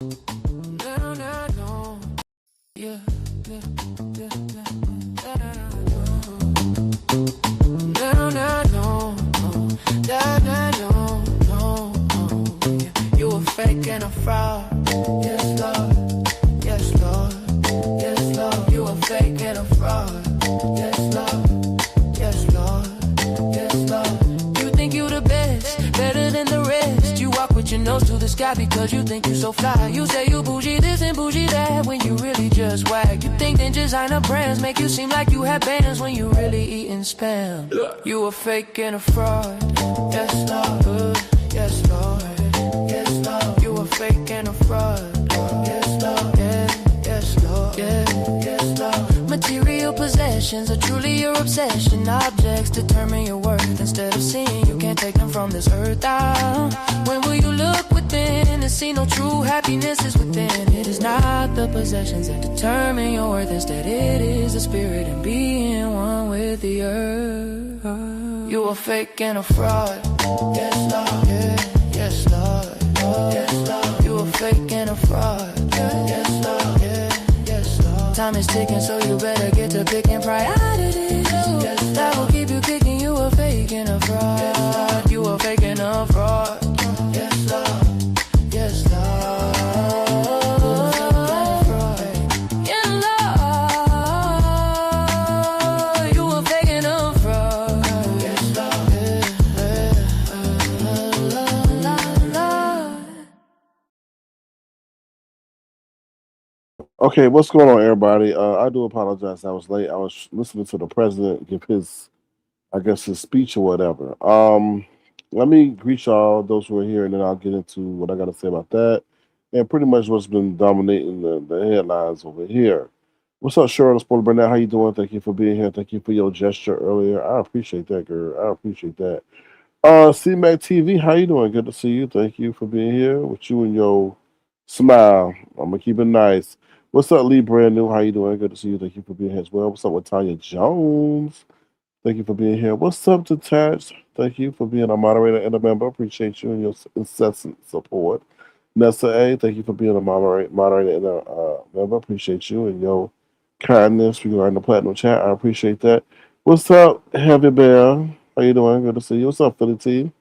No, no, no. Yeah, yeah, yeah, yeah. No, no, no, no. No, no, no, no, no. Yeah. You a fake and a fraud. Yes, Lord. Yes, Lord. Yes, Lord. You a fake and a fraud. Yes, Lord. Yes, Lord. Yes, Lord. You think you the best, better than the rest. You walk with your nose to the sky because you think you so fly. You say you bougie this and bougie that when you really just whack. You think that designer brands make you seem like you have bands when you really eating spam. You a fake and a fraud. Yes, Lord. Yes, Lord. Yes, Lord. You a fake and a fraud. Yes, Lord. Yeah, yes, Lord. Yeah, yes, Lord. Material possessions are truly your obsession. Objects determine your worth. Instead of seeing you can't take them from this earth. When will you look within and see no true happiness is within? It is not the possessions that determine your worth. Instead it is the spirit and being one with the earth. You a fake and a fraud. Yes, Lord. Yeah, yes, Lord. Yes, Lord. You a fake and a fraud. Yes, Lord. Yeah, yes, Lord. Time is ticking, so you better get to picking priorities. That will keep you kicking. You a fake and a fraud. You a fake and a fraud. Yes, Lord. Yes, Lord. Yeah, Lord. You a fake and a fraud. Yes, Lord. Okay, what's going on, everybody? I do apologize. I was late. I was listening to the president give his, I guess, his speech or whatever. Let me greet y'all, those who are here, and then I'll get into what I got to say about that, and pretty much what's been dominating the headlines over here. What's up, Cheryl Sport Burnett? How you doing? Thank you for being here. Thank you for your gesture earlier. I appreciate that, girl. I appreciate that. CMAC TV, how you doing? Good to see you. Thank you for being here with you and your smile. I'm gonna keep it nice. What's up, Lee Brand New? How you doing? Good to see you. Thank you for being here as well. What's up with Tanya Jones? Thank you for being here. What's up, Detached? Thank you for being a moderator and a member. Appreciate you and your incessant support. Nessa A, thank you for being a moderator and a member. Appreciate you and your kindness regarding the platinum chat. I appreciate that. What's up, Heavy Bear? How you doing? Good to see you. What's up, Philly T?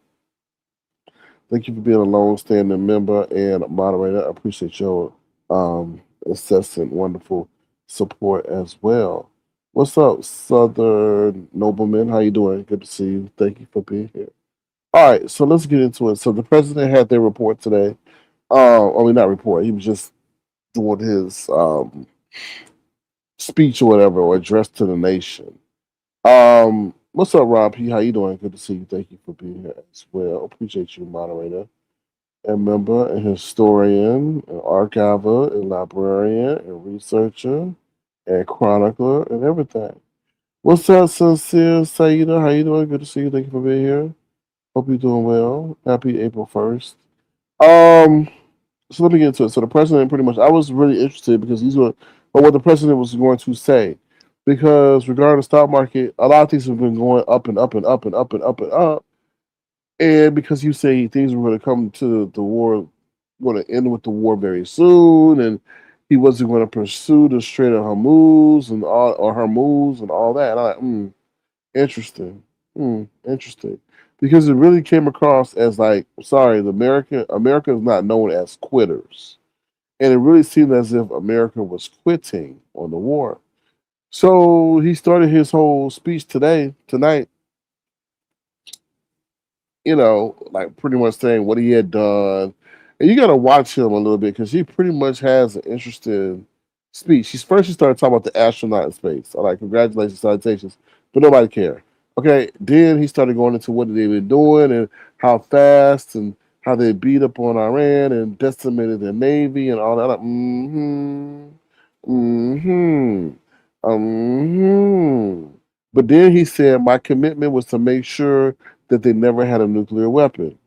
Thank you for being a long-standing member and moderator. I appreciate your incessant, wonderful support as well. What's up, Southern Nobleman? How you doing? Good to see you. Thank you for being here. All right, so let's get into it. So the president had their report today. I mean, not report. He was just doing his speech or whatever, or address to the nation. What's up, Rob P? How you doing? Good to see you. Thank you for being here as well. Appreciate you, moderator and member and historian and archiver and librarian and researcher and chronicler and everything. What's up, Sincere Saida? How you doing? Good to see you. Thank you for being here. Hope you're doing well. Happy April 1st. Um, so let me get into it. So the president pretty much, I was really interested because these were, or what the president was going to say. Because regarding the stock market, a lot of things have been going up and up and up and up and up and up. And because you say things were going to come to the war, going to end with the war very soon, and he wasn't going to pursue the Strait of Hormuz and all, or Hormuz and all that. And I'm like, interesting, interesting, because it really came across as like, sorry, America is not known as quitters, and it really seemed as if America was quitting on the war. So he started his whole speech tonight, like pretty much saying what he had done. And you got to watch him a little bit because he pretty much has an interesting speech. He started talking about the astronaut in space. I like congratulations, salutations, but nobody cared. Okay, then he started going into what they were doing and how fast and how they beat up on Iran and decimated their navy and all that. Like, mm-hmm. But then he said, my commitment was to make sure that they never had a nuclear weapon.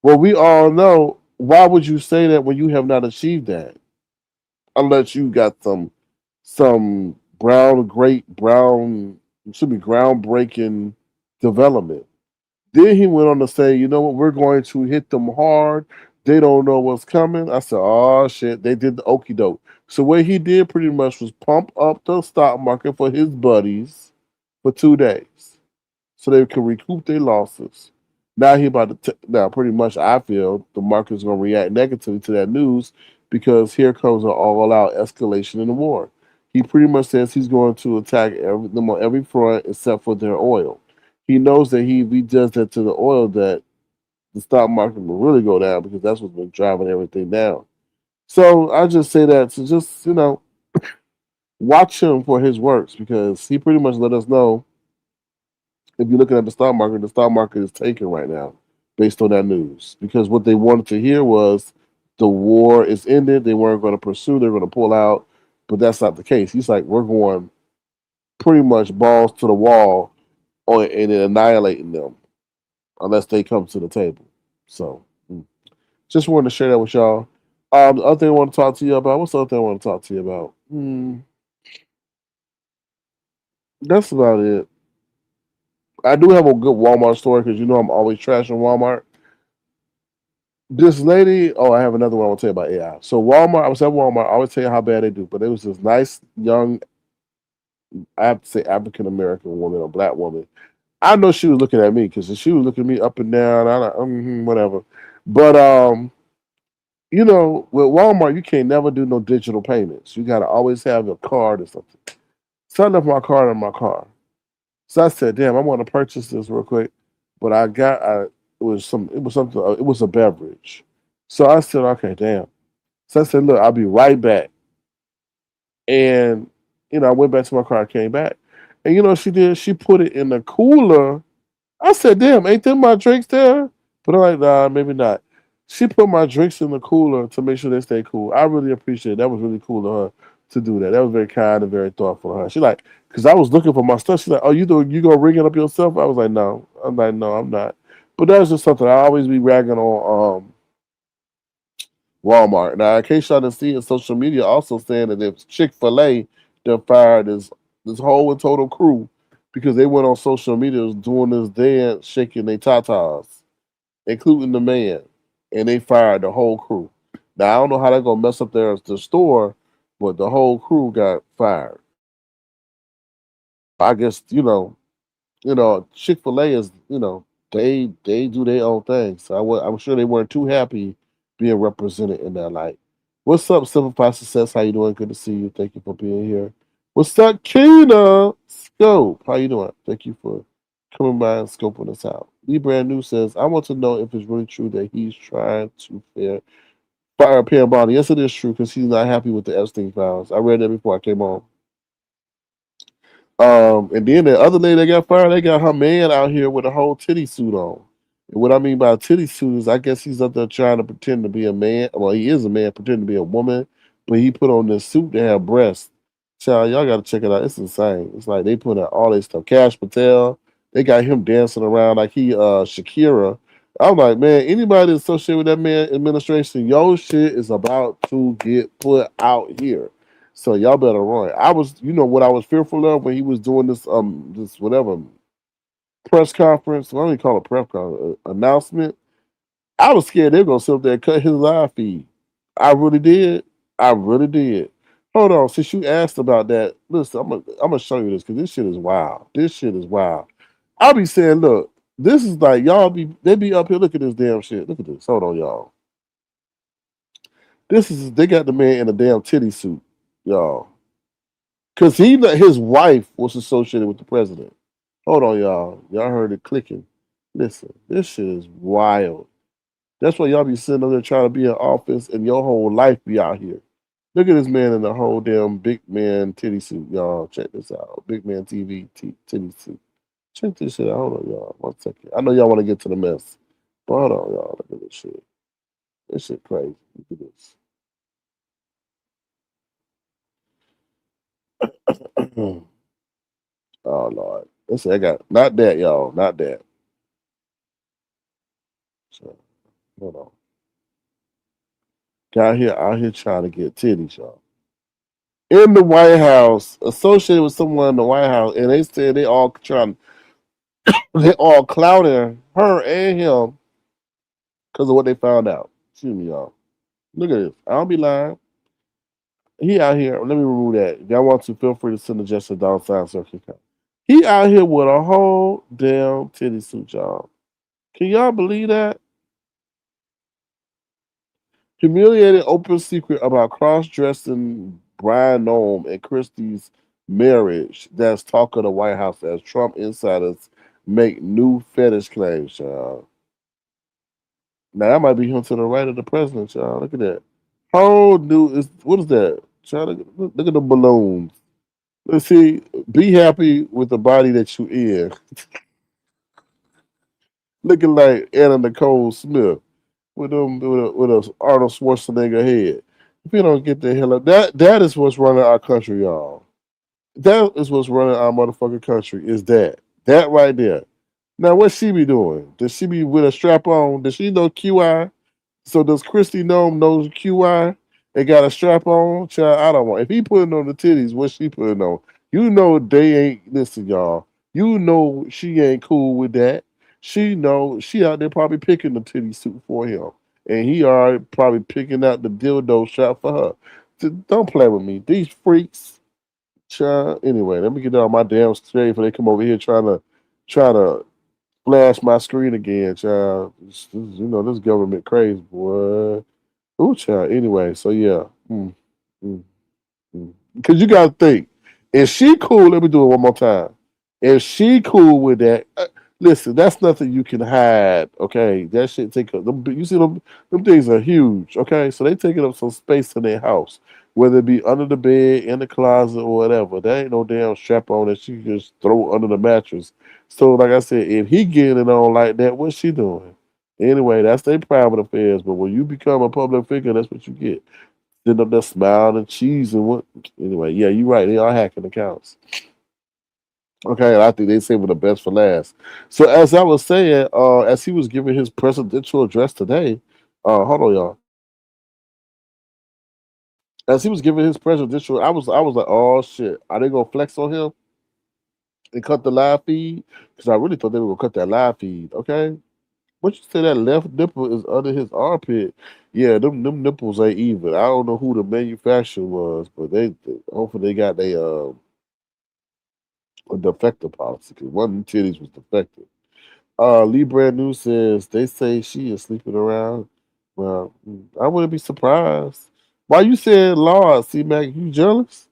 Well, we all know, why would you say that when you have not achieved that? Unless you got some should be groundbreaking development. Then he went on to say, you know what, we're going to hit them hard. They don't know what's coming. I said, oh shit, they did the okey doke. So what he did pretty much was pump up the stock market for his buddies for 2 days, so they could recoup their losses. Now he about to now pretty much I feel the market's gonna react negatively to that news because here comes an all out escalation in the war. He pretty much says he's going to attack them on every front except for their oil. He knows that if he does that to the oil, that the stock market will really go down because that's what's been driving everything down. So I just say that to just watch him for his works because he pretty much let us know if you're looking at the stock market is taking right now based on that news. Because what they wanted to hear was the war is ended. They weren't going to pursue. They're going to pull out. But that's not the case. He's like, we're going pretty much balls to the wall and annihilating them unless they come to the table. So just wanted to share that with y'all. The other thing I want to talk to you about. What's the other thing I want to talk to you about? That's about it. I do have a good Walmart story because I'm always trashing Walmart. This lady, oh, I have another one I want to tell you about AI. So Walmart, I was at Walmart. I always tell you how bad they do, but it was this nice young, I have to say African American woman, a black woman. I know she was looking at me because she was looking at me up and down. I like, whatever. But with Walmart, you can't never do no digital payments. You got to always have a card or something. So I left my card in my car. So I said, "Damn, I want to purchase this real quick," but it was a beverage. So I said, "Okay, damn." So I said, "Look, I'll be right back." And I went back to my car, came back, and what she did? She put it in the cooler. I said, "Damn, ain't them my drinks there?" But I'm like, "Nah, maybe not." She put my drinks in the cooler to make sure they stay cool. I really appreciate it. That was really cool of her to do that. That was very kind and very thoughtful of her. She like, because I was looking for my stuff. She's like, "Oh, you gonna ring it up yourself?" I was like, "No." I'm like, "No, I'm not." But that's just something I always be ragging on Walmart. Now, in case y'all didn't see it, social media also saying that if Chick-fil-A done fired this whole and total crew because they went on social media doing this dance, shaking their tatas, including the man, and they fired the whole crew. Now I don't know how they're gonna mess up the store, but the whole crew got fired. I guess Chick Fil A is they do their own thing, so I'm sure they weren't too happy being represented in that light. What's up, Simplify Success? How you doing? Good to see you. Thank you for being here. What's up, Kina Scope? How you doing? Thank you for coming by and scoping us out. Lee Brand New says, I want to know if it's really true that he's trying to fire Pierre Body. Yes, it is true because he's not happy with the Epstein files. I read that before I came on. And then the other lady that got fired, they got her man out here with a whole titty suit on. And what I mean by a titty suit is I guess he's up there trying to pretend to be a man. Well, he is a man, pretending to be a woman, but he put on this suit to have breasts. Child, y'all gotta check it out. It's insane. It's like they put out all this stuff. Cash Patel, they got him dancing around like he Shakira. I'm like, man, anybody associated with that man administration, your shit is about to get put out here. So y'all better run. What I was fearful of when he was doing this whatever press conference. What do you call it? Press conference announcement. I was scared they were gonna sit up there and cut his live feed. I really did. I really did. Hold on, since you asked about that, listen, I'm gonna show you this because this shit is wild. This shit is wild. I'll be saying, look, this is like they be up here. Look at this damn shit. Look at this. Hold on, y'all. They got the man in a damn titty suit, y'all. Cause his wife was associated with the president. Hold on, y'all. Y'all heard it clicking. Listen, this shit is wild. That's why y'all be sitting up there trying to be in office and your whole life be out here. Look at this man in the whole damn big man titty suit, y'all. Check this out. Big man titty suit. Check this shit out. Hold on, y'all. 1 second. I know y'all want to get to the mess. But hold on, y'all. Look at this shit. This shit crazy. Look at this. Oh Lord. Listen, I got not that, y'all. Not that. So hold on. Out here trying to get titties, y'all. In the White House, associated with someone in the White House, and they said they all clowning her and him because of what they found out. Excuse me, y'all. Look at this. I don't be lying. He out here. Let me remove that. If y'all want to, feel free to send a gesture down sign circle. He out here with a whole damn titty suit, y'all. Can y'all believe that? Humiliated open secret about cross-dressing Brian Nome and Christie's marriage. That's talk of the White House as Trump insiders make new fetish claims, y'all. Now that might be him to the right of the president, y'all. Look at that. Whole new is what is that? Child, look at the balloons. Let's see. Be happy with the body that you in. Looking like Anna Nicole Smith with a Arnold Schwarzenegger head. If you don't get the hell up, that is what's running our country, y'all. That is what's running our motherfucking country. Is that right there? Now, what she be doing? Does she be with a strap on? Does she know QI? So does Christy knows QI and got a strap on? Child, I don't want. If he putting on the titties, what she putting on? You know they ain't. Listen, y'all. You know she ain't cool with that. She know she out there probably picking the titty suit for him, and he already probably picking out the dildo shot for her. Don't play with me. These freaks, child. Anyway, let me get on my damn straight before they come over here trying to flash my screen again, child. You know this government crazy, boy. Ooh, child. Anyway, so yeah. Mm. Because you got to think, if she cool, let me do it one more time. If she cool with that, listen, that's nothing you can hide. Okay, that shit take up. You see them things are huge. Okay, so they taking up some space in their house, whether it be under the bed, in the closet, or whatever. There ain't no damn strap on that she can just throw under the mattress. So, like I said, if he getting it on like that, what's she doing? Anyway, that's their private affairs. But when you become a public figure, that's what you get. Sitting up there smiling and cheese and what. Anyway, yeah, you're right. They are hacking accounts. Okay, and I think they saving the best for last. So as I was saying, as he was giving his presidential address today, hold on, y'all. As he was giving his presidential, I was like, oh shit, are they gonna flex on him and cut the live feed? Because I really thought they were gonna cut that live feed. Okay, what you say that left nipple is under his armpit? Yeah, them nipples ain't even. I don't know who the manufacturer was, but they hopefully they got a defective policy because one of the titties was defective. Lee Brand New says they say she is sleeping around. Well, I wouldn't be surprised. Why you saying Lord, C Mac, you jealous?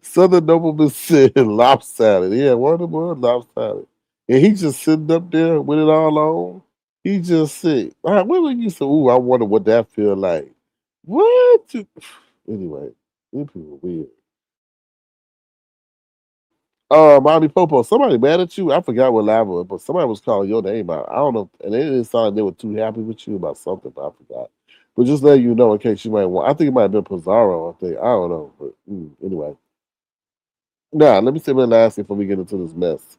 Southern Nobleman said lopsided. Yeah, one of them was lopsided. And he just sitting up there with it all on. He just said, all right, when you say, ooh, I wonder what that feel like. What? Anyway, these people weird. Bobby Popo, somebody mad at you. I forgot what live was, but somebody was calling your name out. I don't know, and it didn't sound like they were too happy with you about something, but I forgot. But just let you know in case you might want. I think it might have been Pizarro. I think I don't know, but anyway. Now let me say my last thing before we get into this mess.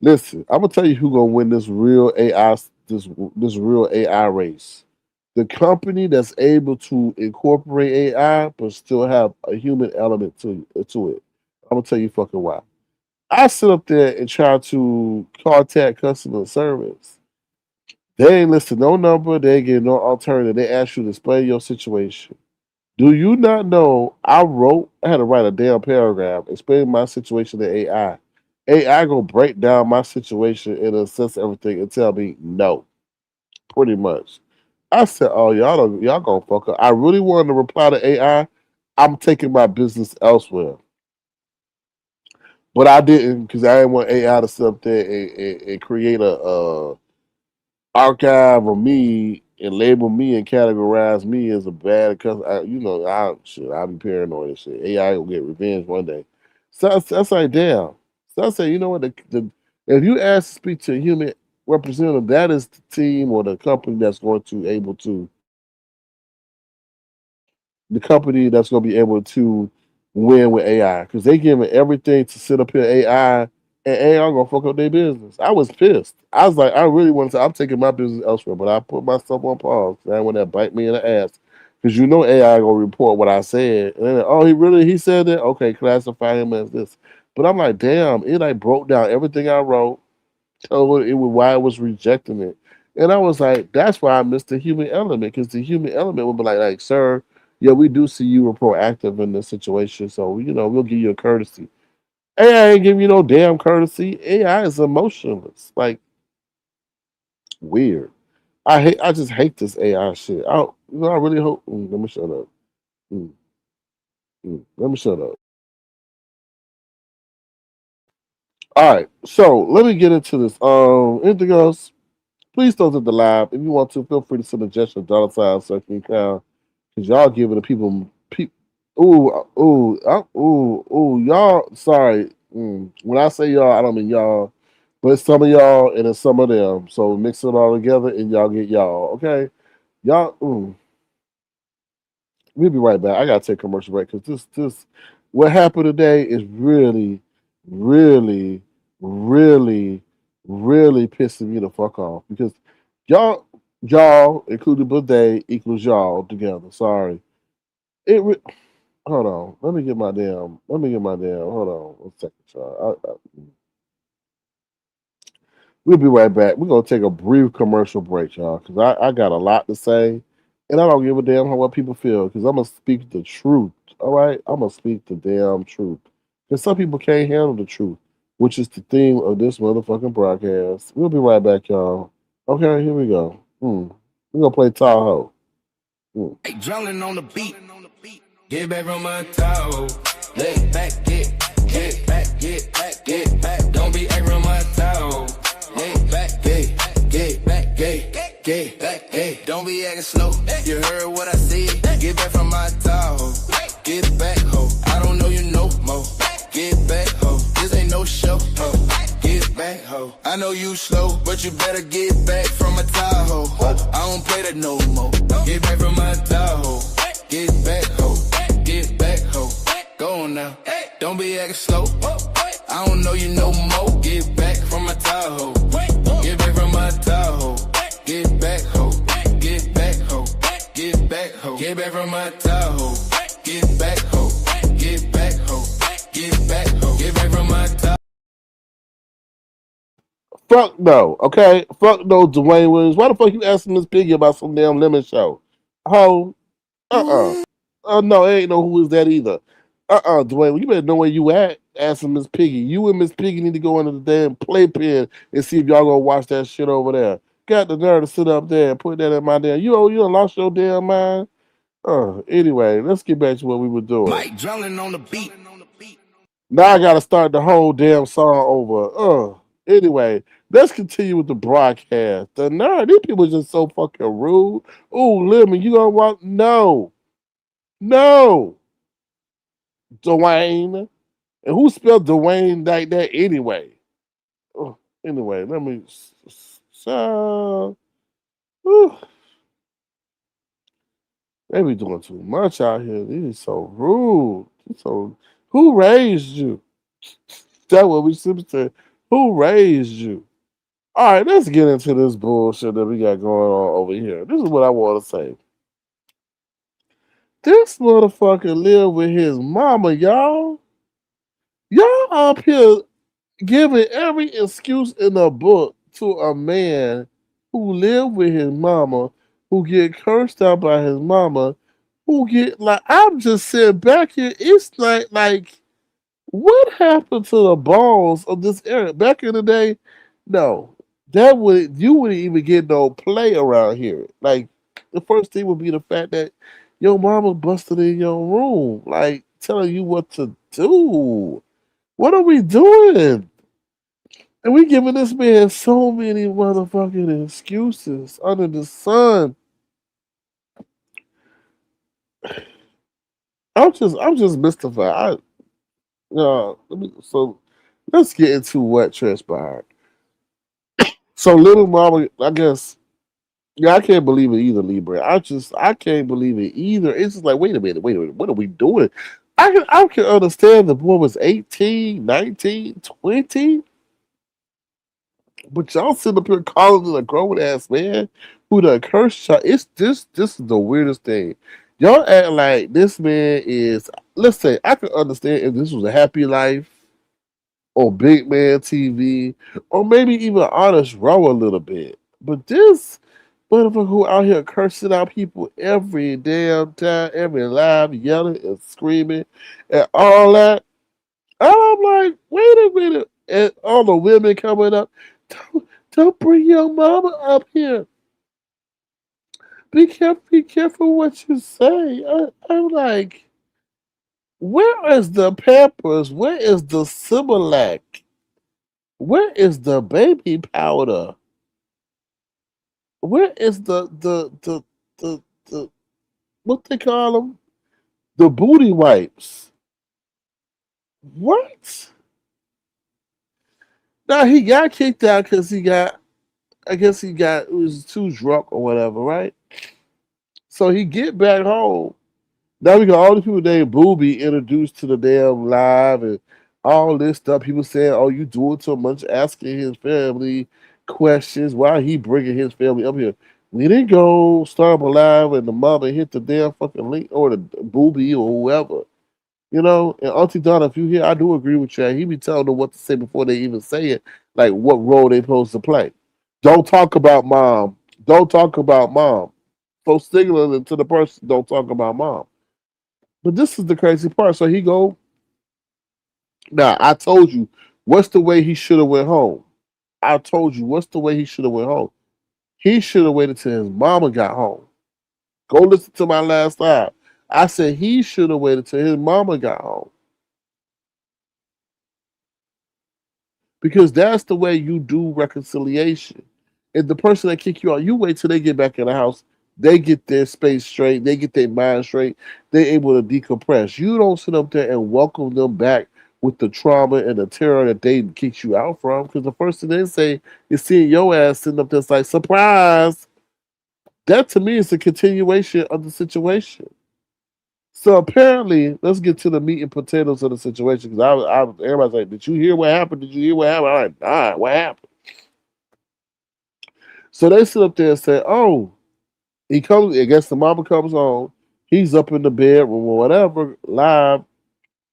Listen, I'm gonna tell you who gonna win this real AI this real AI race. The company that's able to incorporate AI but still have a human element to it. I'm gonna tell you fucking why. I sit up there and try to contact customer service. They ain't listen to no number. They ain't get no alternative. They ask you to explain your situation. Do you not know? I had to write a damn paragraph explaining my situation to AI. AI gonna break down my situation and assess everything and tell me no, pretty much. I said, "Oh, y'all gonna fuck up." I really wanted to reply to AI. I'm taking my business elsewhere. But I didn't because I didn't want AI to sit up there and create a archive of me and label me and categorize me as a bad customer. I'll be paranoid and shit. AI will get revenge one day. So that's like damn. So I say, you know what? If you ask to speak to a human representative, that is the team or the company that's going to able to the company that's going to be able to win with AI because they giving everything to sit up here AI and AI gonna fuck up their business. I was pissed. I was like, I really wanted to. I'm taking my business elsewhere, but I put myself on pause. I didn't want that bite me in the ass because you know AI gonna report what I said. And then, oh, he said that. Okay, classify him as this. But I'm like, damn, it like broke down everything I wrote, told it was why I was rejecting it. And I was like, that's why I missed the human element, because the human element would be like, sir, yeah, we do see you were proactive in this situation, so we'll give you a courtesy. AI ain't giving you no damn courtesy. AI is emotionless, like weird. I just hate this AI shit. I really hope. Let me shut up. Mm, let me shut up. All right, so let me get into this. Anything else? Please don't hit the live. If you want to, feel free to send a gesture dollar sign so I can count. Cause y'all giving the people, ooh, y'all. Sorry, when I say y'all, I don't mean y'all, but it's some of y'all and it's some of them. So mix it all together and y'all get y'all. Okay, y'all. We'll be right back. I gotta take a commercial break because this what happened today is really, really, really, really pissing me the fuck off because y'all including Bidet equals y'all together. Sorry. It re- Hold on. Hold on. One second, y'all. We'll be right back. We're gonna take a brief commercial break, y'all, because I got a lot to say, and I don't give a damn how what people feel, because I'm gonna speak the truth. All right, I'm gonna speak the damn truth, because some people can't handle the truth, which is the theme of this motherfucking broadcast. We'll be right back, y'all. Okay, here we go. We're gonna play Tahoe. Hey, drowning on the beat. Get back from my toe. Lay back, get back, get back. Don't be acting on my toe. Lay back, get back, get back, hey. Don't be acting slow. You heard what I said. Get back from my toe. Get back, ho. I don't know you no more. Get back, ho. This ain't no show, ho. Get back, ho. I know you slow, but you better get back from my Tahoe. I don't play that no more. Get back from my Tahoe. Get back, ho. Get back, ho. Go on now. Don't be acting slow. I don't know you no more. Get back from my Tahoe. Get back from my Tahoe. Get back, ho. Get back, ho. Get back, ho. Get back from my Tahoe. Get back, ho. Get back, ho. Get back, ho. Get back from my Tahoe. Fuck no, okay? Fuck no, Dwayne Williams. Why the fuck you asking Miss Piggy about some damn lemon show? Ho, no, it ain't no who is that either. Dwayne, you better know where you at. Asking Miss Piggy. You and Miss Piggy need to go into the damn playpen and see if y'all gonna watch that shit over there. Got the nerve to sit up there and put that in my damn. You done lost your damn mind. Anyway, let's get back to what we were doing. Mike drowning on the beat. Now I gotta start the whole damn song over. Anyway, let's continue with the broadcast. The nerve, these people just so fucking rude. Ooh, Lemon, you gonna walk? No. No. Dwayne. And who spelled Dwayne like that anyway? Anyway, let me. So, they be doing too much out here. These is so rude. So, who raised you? That's what we should say. Who raised you? All right, let's get into this bullshit that we got going on over here. This is what I want to say. This motherfucker live with his mama, y'all. Y'all up here giving every excuse in the book to a man who live with his mama, who get cursed out by his mama, who get like I'm just sitting back here. It's like what happened to the balls of this era? Back in the day, no. You wouldn't even get no play around here. Like the first thing would be the fact that your mama busted in your room, like telling you what to do. What are we doing? And we giving this man so many motherfucking excuses under the sun. I'm just mystified. So let's get into what transpired. So little mama, I guess, yeah, I can't believe it either, Libra. I can't believe it either. It's just like, wait a minute, what are we doing? I can understand the boy was 18, 19, 20. But y'all sitting up here calling it a grown ass man who done cursed y'all. It's this is the weirdest thing. Y'all act like this man is, let's say, I could understand if this was a happy life or Big Man TV or maybe even Honest Row a little bit. But this motherfucker who out here cursing out people every damn time, every live, yelling and screaming and all that. And I'm like, wait a minute. And all the women coming up, don't bring your mama up here. Be careful what you say. I'm like, where is the Pampers? Where is the Similac? Where is the baby powder? Where is the what they call them? The booty wipes. What? Now he got kicked out because he got. I guess he got was too drunk or whatever, right? So he get back home. Now we got all the people named Booby introduced to the damn live and all this stuff. People saying, "Oh, you doing too much?" Asking his family questions. Why he bringing his family up here? We didn't go start up a live and the mama hit the damn fucking link or the Booby or whoever. You know, and Auntie Donna, if you hear, I do agree with you. He be telling them what to say before they even say it, like what role they supposed to play. Don't talk about mom. Don't talk about mom. So signaling to the person, don't talk about mom. But this is the crazy part. So he go, now I told you, what's the way he should have went home? I told you, what's the way he should have went home? He should have waited till his mama got home. Go listen to my last live. I said he should have waited till his mama got home. Because that's the way you do reconciliation. If the person that kick you out, you wait till they get back in the house, they get their space straight, they get their mind straight, they're able to decompress. You don't sit up there and welcome them back with the trauma and the terror that they kicked you out from. Because the first thing they say is seeing your ass sitting up there, it's like, surprise. That to me is a continuation of the situation. So apparently, let's get to the meat and potatoes of the situation. Because everybody's like, "Did you hear what happened? Did you hear what happened?" I'm like, "All right, what happened?" So they sit up there and say, "Oh, he comes. I guess the mama comes on. He's up in the bedroom or whatever, live,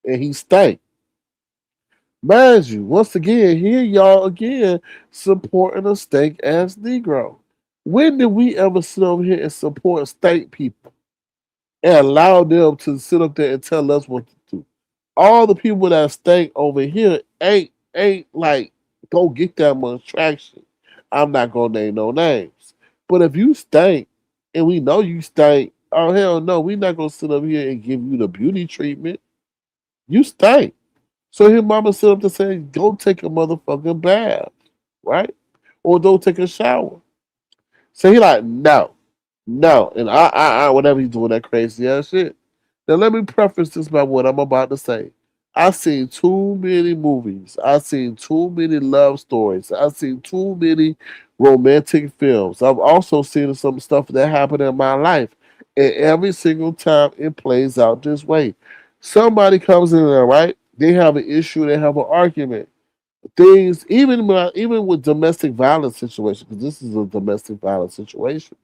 and he stank." Mind you, once again, here y'all again supporting a stank ass Negro. When did we ever sit over here and support stank people and allow them to sit up there and tell us what to do? All the people that stink over here ain't like go get that much traction. I'm not gonna name no names. But if you stink and we know you stink, oh hell no, we not gonna sit up here and give you the beauty treatment. You stink. So his mama sit up to say, go take a motherfucking bath, right? Or don't take a shower. So he like, no, no. And whatever he's doing that crazy ass shit. Now let me preface this by what I'm about to say. I've seen too many movies. I've seen too many love stories. I've seen too many romantic films. I've also seen some stuff that happened in my life. And every single time it plays out this way. Somebody comes in there, right? They have an issue, they have an argument. Things, even with domestic violence situations, because this is a domestic violence situation.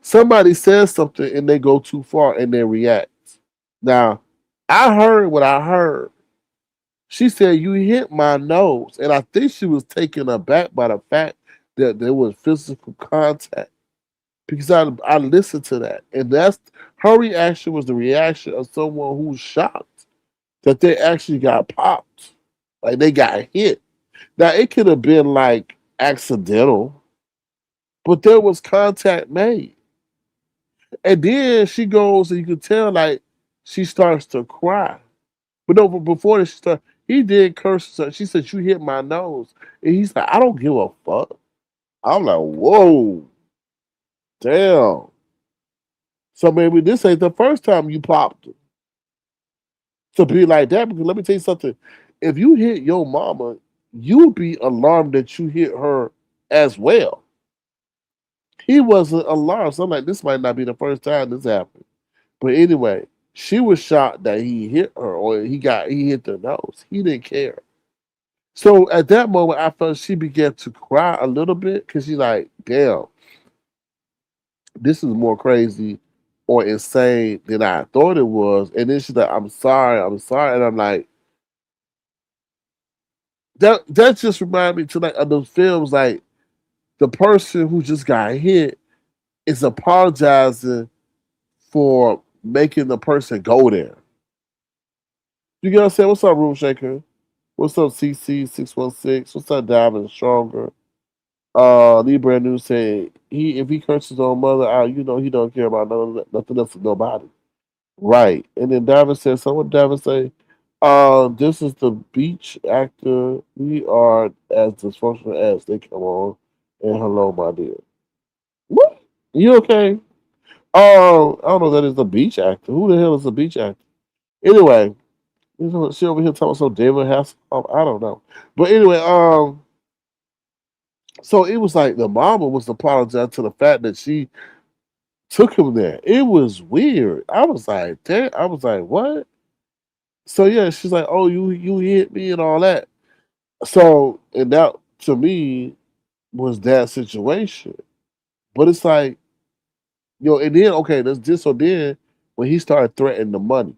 Somebody says something and they go too far and they react. Now, I heard what I heard. She said, "You hit my nose." And I think she was taken aback by the fact that there was physical contact. Because I listened to that. And that's her reaction was the reaction of someone who's shocked that they actually got popped. Like they got hit. Now it could have been like accidental, but there was contact made. And then she goes and you can tell like she starts to cry. But no, but before that, he did curse her. She said, "You hit my nose." And he's like, "I don't give a fuck." I'm like, whoa, damn. So maybe this ain't the first time you popped her to be like that. Because let me tell you something. If you hit your mama, you'll be alarmed that you hit her as well. He wasn't alarmed. So I'm like, this might not be the first time this happened. But anyway, she was shocked that he hit her or he hit the nose. He didn't care. So at that moment, I felt she began to cry a little bit because she's like, damn, this is more crazy or insane than I thought it was. And then she's like, I'm sorry. And I'm like, that just reminded me tonight of those films like the person who just got hit is apologizing for making the person go there. You get what I'm saying? What's up, Room Shaker? What's up, CC616? What's up, Diamond Stronger? Lee Brand New say he if he curses his own mother out, you know he don't care about nothing else with nobody. Right. And then Diamond says, so what Diamond say? This is the beach actor. We are as dysfunctional as they come on. And hello, my dear. What? You okay? I don't know that is the beach actor. Who the hell is the beach actor? Anyway, she over here talking so David Hasselhoff. I don't know. But anyway, so it was like the mama was apologizing to the fact that she took him there. It was weird. I was like, damn. I was like, what? So yeah, she's like, oh, you hit me and all that. So and that to me was that situation. But it's like, and then okay, that's just so then when he started threatening the money,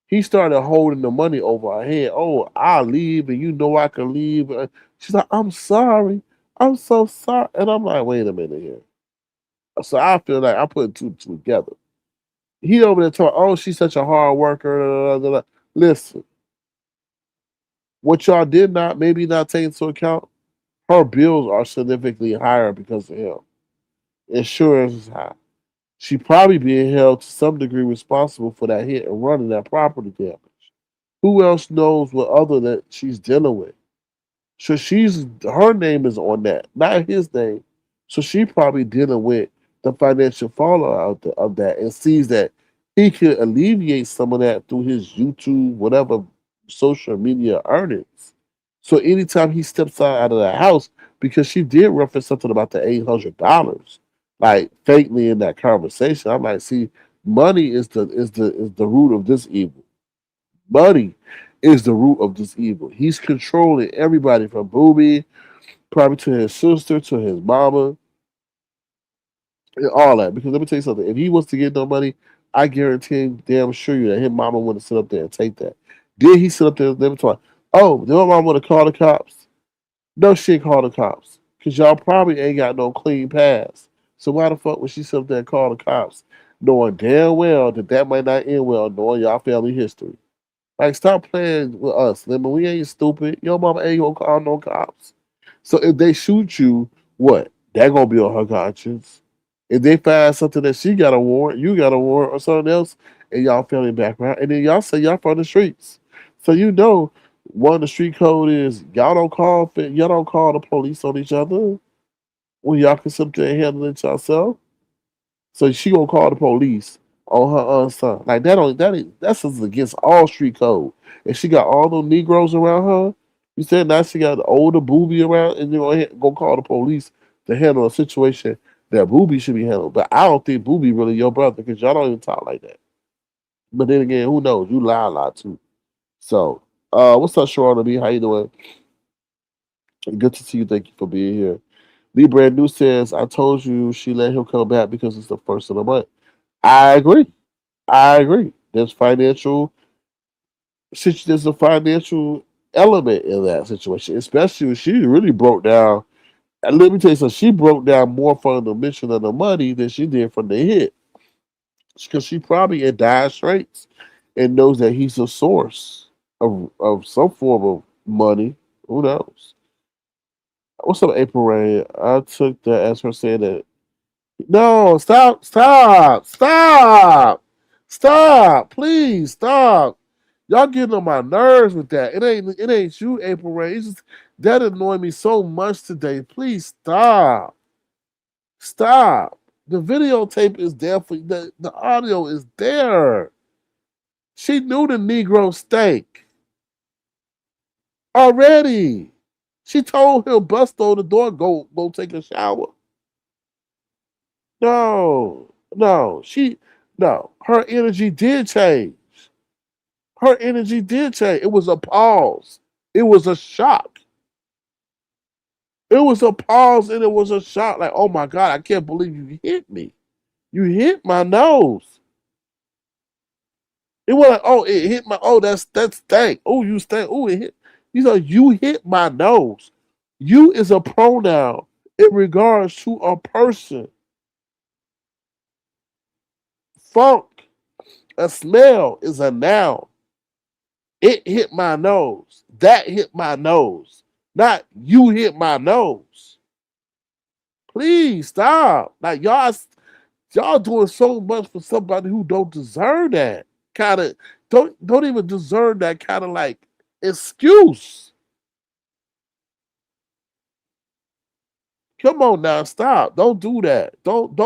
he started holding the money over her head. Oh, I'll leave, and you know I can leave. She's like, I'm sorry. I'm so sorry. And I'm like, wait a minute here. So I feel like I put two together. He over there talking, oh, she's such a hard worker. Listen, what y'all did not maybe not take into account, her bills are significantly higher because of him. Insurance is high. She probably being held to some degree responsible for that hit and run and that property damage. Who else knows what other that she's dealing with? So her name is on that, not his name. So she probably dealing with the financial fallout of that and sees that he could alleviate some of that through his YouTube, whatever social media earnings. So anytime he steps out of the house, because she did reference something about the $800, like faintly in that conversation, I'm like, see, money is the root of this evil. Money is the root of this evil. He's controlling everybody from Booby, probably to his sister, to his mama, and all that. Because let me tell you something. If he was to get no money, I guarantee damn sure you that his mama wouldn't sit up there and take that. Did he sit up there and never talk? Oh, did my mom want to call the cops? No shit, call the cops. Because y'all probably ain't got no clean pass. So why the fuck would she sit up there and call the cops? Knowing damn well that might not end well, knowing y'all family history. Like, stop playing with us, Lemon. We ain't stupid. Your mama ain't gonna call no cops. So if they shoot you, what? That gonna be on her conscience. If they find something that she got a warrant, you got a warrant, or something else, and y'all family background, and then y'all say y'all from the streets. So you know, one of the street code is y'all don't call the police on each other when y'all can sit there and handle it yourself. So she gonna call the police on her son. Like that's just against all street code. And she got all those Negroes around her. You said now she got the older Booby around, and you're gonna call the police to handle a situation that Booby should be handled. But I don't think Booby really your brother because y'all don't even talk like that. But then again, who knows? You lie a lot too. So, what's up, Sharon B? How you doing? Good to see you. Thank you for being here. Lee Brand New says, I told you she let him come back because it's the first of the month. I agree. I agree. There's a financial element in that situation, especially when she really broke down. And let me tell you something, she broke down more from the mission of the money than she did from the hit. Because she probably in dire straits and knows that he's a source of some form of money. Who knows? What's up, April Rain? I took that as her saying that. No, stop, please stop. Y'all getting on my nerves with that. It ain't you, April Ray. It's just that annoyed me so much today. Please stop. Stop. The videotape is there for the audio is there. She knew the Negro stank already. She told him bust on the door, go take a shower. No, her energy did change. Her energy did change. It was a pause. It was a shock. It was a pause and it was a shock. Like, oh my God, I can't believe you hit me. You hit my nose. It was like, oh, it hit my, oh, that's stank. Oh, you stank. Oh, it hit. You know, you hit my nose. You is a pronoun in regards to a person. Funk, a smell is a noun. It hit my nose. That hit my nose. Not you hit my nose. Please stop. Like y'all doing so much for somebody who don't deserve that. Kind of don't even deserve that kind of like excuse. Come on now, stop. Don't do that. Don't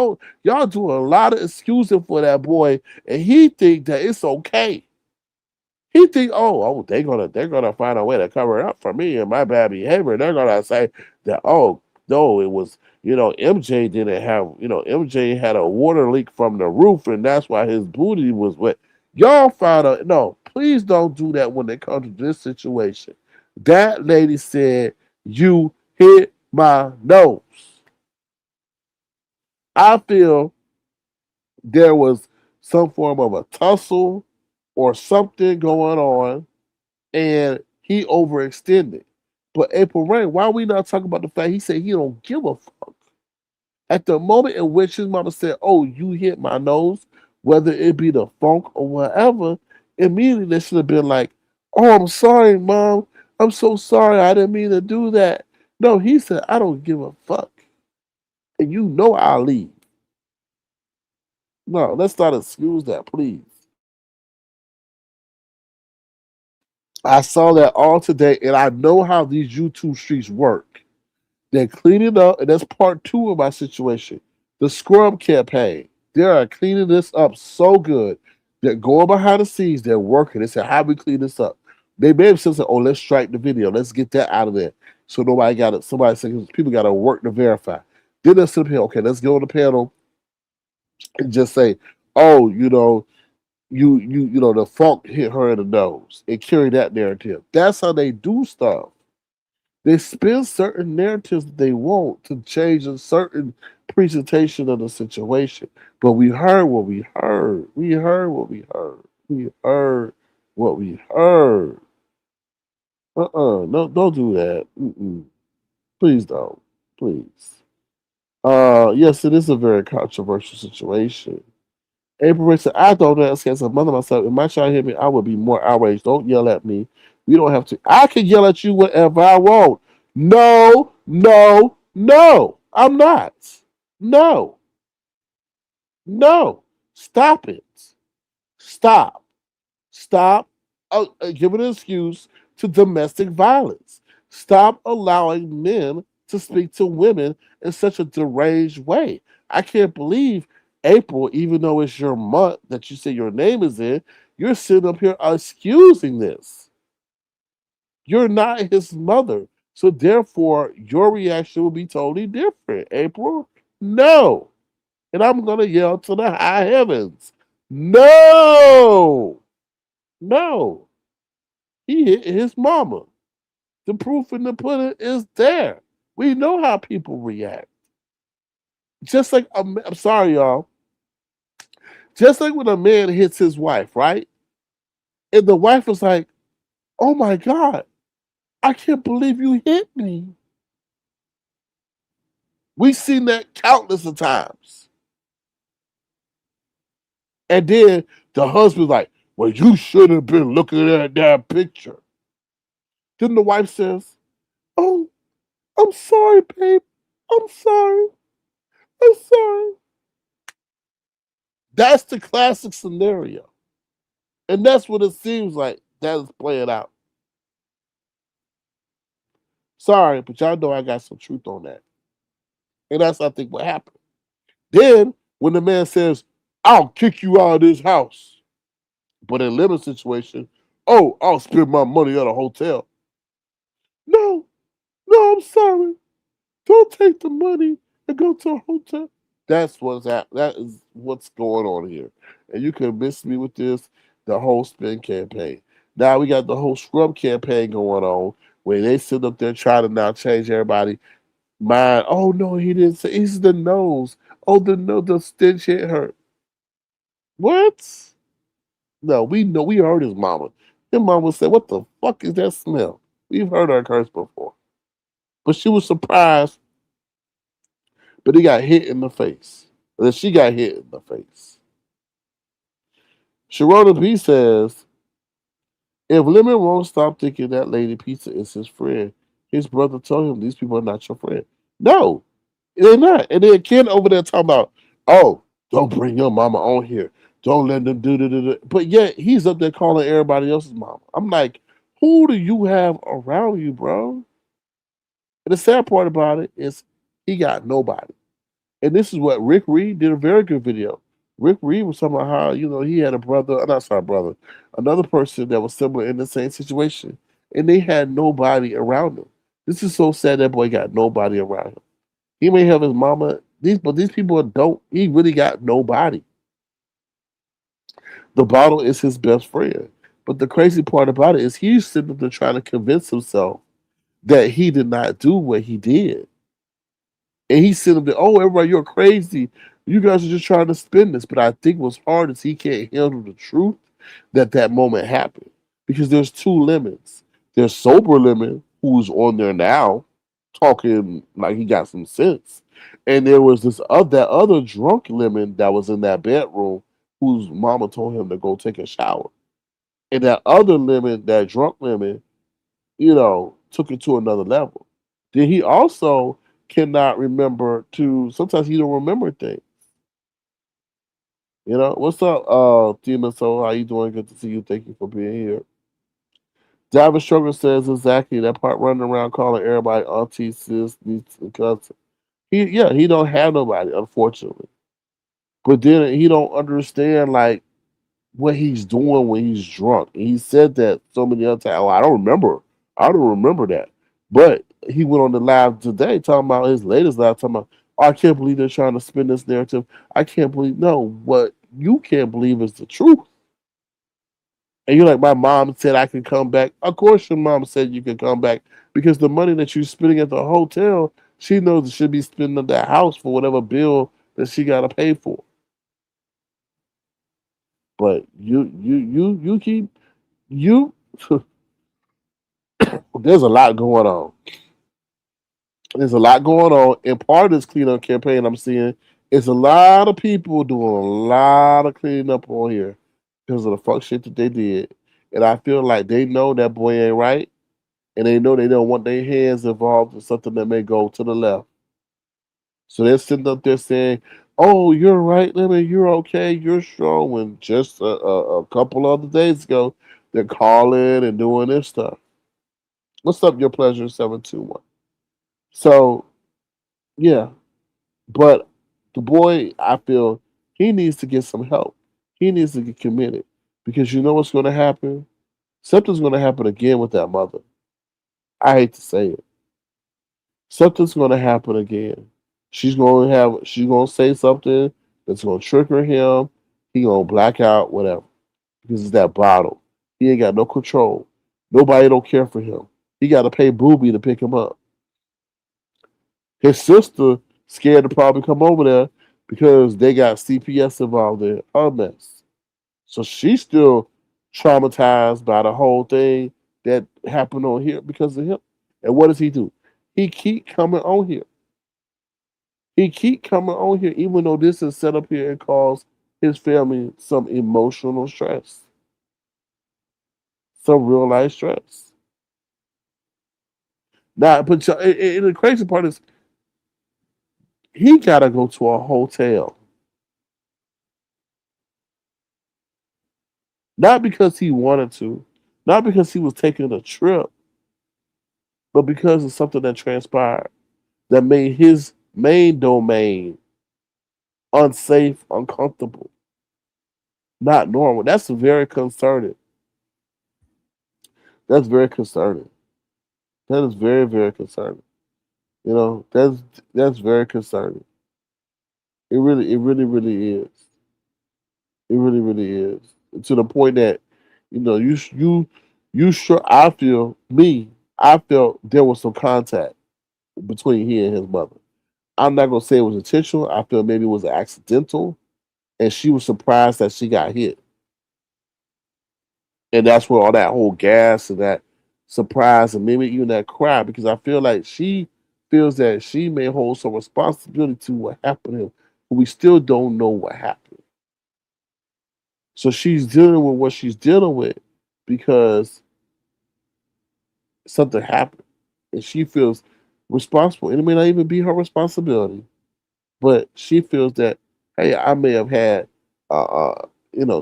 y'all doing a lot of excusing for that boy, and he think that it's okay. He think, they're gonna find a way to cover it up for me and my bad behavior. They're gonna say that, oh no, it was, MJ didn't have, MJ had a water leak from the roof and that's why his booty was wet. Y'all found out. No, please don't do that when it comes to this situation. That lady said you hit my nose. I feel there was some form of a tussle or something going on and he overextended. But April Rain, why are we not talking about the fact he said he don't give a fuck? At the moment in which his mama said, "Oh, you hit my nose," whether it be the funk or whatever, immediately they should have been like, "Oh, I'm sorry, mom. I'm so sorry. I didn't mean to do that." No, he said, "I don't give a fuck," and you know I'll leave. No, let's not excuse that, please. I saw that all today, and I know how these YouTube streets work. They're cleaning up, and that's part two of my situation. The Scrub campaign. They are cleaning this up so good. They're going behind the scenes. They're working. They said, "How we clean this up?" They may have said, "Oh, let's strike the video. Let's get that out of there." So nobody got it. Somebody said, "People got to work to verify." Then they said, "Okay, let's go on the panel and just say, oh, the funk hit her in the nose and carry that narrative." That's how they do stuff. They spin certain narratives that they want to change a certain presentation of the situation. But we heard what we heard. We heard what we heard. We heard what we heard. No, don't do that. Please don't. Please. Yes, it is a very controversial situation. April Ray said, "I don't understand as a mother myself. If my child hit me, I would be more outraged. Don't yell at me. We don't have to. I can yell at you whatever I want. No, no, no. I'm not. No, no. Stop it. Stop. Stop giving an excuse to domestic violence. Stop allowing men to speak to women in such a deranged way. I can't believe, April, even though it's your month that you say your name is in, you're sitting up here excusing this. You're not his mother. So therefore, your reaction will be totally different. April, no. And I'm going to yell to the high heavens. No. No. He hit his mama. The proof in the pudding is there. We know how people react. Just like, I'm sorry, y'all. Just like when a man hits his wife, right? And the wife was like, "Oh my God, I can't believe you hit me." We've seen that countless of times. And then the husband's like, "Well, you should have been looking at that picture." Then the wife says, "Oh, I'm sorry, babe. I'm sorry. I'm sorry." That's the classic scenario. And that's what it seems like that is playing out. Sorry, but y'all know I got some truth on that. And that's, I think, what happened. Then, when the man says, "I'll kick you out of this house," but in Lemon's situation, "Oh, I'll spend my money at a hotel." No, no, I'm sorry. Don't take the money and go to a hotel. That's what's happening. That is what's going on here. And you can miss me with this, the whole spin campaign. Now we got the whole scrub campaign going on where they sit up there trying to now change everybody mind. Oh no, he didn't say it's the nose. Oh, the stench hit her. What? No, we know we heard his mama. His mama said, "What the fuck is that smell?" We've heard her curse before. But she was surprised but he got hit in the face. And then she got hit in the face. Sharona B says, if Lemon won't stop thinking that Lady Pizza is his friend, his brother told him these people are not your friend. No, they're not. And then Ken over there talking about, oh, don't bring your mama on here. Don't let them do. But yet he's up there calling everybody else's mama. I'm like, who do you have around you, bro? And the sad part about it is he got nobody. And this is what Rick Reed did a very good video. Rick Reed was talking about how, he had a brother, not sorry, brother, another person that was similar in the same situation. And they had nobody around them. This is so sad that boy got nobody around him. He may have his mama, but these people don't, he really got nobody. The bottle is his best friend. But the crazy part about it is he's sitting there trying to convince himself that he did not do what he did. And he's sitting there, oh, everybody, you're crazy. You guys are just trying to spin this. But I think what's hard is he can't handle the truth that moment happened. Because there's two lemons. There's sober lemon, who's on there now, talking like he got some sense. And there was that other drunk lemon that was in that bedroom whose mama told him to go take a shower. And that other lemon, that drunk lemon, took it to another level. Then he also cannot remember sometimes he don't remember things. What's up, Tina? So how you doing? Good to see you. Thank you for being here. David Sugar says exactly that part running around calling everybody auntie, sis, niece, and cousin. He don't have nobody, unfortunately. But then he don't understand like what he's doing when he's drunk. And he said that so many other times. Oh, I don't remember. I don't remember that. But he went on the live today talking about his latest live, talking about, oh, I can't believe they're trying to spin this narrative. I can't believe, no, what you can't believe is the truth. And you're like, my mom said I could come back. Of course your mom said you could come back because the money that you're spending at the hotel, she knows it should be spending at that house for whatever bill that she got to pay for. But you keep, you, there's a lot going on. There's a lot going on. And part of this cleanup campaign I'm seeing is a lot of people doing a lot of cleaning up on here because of the fuck shit that they did. And I feel like they know that boy ain't right. And they know they don't want their hands involved in something that may go to the left. So they're sitting up there saying, oh, you're right, Lemon, you're okay, you're strong. When just a couple other days ago, they're calling and doing this stuff. What's up, Your Pleasure 721? So, yeah. But the boy, I feel he needs to get some help. He needs to get committed. Because you know what's going to happen? Something's going to happen again with that mother. I hate to say it. Something's going to happen again. She's going to say something that's going to trigger him. He going to black out, whatever. Because it's that bottle. He ain't got no control. Nobody don't care for him. He got to pay Booby to pick him up. His sister scared to probably come over there because they got CPS involved in her mess. So she's still traumatized by the whole thing that happened on here because of him. And what does he do? He keep coming on here. He keep coming on here, even though this is set up here and cause his family some emotional stress, some real life stress. Now, but the crazy part is he gotta go to a hotel. Not because he wanted to, not because he was taking a trip, but because of something that transpired that made his main domain unsafe, uncomfortable, not normal. That's very concerning. That's very concerning. That is very, very concerning. That's very concerning. It really is. It really, really is. To the point that, you sure. I felt there was some contact between he and his mother. I'm not gonna say it was intentional. I feel maybe it was accidental, and she was surprised that she got hit, and that's where all that whole gas and that surprise and maybe even that cry because I feel like she feels that she may hold some responsibility to what happened to him, but we still don't know what happened. So she's dealing with what she's dealing with because something happened, and she feels responsible. And it may not even be her responsibility, but she feels that, hey, I may have had,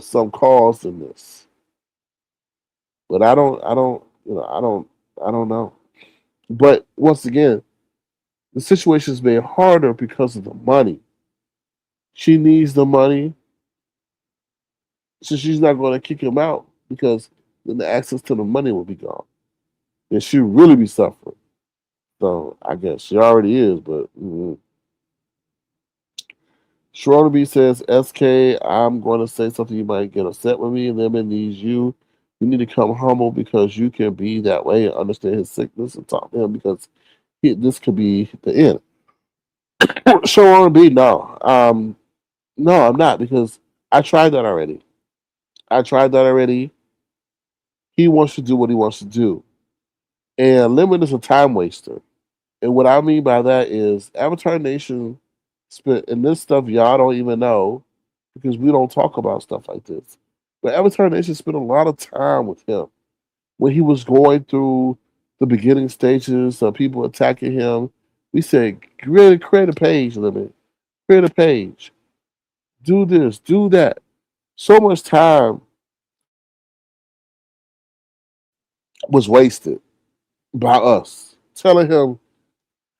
some cause in this, but I don't know. But once again, the situation is made harder because of the money. She needs the money, so she's not going to kick him out because then the access to the money will be gone. And she'll really be suffering. So I guess she already is, but Sharonda B says, SK, I'm going to say something you might get upset with me, and them and needs you. You need to come humble because you can be that way and understand his sickness and talk to him because this could be the end. Sharonda B, no. No, I'm not because I tried that already. I tried that already. He wants to do what he wants to do. And Lemon is a time waster. And what I mean by that is Avatar Nation spent, and this stuff y'all don't even know because we don't talk about stuff like this. But Avatar Nation spent a lot of time with him when he was going through the beginning stages of people attacking him. We said, really create a page, Lemon. Create a page. Do this, do that. So much time was wasted by us telling him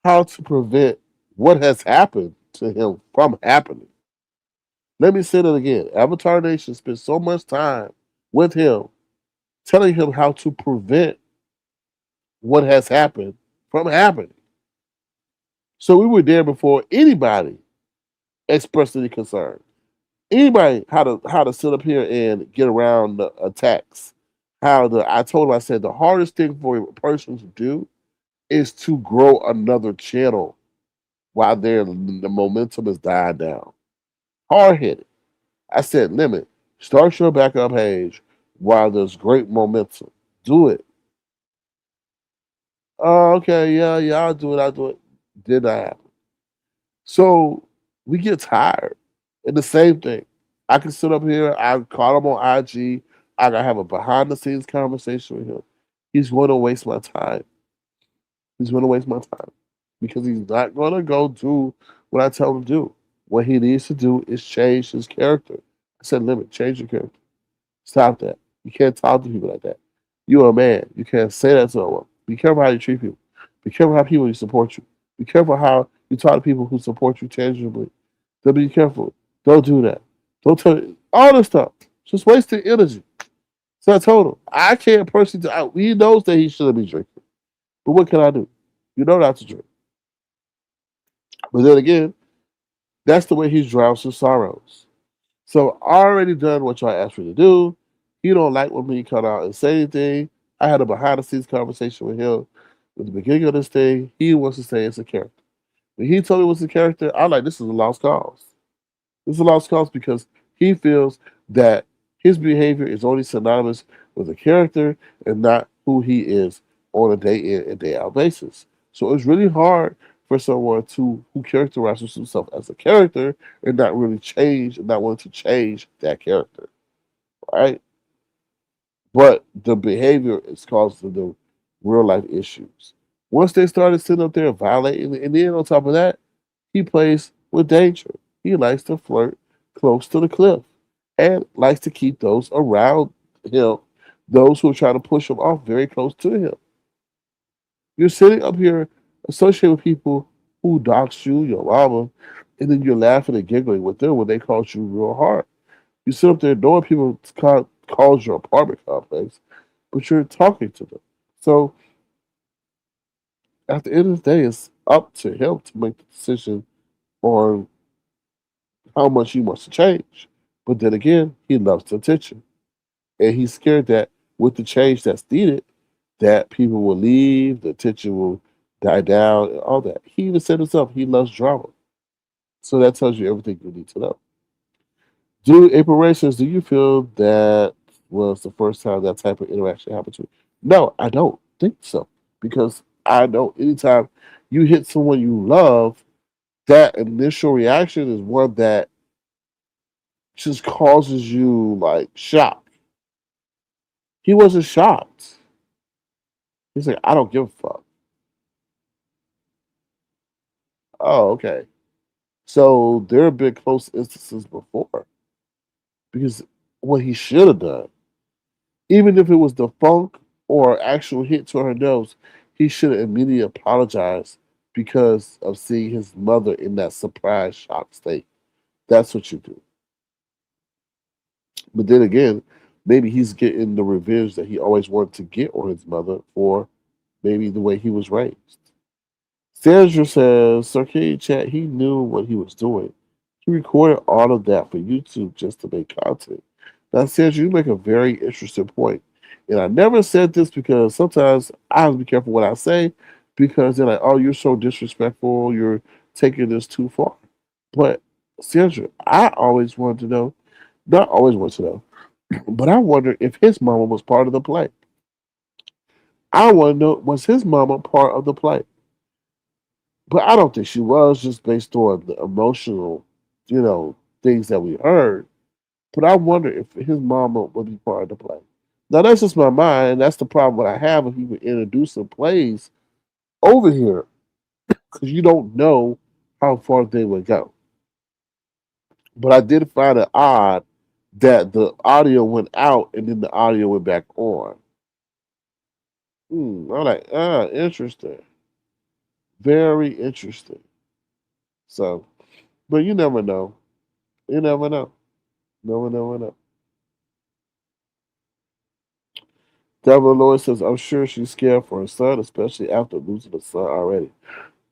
how to prevent what has happened to him from happening. Let me say that again. Avatar Nation spent so much time with him telling him how to prevent what has happened from happening. So we were there before anybody expressed any concern. Anybody how to sit up here and get around the attacks. I told him, I said the hardest thing for a person to do is to grow another channel while the momentum is dying down. Hard headed. I said, Limit, start your backup page while there's great momentum. Do it. Oh, okay, yeah, I'll do it. Did not happen. So we get tired. And the same thing. I can sit up here, I call him on IG, I gotta have a behind the scenes conversation with him. He's going to waste my time. He's going to waste my time because he's not going to go do what I tell him to do. What he needs to do is change his character. I said, Limit, change your character. Stop that. You can't talk to people like that. You're a man. You can't say that to someone. Be careful how you treat people. Be careful how people support you. Be careful how you talk to people who support you tangibly. So be careful. Don't do that. Don't tell all this stuff. Just wasting energy. So I told him, I can't personally. He knows that he shouldn't be drinking. But what can I do? You know not to drink. But then again, that's the way he drowns his sorrows. So I already done what y'all asked me to do. He don't like when me come out and say anything. I had a behind the scenes conversation with him at the beginning of this thing. He wants to say it's a character. When he told me it was a character, I'm like, this is a lost cause. This is a lost cause because he feels that his behavior is only synonymous with a character and not who he is on a day in and day out basis. So it's really hard for someone who characterizes himself as a character and not really change and not wanting to change that character. Right? But the behavior is causing the real life issues. Once they started sitting up there violating, and then on top of that, he plays with danger. He likes to flirt close to the cliff and likes to keep those around him, those who are trying to push him off, very close to him. You're sitting up here associated with people who dox you, your mama, and then you're laughing and giggling with them when they call you real hard. You sit up there knowing people calls your apartment complex, but you're talking to them. So at the end of the day, it's up to him to make the decision on how much he wants to change. But then again, he loves the attention. And he's scared that with the change that's needed, that people will leave, the attention will die down, and all that. He even said himself, he loves drama. So that tells you everything you need to know. April Ray says, do you feel that was the first time that type of interaction happened to you? No, I don't think so. Because I know anytime you hit someone you love, that initial reaction is one that just causes you like shock. He wasn't shocked. He's like, I don't give a fuck. Oh, okay. So there have been close instances before because what he should have done, even if it was the funk or actual hit to her nose, he should have immediately apologized because of seeing his mother in that surprise shock state. That's what you do. But then again, maybe he's getting the revenge that he always wanted to get on his mother for maybe the way he was raised. Sandra says, Circadian Chat, he knew what he was doing. He recorded all of that for YouTube just to make content. Now, Sandra, you make a very interesting point. And I never said this because sometimes I have to be careful what I say because they're like, oh, you're so disrespectful. You're taking this too far. But, Sandra, I always wanted to know, not always wanted to know, but I wonder if his mama was part of the play. I want to know, was his mama part of the play? But I don't think she was just based on the emotional, things that we heard. But I wonder if his mama would be part of the play. Now that's just my mind, and that's the problem that I have if you would introduce some plays over here because you don't know how far they would go. But I did find it odd that the audio went out and then the audio went back on. I'm like, interesting. Very interesting. So, but you never know. You never know. Never know. Deborah Lloyd says, I'm sure she's scared for her son, especially after losing a son already.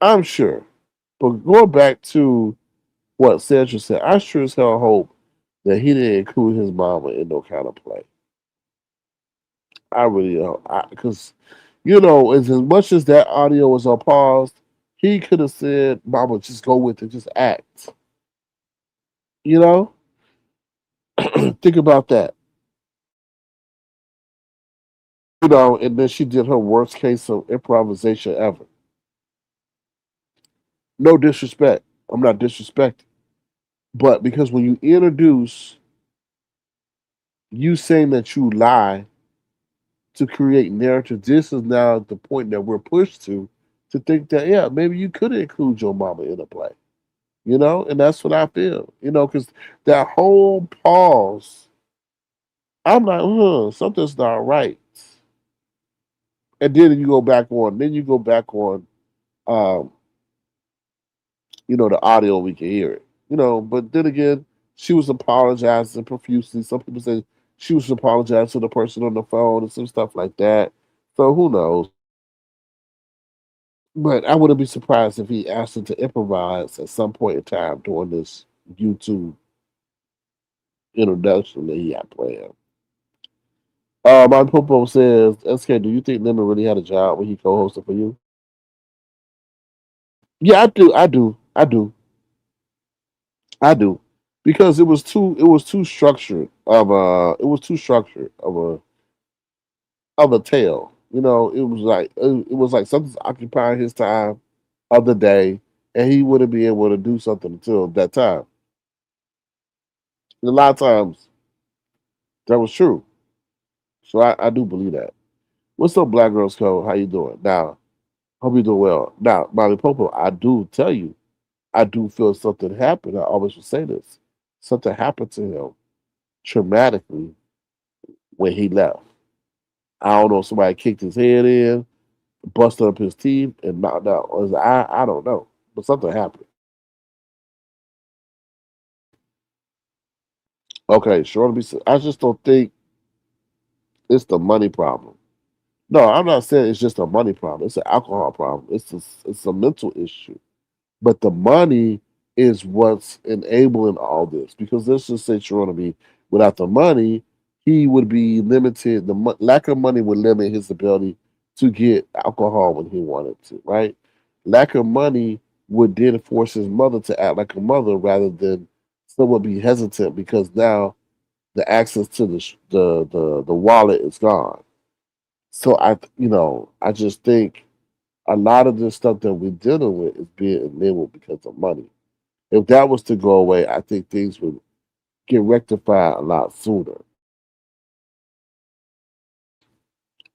I'm sure. But going back to what Sandra said, I sure as hell hope that he didn't include his mama in no kind of play. I really don't. Because, as much as that audio was on pause, he could have said, Mama, just go with it, just act. You know? Think about that. And then she did her worst case of improvisation ever. No disrespect. I'm not disrespecting. But because when you introduce you saying that you lie to create narrative, this is now the point that we're pushed to think that, yeah, maybe you could include your mama in a play, and that's what I feel, because that whole pause, I'm like, something's not right. And then you go back on, um, the audio, we can hear it, but then again, she was apologizing profusely. Some people say she was apologizing to the person on the phone and some stuff like that. So who knows? But I wouldn't be surprised if he asked her to improvise at some point in time during this YouTube introduction that he had planned. My Popo says, SK, do you think Lemon really had a job when he co-hosted for you? Yeah, I do. I do. Because it was too structured of a tale. It was like something's occupying his time of the day, and he wouldn't be able to do something until that time. And a lot of times that was true. So I do believe that. What's up, Black Girls Code? How you doing? Now, hope you doing well. Now, Molly Popo, I do tell you, I do feel something happened. I always would say this. Something happened to him traumatically when he left. I don't know if somebody kicked his head in, busted up his teeth, and knocked out his eye. I don't know. But something happened. Okay, sure to be I just don't think it's the money problem. No, I'm not saying it's just a money problem. It's an alcohol problem. It's a mental issue. But the money is what's enabling all this. Because let's just say Geronimo, without the money, he would be limited. The lack of money would limit his ability to get alcohol when he wanted to, right? Lack of money would then force his mother to act like a mother rather than someone be hesitant because now the access to the wallet is gone. So I just think A lot of this stuff that we're dealing with is being enabled because of money. If that was to go away, I think things would get rectified a lot sooner.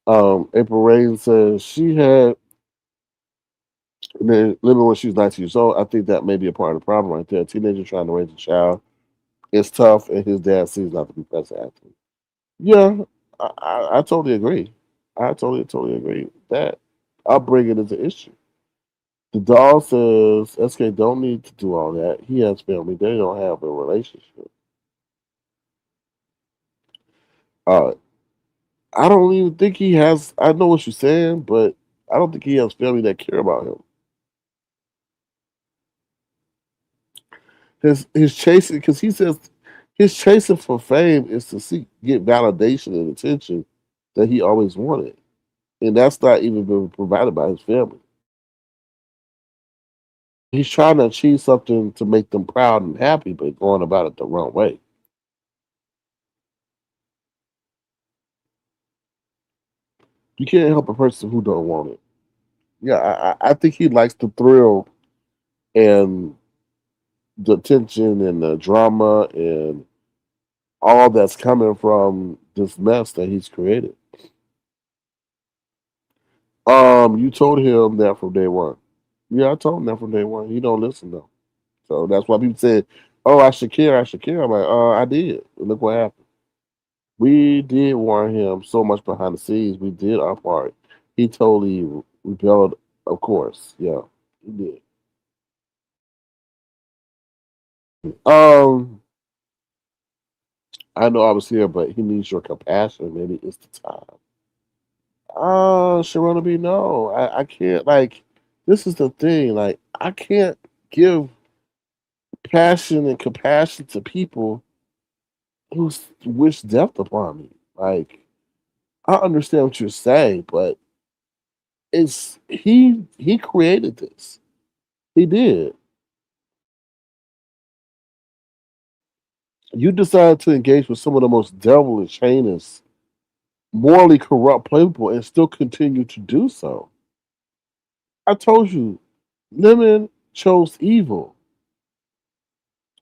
April Rain says she had living when she was 19 years old. I think that may be a part of the problem right there. A teenager trying to raise a child. It's tough, and his dad seems not to be present after. Yeah, I totally agree. I totally agree with that. Upbringing is an issue. The doll says SK don't need to do all that. He has family. They don't have a relationship. Uh, I don't even think he has. I know what you're saying, but I don't think he has family that care about him. His chasing, because he says his chasing for fame is to seek get validation and attention that he always wanted, and that's not even been provided by his family. He's trying to achieve something to make them proud and happy, but going about it the wrong way. You can't help a person who don't want it. Yeah, I think he likes the thrill and the tension and the drama and all that's coming from this mess that he's created. You told him that from day one. Yeah, I told him that from day one. He don't listen though. So that's why people said, "Oh, I should care. I should care." I'm like, I did. And look what happened. We did warn him so much behind the scenes. We did our part. He totally rebelled. Of course, yeah, he did. Um, I know I was here, but he needs your compassion. Maybe it's the time. Sharona B, no, I can't. Like, this is the thing. Like, I can't give passion and compassion to people who wish death upon me. Like, I understand what you're saying, but he created this. He did. You decided to engage with some of the most devilish, heinous, morally corrupt people and still continue to do so. I told you, Lemon chose evil.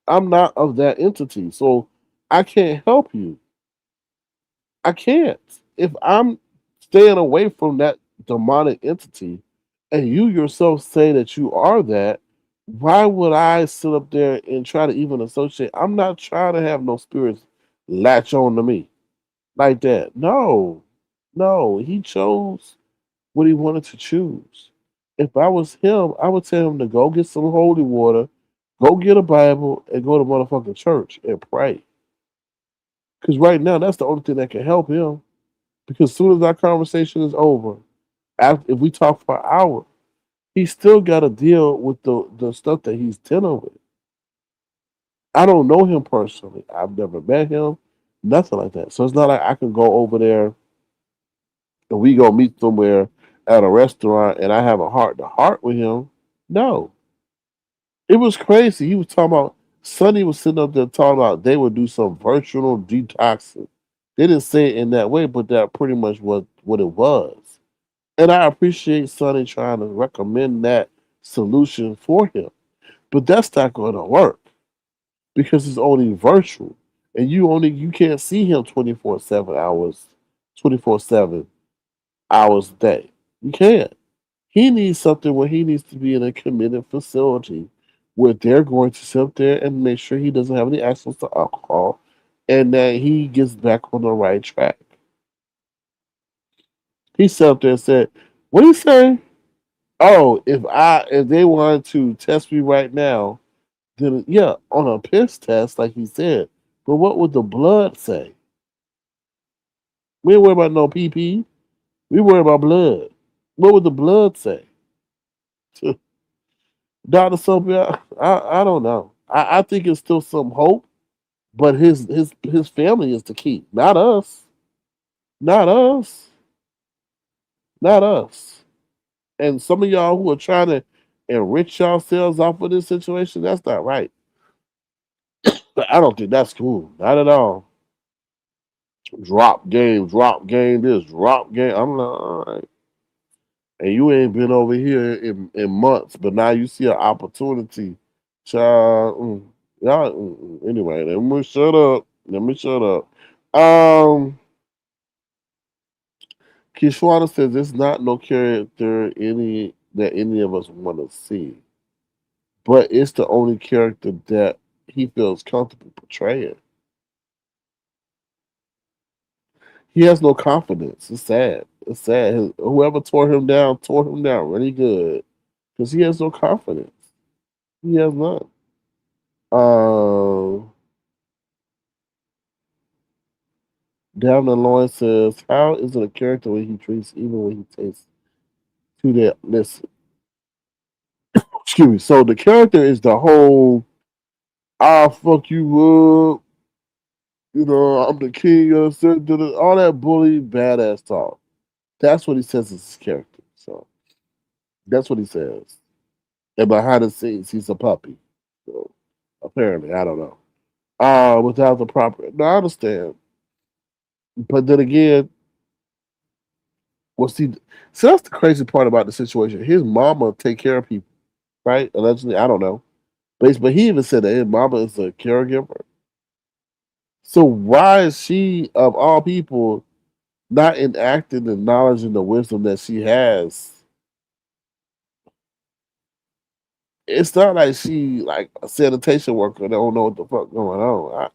I'm not of that entity, so I can't help you. I can't. If I'm staying away from that demonic entity and you yourself say that you are that, why would I sit up there and try to even associate? I'm not trying to have no spirits latch on to me like that. No, no. He chose what he wanted to choose. If I was him, I would tell him to go get some holy water, go get a Bible, and go to motherfucking church and pray. Because right now, that's the only thing that can help him. Because as soon as our conversation is over, after, if we talk for an hour, he's still got to deal with the stuff that he's dealing with. I don't know him personally. I've never met him, nothing like that. So it's not like I can go over there and we go meet somewhere at a restaurant and I have a heart to heart with him. No, it was crazy. He was talking about Sonny was sitting up there talking about they would do some virtual detoxing. They didn't say it in that way, but that pretty much was what it was. And I appreciate Sonny trying to recommend that solution for him. But that's not going to work because it's only virtual. And you can't see him 24/7 hours a day. You can't. He needs something where he needs to be in a committed facility where they're going to sit there and make sure he doesn't have any access to alcohol and that he gets back on the right track. He sat up there and said, "What do you say? Oh, if they wanted to test me right now, then yeah, on a piss test, like he said. But what would the blood say? We ain't worry about no PP. We worry about blood. What would the blood say?" Dr. Sophia, I don't know. I think it's still some hope, but his family is the key. Not us. Not us. Not us. And some of y'all who are trying to enrich yourselves off of this situation, that's not right. I don't think that's cool. Not at all. Drop game, this, drop game. I'm like, all right. and you ain't been over here in months, but now you see an opportunity, child. Y'all, anyway, let me shut up. Let me shut up. Um, Kishwana says it's not no character any of us want to see, but it's the only character that he feels comfortable portraying. He has no confidence. It's sad. It's sad. Whoever tore him down really good because he has no confidence. He has none. Um, Down the line says, "How is it a character when he drinks, even when he tastes to that?" Listen, excuse me. So the character is the whole "I'll fuck you up," "I'm the king of all that bully badass talk." That's what he says is his character. So that's what he says. And behind the scenes, he's a puppy. So apparently, I don't know. Without the proper, no, I understand. But then again, well, see, that's the crazy part about the situation. His mama take care of people, right? Allegedly, I don't know. But he even said that his mama is a caregiver. So why is she, of all people, not enacting the knowledge and the wisdom that she has? It's not like she like a sanitation worker that don't know what the fuck going on.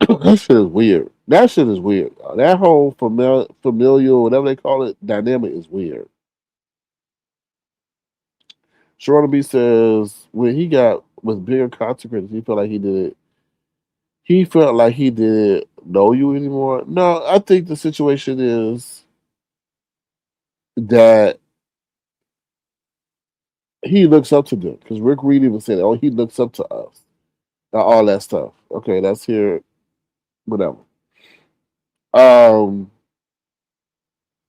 That shit is weird. That shit is weird. That whole familial, whatever they call it, dynamic is weird. Sharonda B says when he got with bigger consequences, he felt like he did it. He felt like he didn't know you anymore. No, I think the situation is that he looks up to them because Rick Reed even said, "Oh, he looks up to us." All that stuff. Okay, that's here. Whatever. Um,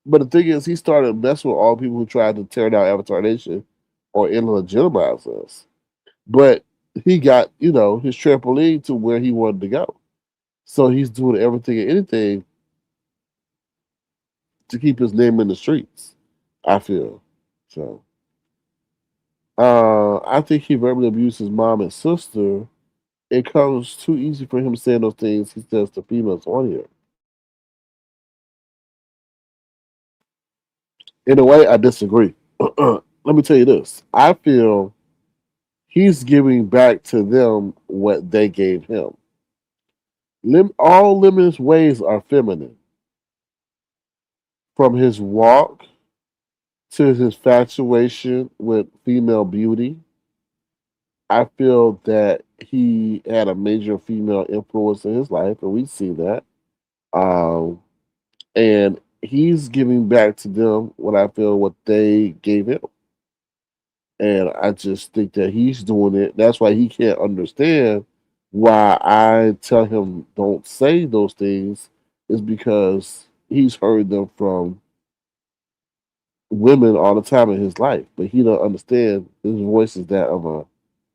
but the thing is, he started messing with all people who tried to tear down Avatar Nation or illegitimize us. But he got, his trampoline to where he wanted to go. So he's doing everything and anything to keep his name in the streets. I feel so. I think he verbally abused his mom and sister. It comes too easy for him saying those things he says to females on here. In a way, I disagree. Let me tell you this. I feel he's giving back to them what they gave him. All Lemon's ways are feminine. From his walk to his infatuation with female beauty, I feel that he had a major female influence in his life, and we see that. Um, and he's giving back to them what I feel what they gave him. And I just think that he's doing it. That's why he can't understand why I tell him don't say those things, is because he's heard them from women all the time in his life, but he don't understand his voice is that of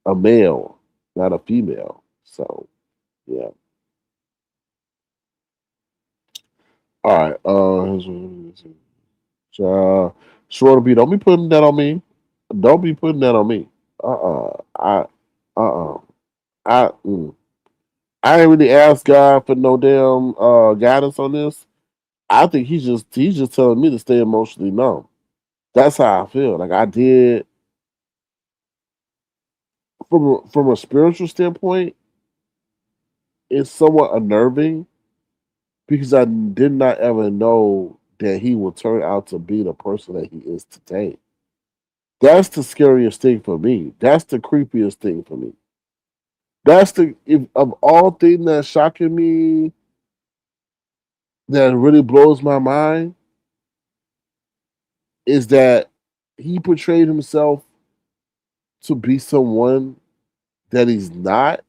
a male, not a female. So yeah. All right. Shorter B, don't be putting that on me. Don't be putting that on me. I uh I I ain't really asked God for no damn guidance on this. I think he's just telling me to stay emotionally numb. That's how I feel. Like I did from a spiritual standpoint, it's somewhat unnerving because I did not ever know that he would turn out to be the person that he is today. That's the scariest thing for me. That's the creepiest thing for me. That's the if, of all things that's shocking me, that really blows my mind, is that he portrayed himself to be someone that he's not,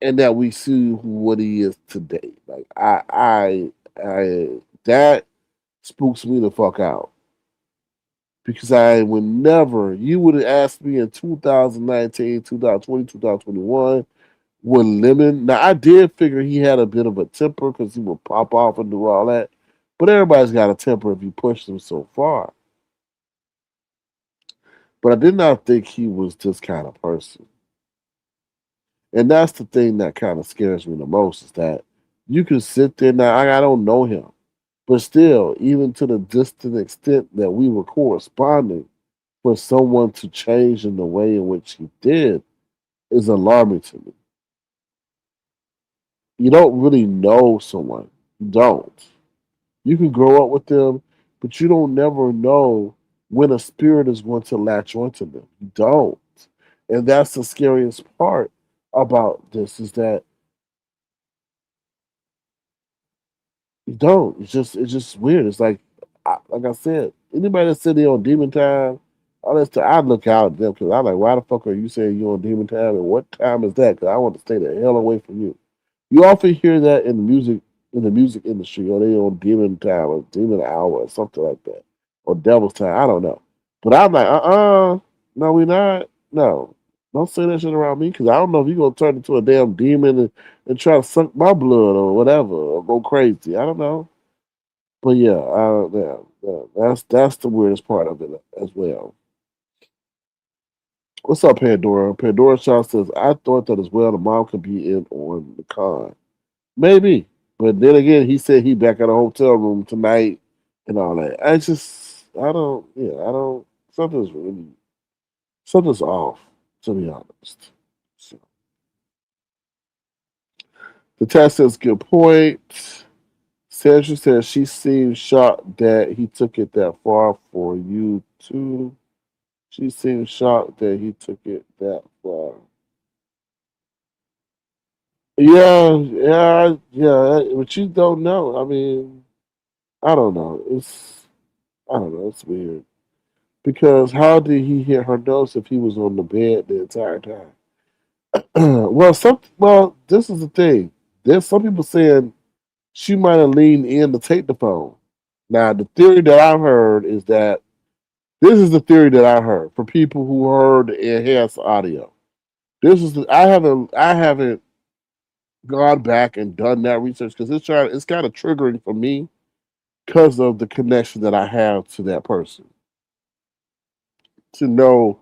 and that we see what he is today. Like I that spooks me the fuck out because I would never. You would have asked me in 2019, 2020, 2021 when Lemon. Now I did figure he had a bit of a temper because he would pop off and do all that, But everybody's got a temper if you push them so far. But I did not think he was this kind of person. And that's the thing that kind of scares me the most is that you can sit there now. I don't know him, but still, even to the distant extent that we were corresponding, for someone to change in the way in which he did is alarming to me. You don't really know someone. You don't. You can grow up with them, but you don't never know when a spirit is going to latch onto them. You don't. And that's the scariest part about this is that you don't. It's just weird. It's like I said, anybody that's sitting on demon time, all that stuff, I look out at them because I'm like, why the fuck are you saying you on demon time and what time is that? Because I want to stay the hell away from you. You often hear that in the music industry, or they on demon time or demon hour or something like that, or devil's time. I don't know, but I'm like, no, we not. No, don't say that shit around me because I don't know if you're gonna turn into a damn demon and try to suck my blood or whatever or go crazy. I don't know, but yeah, that's the weirdest part of it as well. What's up, Pandora? Pandora Shaw says, I thought that as well. The mom could be in on the con. Maybe. But then again, he said he back at a hotel room tonight and all that. I don't, something's really, something's off, to be honest. So, the test says, good point. Sandra says she seemed shocked that he took it that far for you too. She seemed shocked that he took it that far. Yeah, but you don't know. I mean, I don't know. I don't know. It's weird. Because how did he hit her nose if he was on the bed the entire time? This is the thing. There's some people saying she might have leaned in to take the phone. Now, the theory that I've heard is that this is the theory that I heard for people who heard the enhanced audio. I haven't gone back and done that research because it's kind of triggering for me because of the connection that I have to that person to know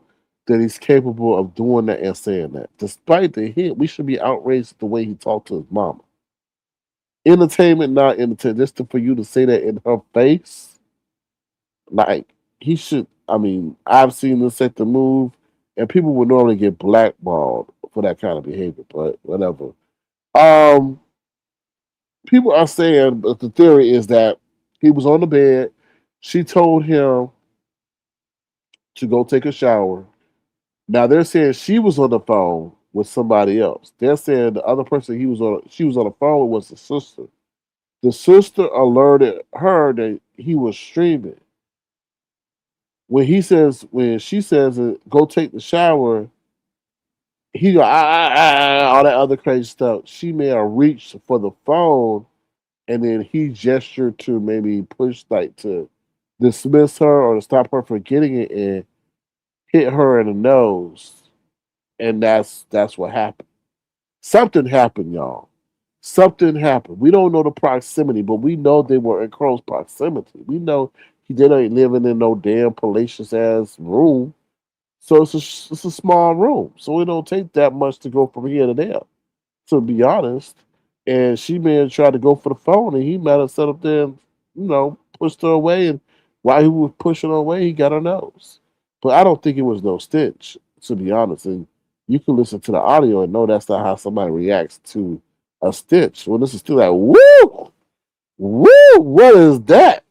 that he's capable of doing that and saying that. Despite the hit, we should be outraged at the way he talked to his mama. Entertainment, not entertainment. Just for you to say that in her face, like he should. I mean, I've seen this at the move, and people would normally get blackballed for that kind of behavior. But whatever. Um, People are saying, but the theory is that he was on the bed. She told him to go take a shower. Now they're saying she was on the phone with somebody else. They're saying the other person she was on the phone with was the sister. The sister alerted her that he was streaming. When she says go take the shower, he go all that other crazy stuff. She may have reached for the phone and then he gestured to maybe push like to dismiss her or to stop her from getting it and hit her in the nose. And that's what happened. Something happened, y'all. Something happened. We don't know the proximity, but we know they were in close proximity. We know they ain't living in no damn palatial ass room. So it's a small room. So it don't take that much to go from here to there, to be honest. And she may have tried to go for the phone and he might have sat up there and, pushed her away. And while he was pushing her away, he got her nose. But I don't think it was no stitch, to be honest. And you can listen to the audio and know that's not how somebody reacts to a stitch. Well, this is still like, woo, woo, what is that?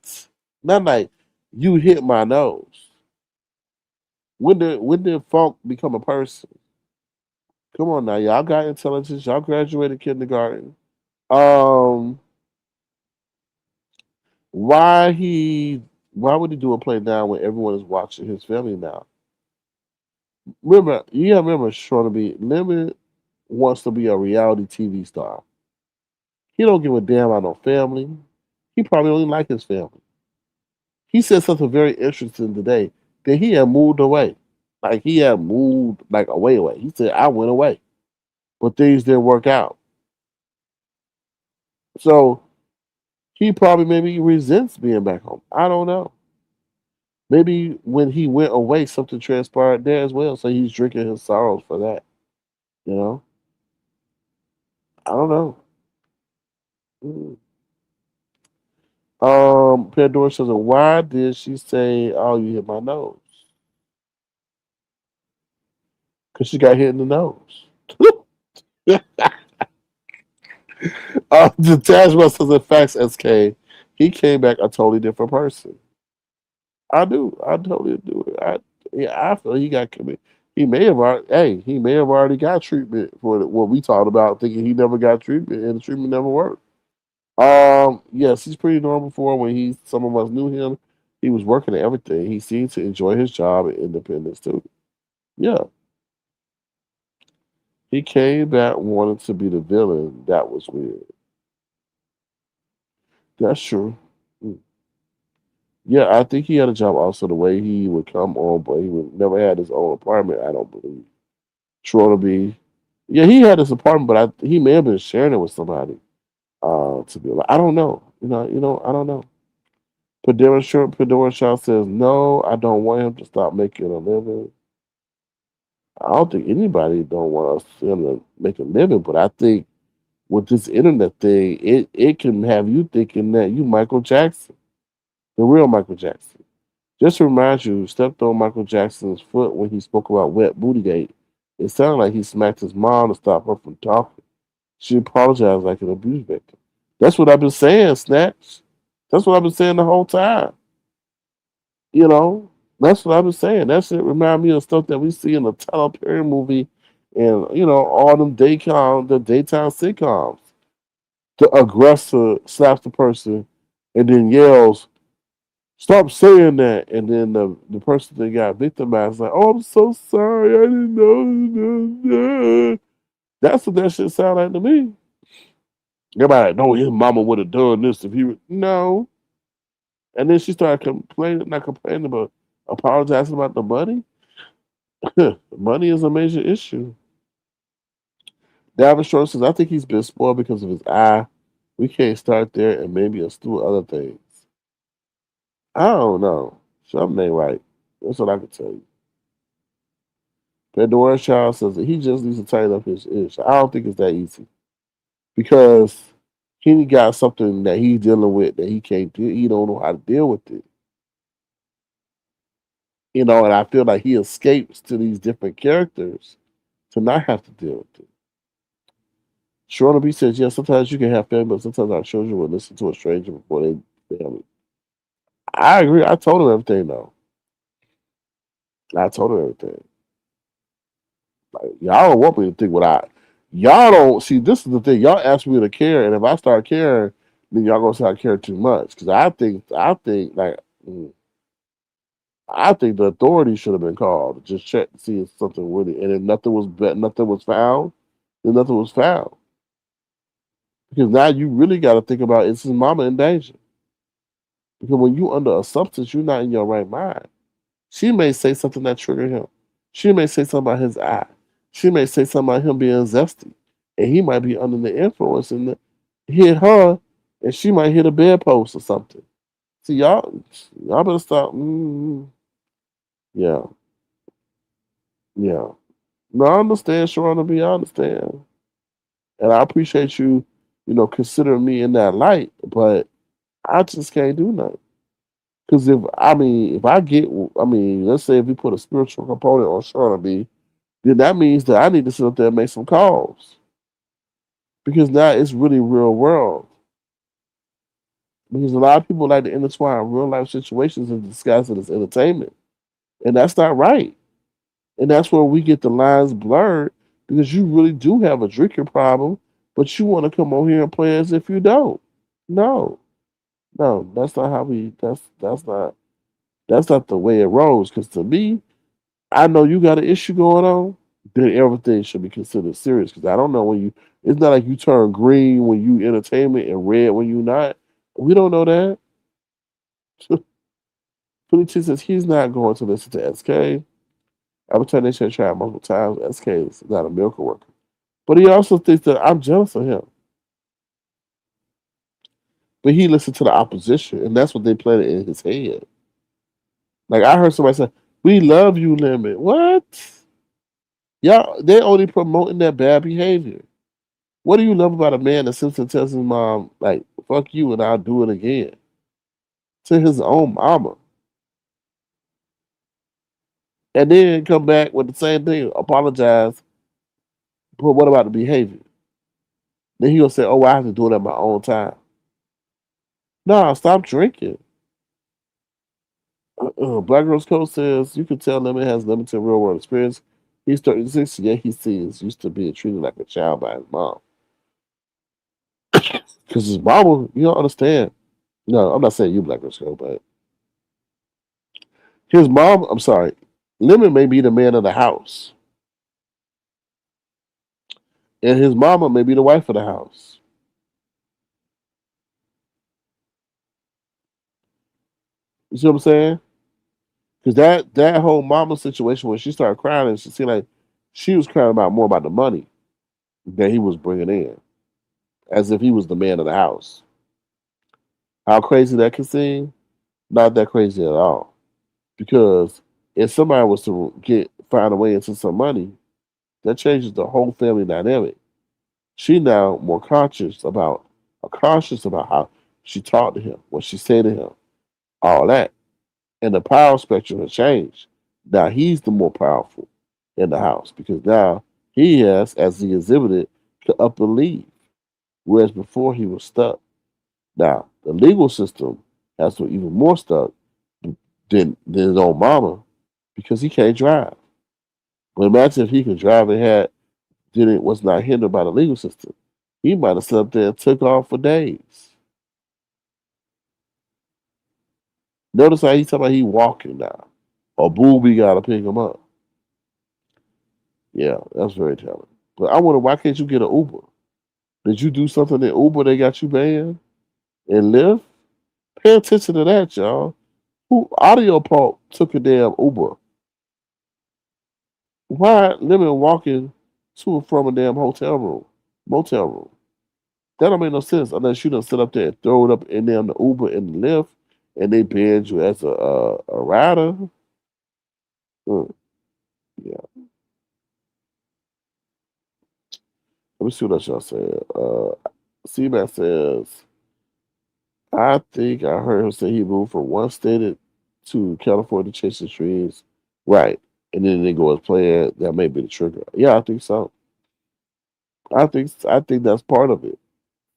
Not like you hit my nose. When did funk become a person? Come on now, y'all got intelligence. Y'all graduated kindergarten. Um, why he? Why would he do a play now when everyone is watching his family now? Remember, you gotta remember, Sean B. Lemon wants to be a reality TV star. He don't give a damn about no family. He probably only like his family. He said something very interesting today that he had moved away. Like he had moved like away. He said, I went away. But things didn't work out. So He probably maybe resents being back home. I don't know. Maybe when he went away, something transpired there as well. So he's drinking his sorrows for that. You know, I don't know. Mm. Pandora says, "Why did she say, 'Oh, you hit my nose'? Because she got hit in the nose." The Tajma says, "In fact, SK, he came back a totally different person." I do. I totally do. I feel he got committed. He may have already. Hey, he may have already got treatment for what we talked about, thinking he never got treatment, and the treatment never worked. Yes, he's pretty normal for when some of us knew him. He was working at everything. He seemed to enjoy his job and independence too. Yeah, he came back wanting to be the villain. That was weird. That's true. Mm. Yeah, I think he had a job also the way he would come on, but he would never had his own apartment. I don't believe. Trollby. Yeah, he had his apartment, but he may have been sharing it with somebody. To be like, I don't know. I don't know. Pandora Shaw says, "No, I don't want him to stop making a living." I don't think anybody don't want him to make a living, but I think with this internet thing, it can have you thinking that you Michael Jackson, the real Michael Jackson. Just to remind you, stepped on Michael Jackson's foot when he spoke about wet bootygate. It sounded like he smacked his mom to stop her from talking. She apologized like an abuse victim. That's what I've been saying, Snatch. That's what I've been saying the whole time. You know, that's what I've been saying. That shit remind me of stuff that we see in the Tyler Perry movie and, all the daytime sitcoms. The aggressor slaps the person and then yells, "Stop saying that." And then the person that got victimized is like, "Oh, I'm so sorry. I didn't know." That's what that shit sound like to me. Everybody, like, no, his mama would have done this if he would. No. And then she started complaining, not complaining, but apologizing about the money. Money is a major issue. Davin Short says, "I think he's been spoiled because of his eye. We can't start there and maybe a slew of other things." I don't know. Something ain't right. That's what I can tell you. Pandora Child says that he just needs to tighten up his ish. I don't think it's that easy because he got something that he's dealing with that he can't do. He don't know how to deal with it. And I feel like he escapes to these different characters to not have to deal with it. Sharon B says, "Yes, sometimes you can have family, but sometimes our children will listen to a stranger before they family." I agree. I told him everything though. I told him everything. Like, y'all don't want me to think what y'all don't see. This is the thing. Y'all ask me to care, and if I start caring, then y'all gonna say I care too much. Because I think the authorities should have been called to just check to see if something really, and if nothing was found, then nothing was found. Because now you really got to think about, is his mama in danger? Because when you under a substance, you're not in your right mind. She may say something that triggered him. She may say something about his eye. She may say something about him being zesty, and he might be under the influence and hit her, and she might hit a bedpost or something. See, y'all better stop. Yeah, yeah. No, I understand, Sharon. B. I understand, and I appreciate you, considering me in that light. But I just can't do nothing. Because if I get, let's say if we put a spiritual component on Shauna B, then that means that I need to sit up there and make some calls. Because now it's really real world. Because a lot of people like to intertwine real life situations and disguise it as entertainment. And that's not right. And that's where we get the lines blurred because you really do have a drinking problem, but you want to come on here and play as if you don't. No, no, that's not how that's not the way it rolls. Because to me, I know you got an issue going on, then everything should be considered serious. Because I don't know when it's not like you turn green when you entertainment and red when you not. We don't know that. Felicia says he's not going to listen to SK. I've told they should try multiple times. SK is not a miracle worker. But he also thinks that I'm jealous of him. but he listened to the opposition, and that's what they planted in his head. Like I heard somebody say, "We love you, Lemon." What? Y'all, they only promoting that bad behavior. What do you love about a man that Simpson tells his mom, like, "Fuck you," and I'll do it again to his own mama, and then come back with the same thing, apologize. But what about the behavior? Then he gonna say, "Oh, well, I have to do it at my own time." Nah, stop drinking. Black Girls Code says you can tell Lemon has limited real world experience. He's 36, yet he seems used to being treated like a child by his mom. Because his mama, you don't understand. No, I'm not saying you, Black Girls Code, but his mom, I'm sorry, Lemon may be the man of the house, and his mama may be the wife of the house. You see what I'm saying? Because that whole mama situation when she started crying and she seemed like she was crying about more about the money that he was bringing in, as if he was the man of the house. How crazy that can seem? Not that crazy at all. Because if somebody was to find a way into some money, that changes the whole family dynamic. She now more conscious about how she talked to him, what she said to him, all that. And the power spectrum has changed. Now he's the more powerful in the house because now he has, as he exhibited, to up and leave. Whereas before he was stuck. Now the legal system has to even more stuck than his own mama because he can't drive. But imagine if he could drive and it was not hindered by the legal system. He might have sat up there and took off for days. Notice how he's talking about he walking now. Or Booby gotta pick him up. Yeah, that's very telling. But I wonder why can't you get an Uber? Did you do something in Uber they got you banned and Lyft? Pay attention to that, y'all. Who Audio Pulp took a damn Uber? Why Lemon walking to and from a damn motel room? That don't make no sense unless you done sit up there and throw it up in them the Uber and the Lyft, and they banned you as a rider. Mm, yeah, let me see what else y'all said. C-Man says, I think I heard him say he moved from one state to California to chase his dreams. Right. And then they go as planned. That may be the trigger. Yeah, I think so. I think that's part of it.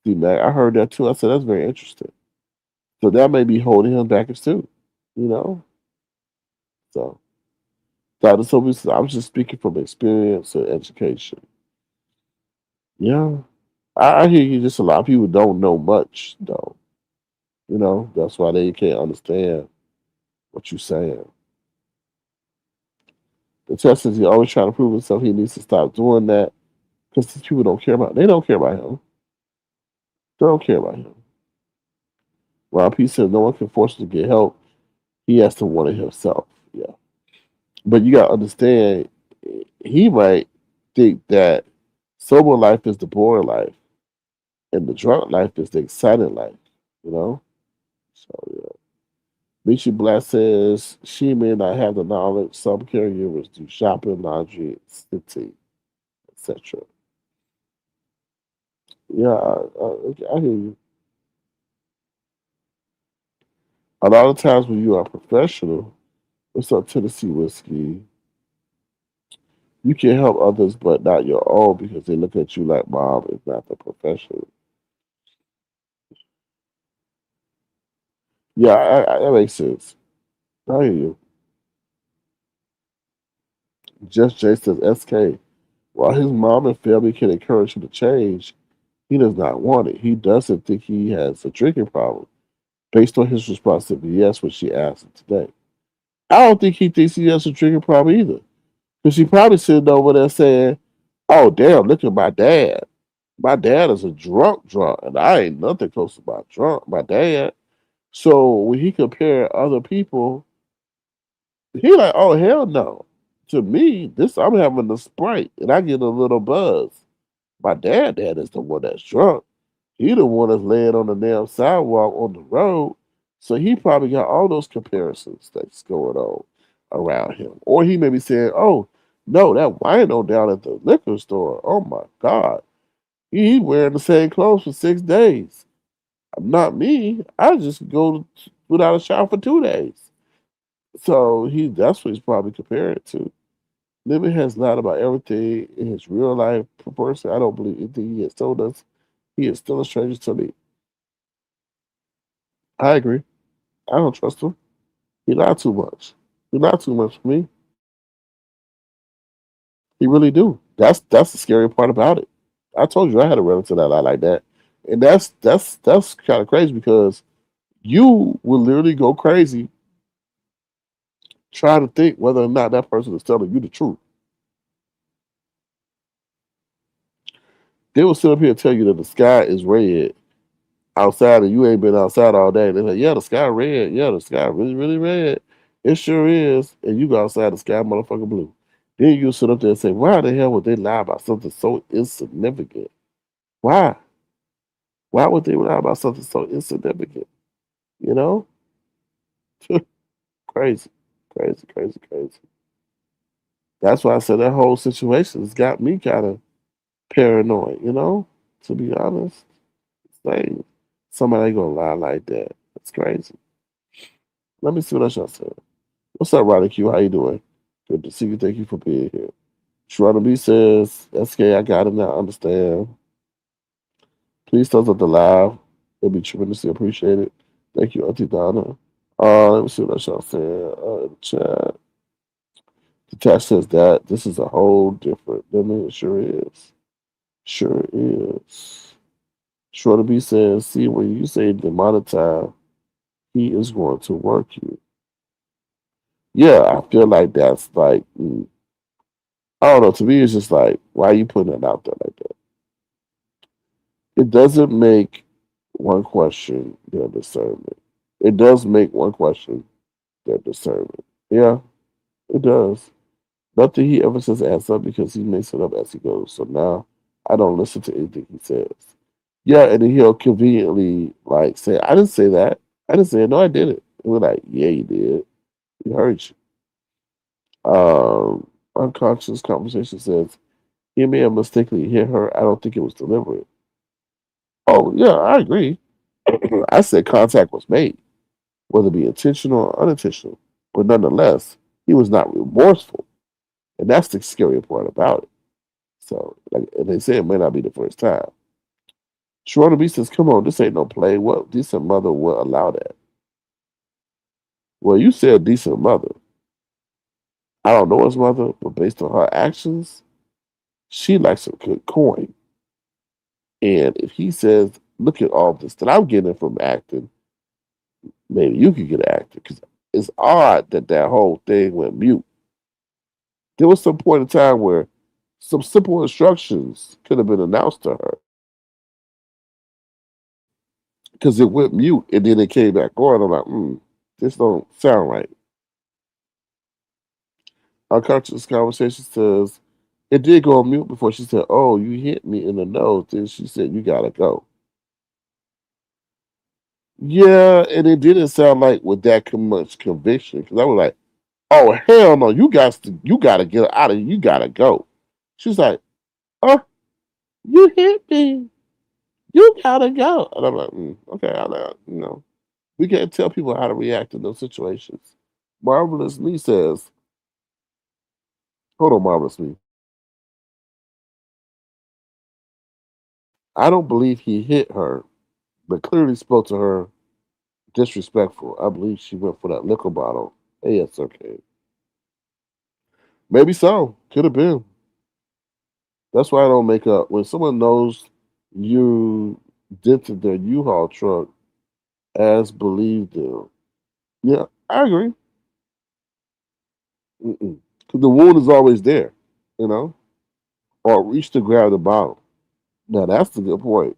See, man, I heard that too. I said that's very interesting. So that may be holding him back too. You know. So, I was just speaking from experience and education. Yeah, I hear you. Just a lot of people don't know much though. You know, that's why they can't understand what you're saying. The test is he always trying to prove himself. He needs to stop doing that because these people don't care about. They don't care about him. They don't care about him. Ron P said no one can force him to get help. He has to want it himself. Yeah, but you got to understand. He might think that sober life is the boring life, and the drunk life is the exciting life. You know. So yeah. Michi Black says she may not have the knowledge. Some caregivers do shopping, laundry, city, etc. Yeah, I hear you. A lot of times when you are a professional, what's up, Tennessee whiskey, you can help others but not your own because they look at you like mom is not the professional. Yeah, that makes sense. I hear you. Just Jay says SK. While his mom and family can encourage him to change, he does not want it. He doesn't think he has a drinking problem. Based on his responsibility, yes, what she asked him today. I don't think he thinks he has a drinking problem either. Because she probably sitting over there saying, oh, damn, look at my dad. My dad is a drunk, and I ain't nothing close to my dad. So when he compare other people, he like, oh, hell no. To me, this I'm having a Sprite, and I get a little buzz. My dad is the one that's drunk. He the one that's laying on the damn sidewalk on the road. So he probably got all those comparisons that's going on around him. Or he may be saying, oh, no, that wino down at the liquor store. Oh my God. He wearing the same clothes for 6 days. Not me. I just go without a shower for 2 days. So that's what he's probably comparing it to. Lemon has lied about everything in his real life. Personally, I don't believe anything he has told us. He is still a stranger to me. I agree. I don't trust him. He lied too much. He lied too much for me. He really do. That's the scary part about it. I told you I had a relative that lied like that, and that's kind of crazy because you will literally go crazy trying to think whether or not that person is telling you the truth. They will sit up here and tell you that the sky is red outside and you ain't been outside all day. They're like, yeah, the sky red. Yeah, the sky really, really red. It sure is. And you go outside, the sky motherfucking blue. Then you sit up there and say, why the hell would they lie about something so insignificant? Why? Why would they lie about something so insignificant? You know? Crazy, crazy, crazy, crazy. That's why I said that whole situation has got me kind of paranoid, to be honest. Saying somebody gonna lie like that. That's crazy. Let me see what else y'all said. What's up, Ronnie Q? How you doing? Good to see you. Thank you for being here. Sharonda B says, SK, I got it now. Understand. Please thumbs up the live. It'll be tremendously appreciated. Thank you, Auntie Donna. Let me see what else y'all said in the chat. The chat says that this is a whole different than it sure is. Sure is. Shorter B says, see, when you say demonetize, he is going to work you. Yeah, I feel like that's like, I don't know. To me, it's just like, why are you putting it out there like that? It doesn't make one question their discernment. It does make one question their discernment. Yeah, it does. Nothing he ever says adds up because he makes it up as he goes. So now I don't listen to anything he says. Yeah, and then he'll conveniently like say, I didn't say that. I didn't say it. No, I didn't. And we're like, yeah, you did. We heard you. Unconscious conversation says, he may have mistakenly hit her. I don't think it was deliberate. Oh, yeah, I agree. I said contact was made, whether it be intentional or unintentional. But nonetheless, he was not remorseful. And that's the scary part about it. So, like and they say, it may not be the first time. Sharonda B says, come on, this ain't no play. What decent mother will allow that? Well, you said decent mother. I don't know his mother, but based on her actions, she likes some good coin. And if he says, look at all this that I'm getting from acting, maybe you could get acting. Because it's odd that that whole thing went mute. There was some point in time where some simple instructions could have been announced to her because it went mute and then it came back on. I'm like, this don't sound right. Our conscious conversation says it did go on mute before she said, "Oh, you hit me in the nose." Then she said, "You gotta go." Yeah, and it didn't sound like with that much conviction because I was like, "Oh hell no, you gotta get out of, you gotta go." She's like, "Oh, you hit me, you gotta go," and I'm like, "Okay, I know, we can't tell people how to react in those situations." Marvelous Me says, "Hold on, Marvelous Me. I don't believe he hit her, but clearly spoke to her disrespectful. I believe she went for that liquor bottle. Hey, it's okay. Maybe so. Could have been. That's why I don't make up. When someone knows you dented their U-Haul truck as believed them. Yeah, I agree. Because the wound is always there, you know? Or reach to grab the bottle. Now, that's the good point.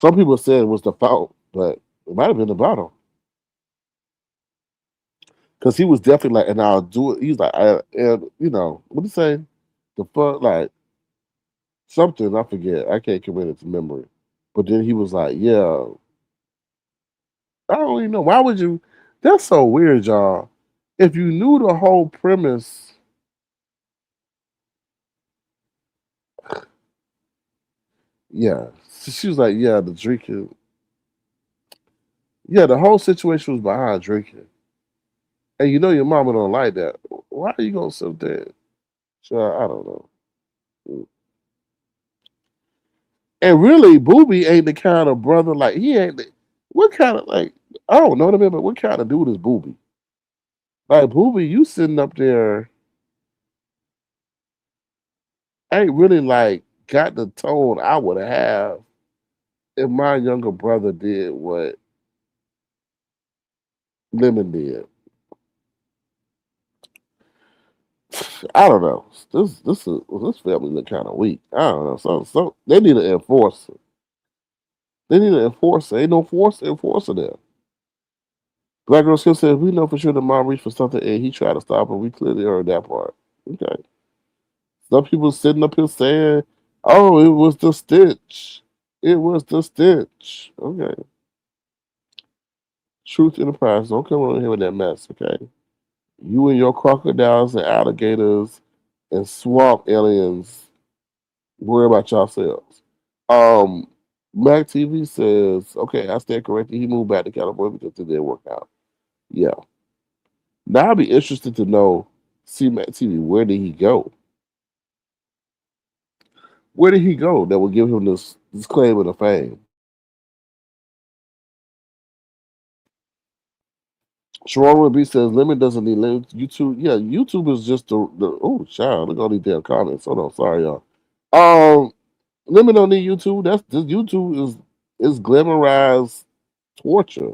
Some people said it was the fountain, but it might have been the bottle. Because he was definitely like, and I'll do it. He's like, and what do you say? The fuck, like, something I forget. I can't commit it to memory. But then he was like, "Yeah, I don't even know. Why would you? That's so weird, y'all. If you knew the whole premise, yeah." So she was like, "Yeah, the drinking. Yeah, the whole situation was behind drinking, and you know your mama don't like that. Why are you gonna sit there?" So I don't know. And really, Booby ain't the kind of brother like he ain't. What kind of like I don't know what I mean, but what kind of dude is Booby? Like Booby, you sitting up there ain't really like got the tone I would have if my younger brother did what Lemon did. I don't know. This family look kind of weak. I don't know. So they need an enforcer. They need an enforcer. Ain't no enforcer there. Black Girl Skill says we know for sure that mom reached for something and he tried to stop her. We clearly heard that part. Okay. Some people sitting up here saying, "Oh, it was the stitch. It was the stitch." Okay. Truth Enterprise, don't come over here with that mess, okay? You and your crocodiles and alligators and swamp aliens worry about yourselves. Um, Mac TV says, okay, I stand corrected. He moved back to California because it didn't work out. Yeah. Now I'd be interested to know, see Mac TV, where did he go? Where did he go that will give him this claim of the fame? Sharon B says Lemon doesn't need limit. YouTube, yeah, YouTube is just the oh child, look at all these damn comments. Hold on, sorry y'all. Um, Lemon don't need YouTube. That's this YouTube is glamorized torture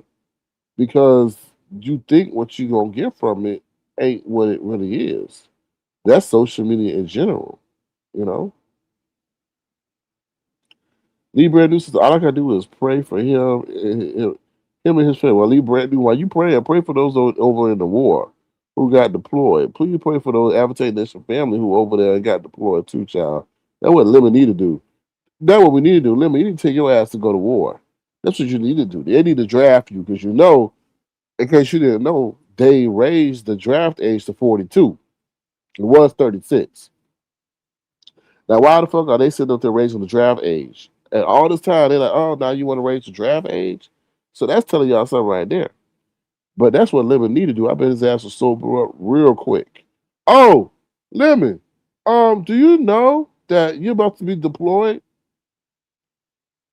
because you think what you gonna get from it ain't what it really is. That's social media in general, you know. Lee Brand New says all I gotta do is pray for him and his family. Well, Lee Brand New, while you pray for those over in the war who got deployed. Please pray for those Avatar Nation family who over there and got deployed too, child. That's what Lemon need to do. That's what we need to do. Lemon, you need to take your ass to go to war. That's what you need to do. They need to draft you because you know, in case you didn't know, they raised the draft age to 42. It was 36. Now, why the fuck are they sitting up there raising the draft age? And all this time, they're like, oh, now you want to raise the draft age? So that's telling y'all something right there. But that's what Lemon need to do. I bet his ass will sober up real quick. Oh, Lemon, do you know that you're about to be deployed?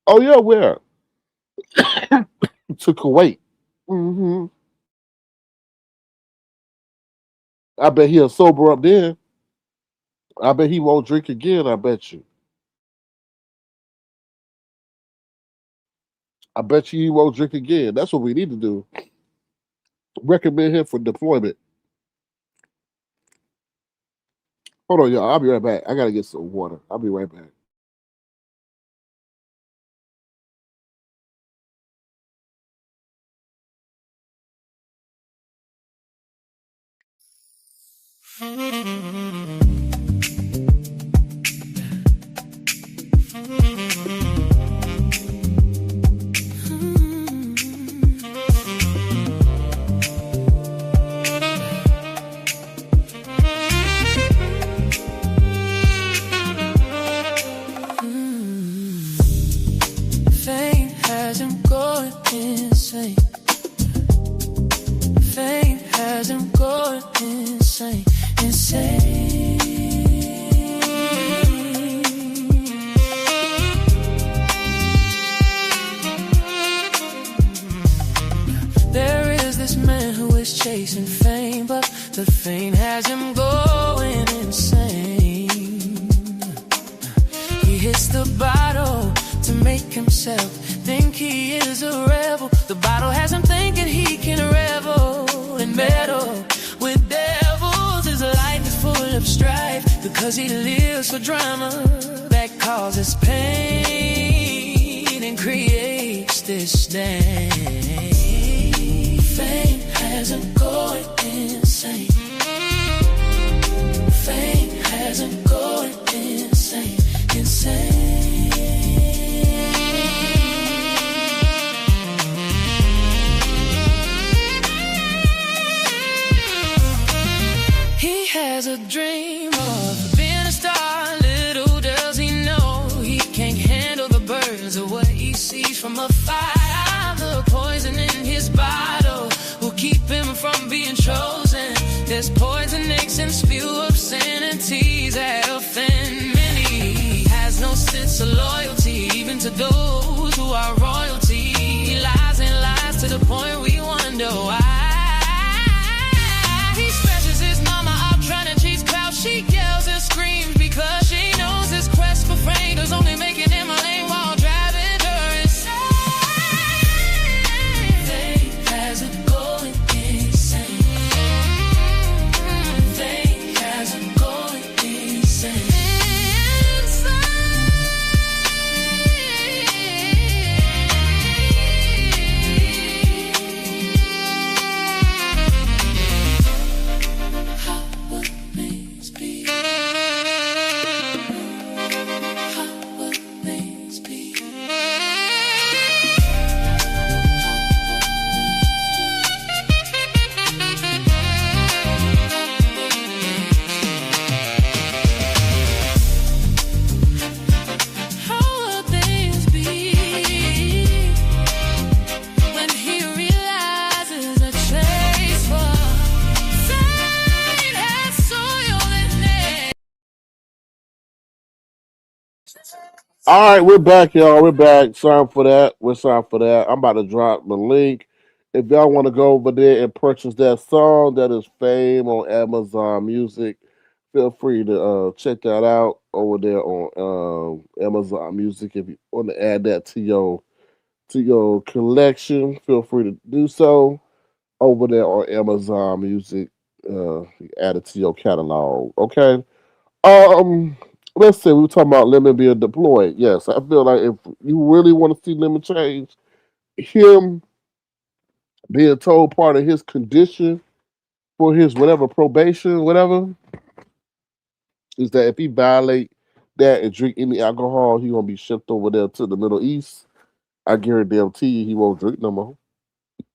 Oh, yeah, where? To Kuwait. Hmm. I bet he'll sober up then. I bet he won't drink again. I bet you. I bet you he won't drink again. That's what we need to do. Recommend him for deployment. Hold on, y'all. I'll be right back. I gotta get some water. I'll be right back. Fame has him going insane. Fame has him going insane, insane. There is this man who is chasing fame, but the fame has him going insane. He hits the bottle to make himself think he is a rebel. The bottle has him thinking he can revel and meddle with devils. His life is full of strife because he lives for drama that causes pain and creates disdain. Fame has him going insane. Fame has him going insane, insane. being chosen. There's poison, aches, and spew obscenities that offend many. Has no sense of loyalty, even to those who are royalty. He lies and lies to the point we wonder why. He stretches his mama out trying to chase clouds. She yells and screams because she knows his quest for fame is only making him a lame while driving her insane. Fame has him going insane. Fame has him going insane. All right, we're back, y'all. We're back. Sorry for that. We're sorry for that. I'm about to drop the link. If y'all want to go over there and purchase that song, that is Fame on Amazon Music. Feel free to check that out over there on Amazon Music. If you want to add that to your collection, feel free to do so over there on Amazon Music. Add it to your catalog. Okay. Um, let's see. We were talking about Lemon being deployed. Yes, I feel like if you really want to see Lemon change, him being told part of his condition for his whatever probation, whatever, is that if he violate that and drink any alcohol, he gonna be shipped over there to the Middle East. I guarantee you he won't drink no more.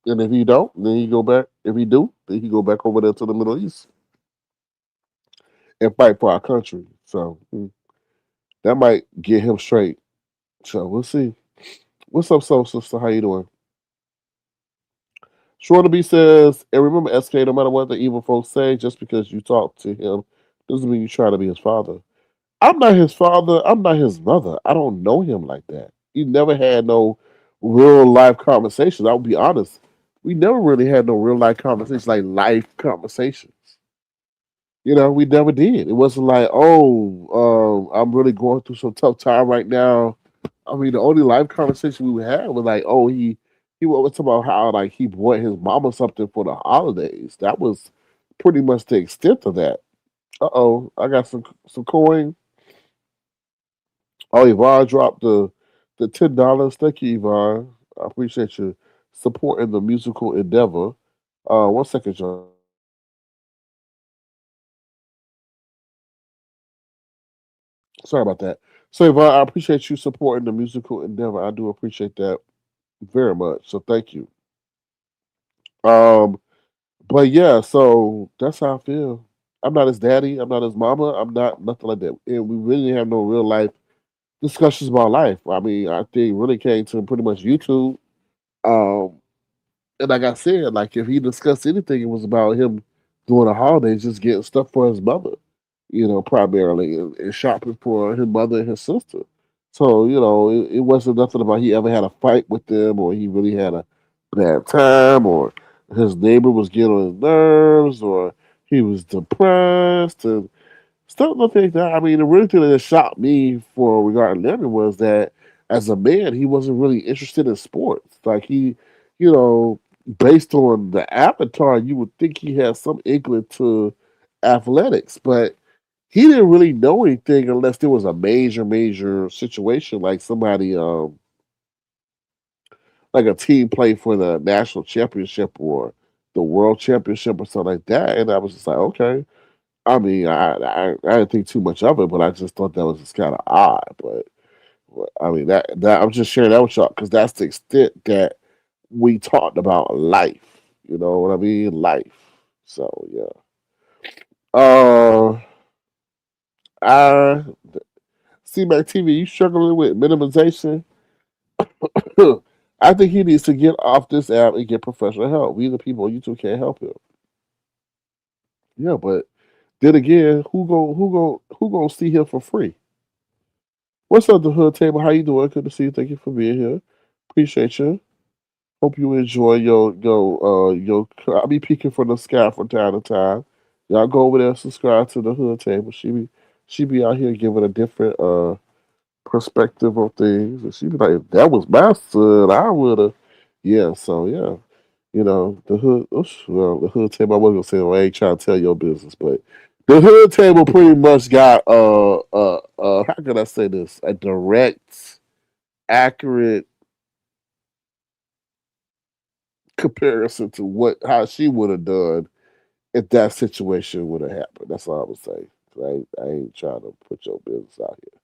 And if he don't, then he go back. If he do, then he go back over there to the Middle East and fight for our country. So that might get him straight. So we'll see. What's up, Soul Sister? How you doing? Shorterby says, and remember, SK, no matter what the evil folks say, just because you talk to him doesn't mean you try to be his father. I'm not his father. I'm not his mother. I don't know him like that. He never had no real life conversations. I'll be honest. We never really had no real life conversations, like life conversations. We never did. It wasn't like, oh, I'm really going through some tough time right now. I mean, the only live conversation we would have was like, oh, he was talking about how like he bought his mama something for the holidays. That was pretty much the extent of that. Uh-oh, I got some coin. Oh, Yvonne dropped the $10. Thank you, Yvonne. I appreciate you supporting the musical endeavor. 1 second, John. Sorry about that. So, Yvonne, I appreciate you supporting the musical endeavor. I do appreciate that very much. So, thank you. Um, but yeah, so that's how I feel. I'm not his daddy. I'm not his mama. I'm not nothing like that. And we really have no real life discussions about life. I mean, I think really came to pretty much YouTube. Um, and like I said, like if he discussed anything, it was about him doing the holidays, just getting stuff for his mother, primarily, and shopping for his mother and his sister. So, it wasn't nothing about he ever had a fight with them or he really had a bad time or his neighbor was getting on his nerves or he was depressed and stuff like that. I mean, the real thing that shocked me for regarding Lemon was that as a man, he wasn't really interested in sports. Like you know, based on the avatar, you would think he had some inkling to athletics, but he didn't really know anything unless there was a major, major situation like somebody, like a team play for the national championship or the world championship or something like that. And I was just like, okay. I mean, I didn't think too much of it, but I just thought that was just kind of odd. But I mean, that I'm just sharing that with y'all because that's the extent that we talked about life. You know what I mean? Life. So yeah. Uh, I see my TV. You struggling with minimization? I think he needs to get off this app and get professional help. We the people on YouTube can't help him. Yeah, but then again, who gonna see him for free? What's up, the hood table? How you doing? Good to see you. Thank you for being here. Appreciate you. Hope you enjoy your. I'll be peeking from the sky from time to time. Y'all go over there, subscribe to the hood table. She be out here giving a different perspective of things, and she be like, "If that was my son, I would have." Yeah, so yeah, the hood. Oosh, well, the hood table. I wasn't gonna say. Well, I ain't trying to tell your business, but the hood table pretty much got how can I say this? A direct, accurate comparison to what how she would have done if that situation would have happened. That's all I would say. I ain't trying to put your business out here.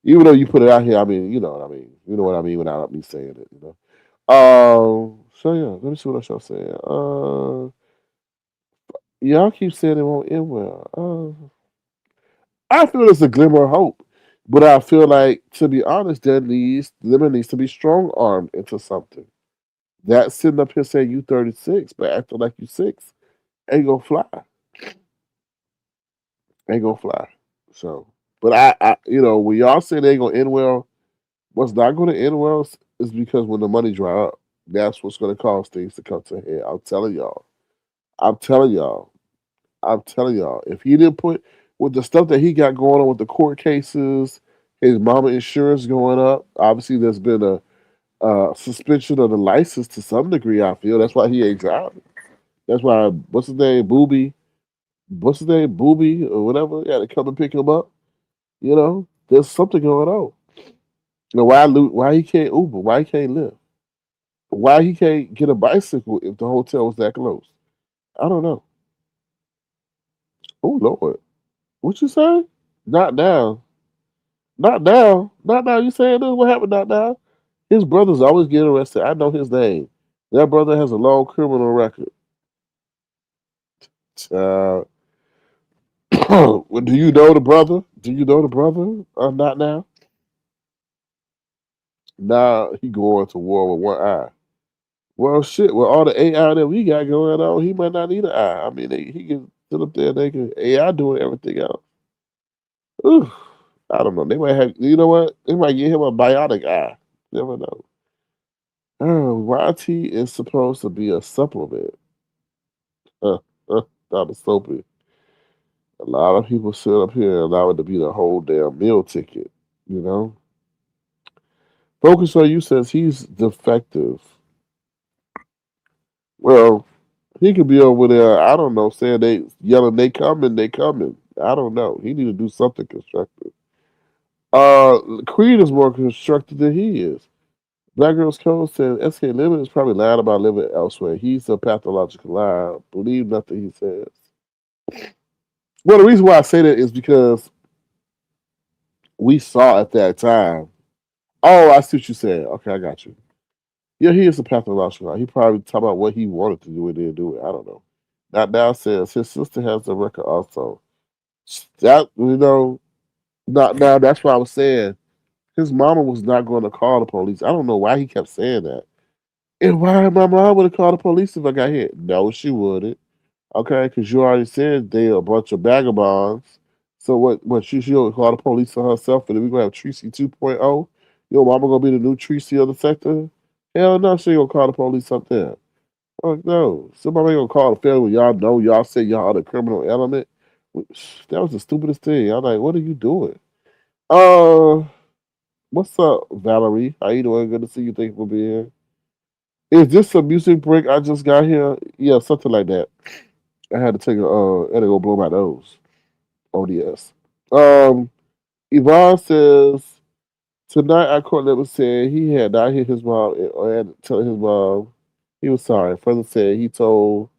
Even though you put it out here, I mean, you know what I mean. You know what I mean without me saying it. So yeah, let me see what else y'all saying. Y'all keep saying it won't end well. I feel there's a glimmer of hope, but I feel like, to be honest, there needs to be strong armed into something. That sitting up here saying you 36, but acting like you six ain't gonna fly. Ain't gonna fly. So, but when y'all say they ain't gonna end well, what's not gonna end well is because when the money dry up, that's what's gonna cause things to come to a head. I'm telling y'all. I'm telling y'all. I'm telling y'all. If he didn't put with the stuff that he got going on with the court cases, his mama insurance going up. Obviously, there's been a suspension of the license to some degree. I feel that's why he ain't driving. That's why what's his name, Booby? What's his name, Booby or whatever? Yeah, to come and pick him up. There's something going on. Why he can't Uber? Why he can't live? Why he can't get a bicycle if the hotel was that close? I don't know. Oh Lord, what you say? Not now. Not now. Not now. You saying this? What happened? Not now. His brothers always get arrested. I know his name. That brother has a long criminal record. Uh, well, do you know the brother? Do you know the brother? Not now. Now he going to war with one eye. Well, shit. With all the AI that we got going on, he might not need an eye. I mean, he can sit up there. They can AI doing everything else. Ooh, I don't know. They might have. You know what? They might get him a bionic eye. Never know. YT is supposed to be a supplement. Uh, not a soapy. A lot of people sit up here and allow it to be the whole damn meal ticket. You know. Focus on you says he's defective. Well, he could be over there. I don't know, saying they yelling they coming, they coming. I don't know. He need to do something constructive. Creed is more constructive than he is. Black Girls Code says SK Limit is probably lying about living elsewhere. He's a pathological liar. Believe nothing he says. Well, the reason why I say that is because we saw at that time. Oh, I see what you said. Okay, I got you. Yeah, he is a pathological liar. He probably talk about what he wanted to do and didn't do it. I don't know. Not now says his sister has the record also. That not now. That's why I was saying his mama was not going to call the police. I don't know why he kept saying that. And why my mom would have called the police if I got hit? No, she wouldn't. Okay, because you already said they a bunch of vagabonds. So what? What she'll call the police on herself, and then we gonna have Tracy 2.0. Your mama gonna be the new Tracy of the sector? Hell no, she ain't gonna call the police up there. Fuck no. Somebody ain't gonna call the family. Y'all know y'all say y'all are the criminal element. That was the stupidest thing. I'm like, what are you doing? Uh, what's up, Valerie? How you doing? Good to see you. Thank you for being here. Is this a music break? I just got here. Yeah, something like that. I had to take I had to go blow my nose. ODS. Um, Yvonne says tonight I caught Lemon said he had not hit his mom or had to tell his mom he was sorry. Further said he told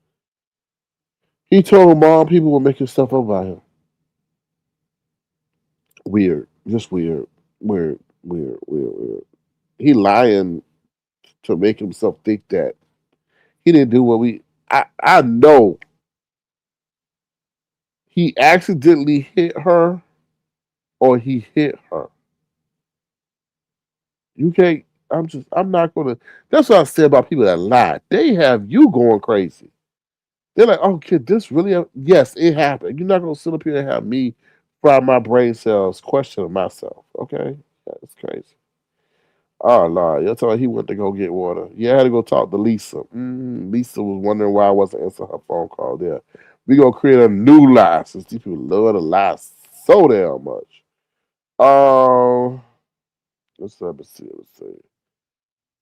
mom people were making stuff up about him. Weird, just weird, weird, weird, weird, weird. He lying to make himself think that he didn't do what we. I know he accidentally hit her or he hit her. You can't. I'm not gonna. That's what I said about people that lie. They have you going crazy. They're like, oh, kid, this really, yes, it happened. You're not gonna sit up here and have me fry my brain cells questioning myself. Okay, that's crazy. Oh Lord, you're telling he went to go get water. Yeah, I had to go talk to Lisa. Lisa was wondering why I wasn't answering her phone call. There, we gonna create a new lie since these people love to lie so damn much. Let's see. Let's see.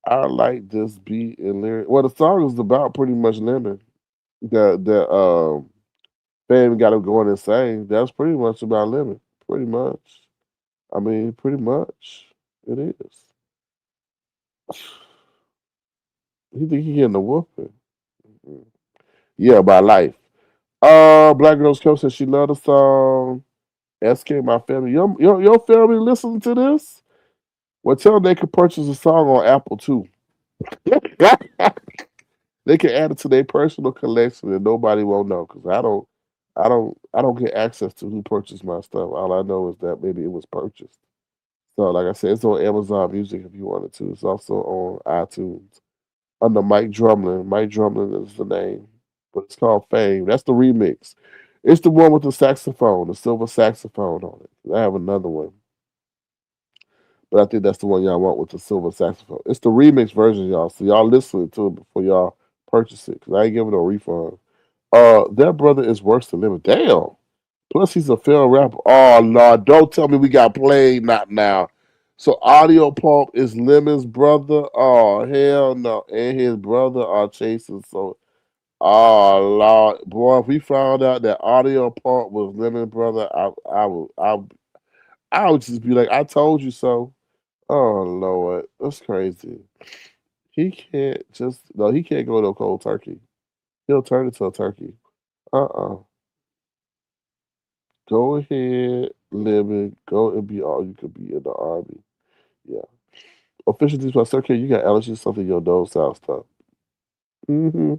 I like this beat and lyric. Well, the song is about pretty much Lemon. The fame got him going insane. That's pretty much about Lemon. Pretty much. I mean, pretty much. It is. He think he getting the whooping. Mhm. Yeah, by life. Black Girls Club says she loved the song. SK, my family. Your family listening to this? Well, tell them they could purchase the song on Apple too. They can add it to their personal collection and nobody won't know because I don't get access to who purchased my stuff. All I know is that maybe it was purchased. So like I said, it's on Amazon Music if you wanted to. It's also on iTunes under Mike Drumlin. Mike Drumlin is the name, but it's called Fame. That's the remix. It's the one with the saxophone, the silver saxophone on it. I have another one, but I think that's the one y'all want with the silver saxophone. It's the remix version, y'all. So y'all listen to it before y'all purchase it, because I ain't giving no refund. That brother is worse than living. Damn. Plus, he's a failed rapper. Oh Lord, don't tell me we got played. Not now. So Audio Pump is Lemon's brother. Oh hell no, and his brother are chasing. So oh Lord, boy, if we found out that Audio Pump was Lemon's brother, I would just be like, I told you so. Oh Lord, that's crazy. He can't just no, he can't go to a cold turkey. He'll turn into a turkey. Uh. Go ahead, Lemon. Go and be all you could be in the army. Yeah. Official these by Sir K, you got allergies, something your nose sounds tough. Mm-hmm.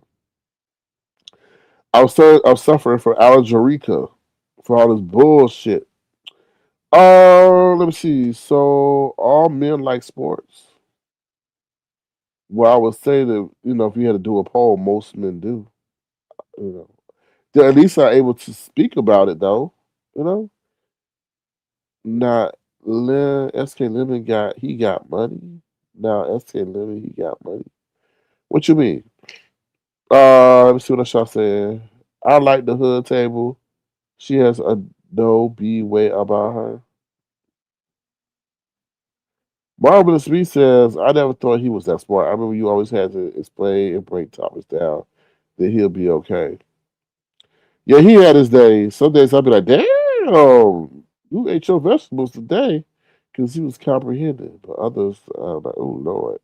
I'm suffering from allergica for all this bullshit. Let me see. So all men like sports. Well, I would say that, if you had to do a poll, most men do. You know, they at least are able to speak about it though. You know, not SK Lemon got money. Now SK Lemon he got money. What you mean? Let me see what I shall say. I like the hood table. She has a no B way about her. Marvelous B says, I never thought he was that smart. I remember you always had to explain and break topics down that he'll be okay. Yeah, he had his days. Some days I'd be like, damn, you ate your vegetables today because he was comprehending. But others, I'm like, oh, Lord.